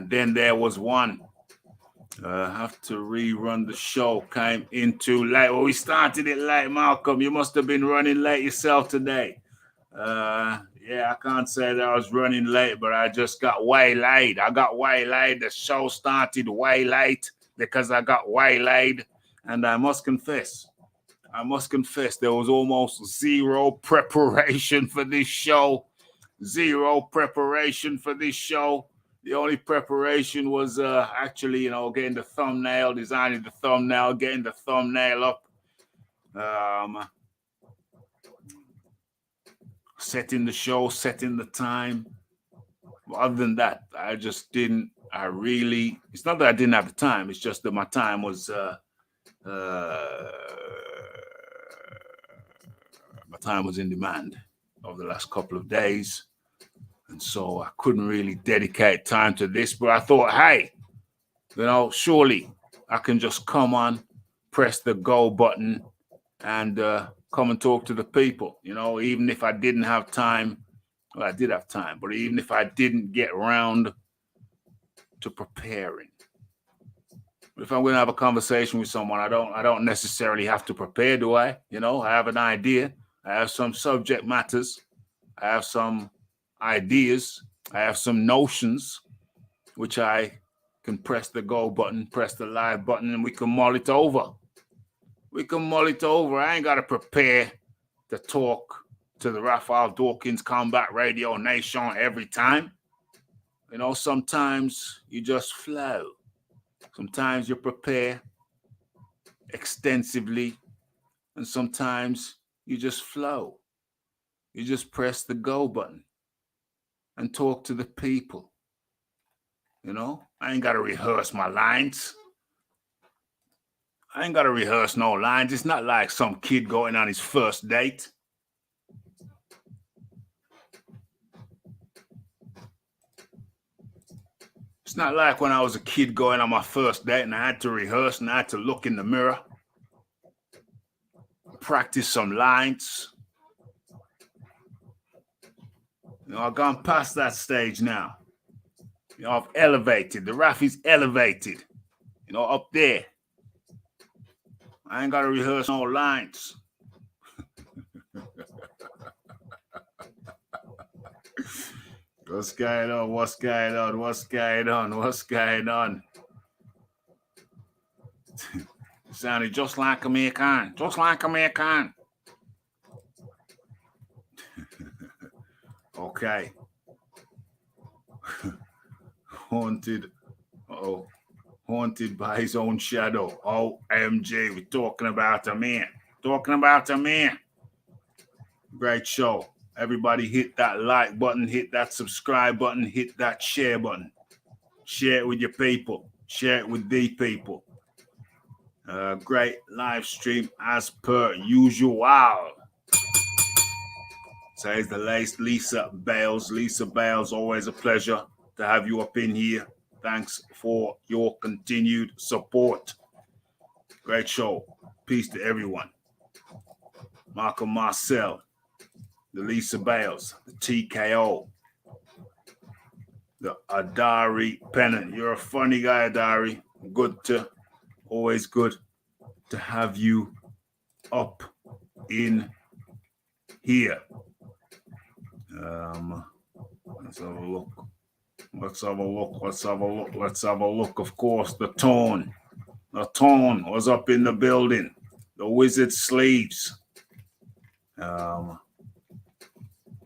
have to rerun the show. Came in too late. Well, we started it late, Malcolm. You must have been running late yourself today. I can't say that I was running late, but I just got waylaid. The show started way late because I got waylaid. And I must confess, there was almost zero preparation for this show. The only preparation was actually, getting the thumbnail, designing the thumbnail, getting the thumbnail up, setting the show, setting the time. Other than that, it's not that I didn't have the time. It's just that my time was, in demand over the last couple of days. And so I couldn't really dedicate time to this, but I thought, hey, surely I can just come on, press the go button, and come and talk to the people. Even if I didn't have time, well, I did have time, but even if I didn't get around to preparing, if I'm going to have a conversation with someone, I don't necessarily have to prepare, do I? I have an idea. I have some subject matters. I have some ideas. I have some notions, which I can press the go button, press the live button, and we can mull it over. I ain't got to prepare to talk to the Raphie Dawkins Combat Radio Nation every time. Sometimes you just flow. Sometimes you prepare extensively, and sometimes you just flow. You just press the go button and talk to the people. I ain't got to rehearse my lines. I ain't got to rehearse no lines. It's not like some kid going on his first date. It's not like when I was a kid going on my first date and I had to rehearse and I had to look in the mirror, practice some lines. You know, I've gone past that stage now. You know, I've elevated. The Raphie's elevated. You know, up there. I ain't got to rehearse no lines. What's going on? What's going on? What's going on? What's going on? Sounded just like a American. Just like a American. Okay. Haunted. Uh-oh. Haunted by his own shadow. OMG. We're talking about a man. Talking about a man. Great show. Everybody hit that like button, hit that subscribe button, hit that share button. Share it with your people. Share it with the people. Great live stream as per usual. Says the Lisa Bales. Lisa Bales, always a pleasure to have you up in here. Thanks for your continued support. Great show. Peace to everyone. Marco Marcel, the Lisa Bales, the TKO, the Adari Pennant. You're a funny guy, Adari. Always good to have you up in here. Let's have a look. Let's have a look. Of course, the Tone. The Tone was up in the building. The Wizard Sleeves.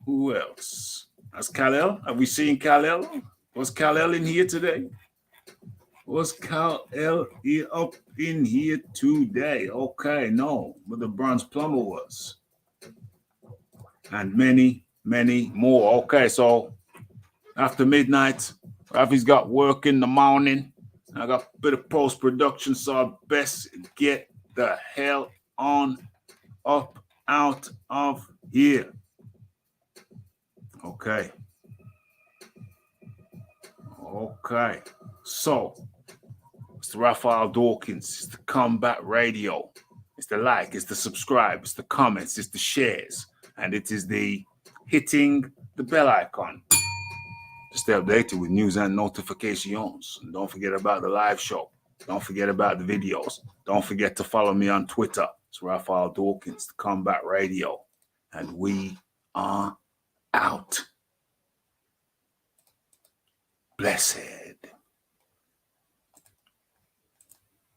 Who else? That's Kal-El. Have we seen Kal-El? Was Kal-El in here today? Was Kal-El up in here today? Okay, no. But the Bronze Plumber was. And many, many more. Okay, so after midnight, Raphie's got work in the morning. I got a bit of post-production, so I best get the hell on up out of here. Okay. So, it's the Raphael Dawkins. It's the Combat Radio. It's the like. It's the subscribe. It's the comments. It's the shares. And it is the hitting the bell icon to stay updated with news and notifications. And don't forget about the live show. Don't forget about the videos. Don't forget to follow me on Twitter. It's Raphael Dawkins, the Combat Radio. And we are out. Blessed.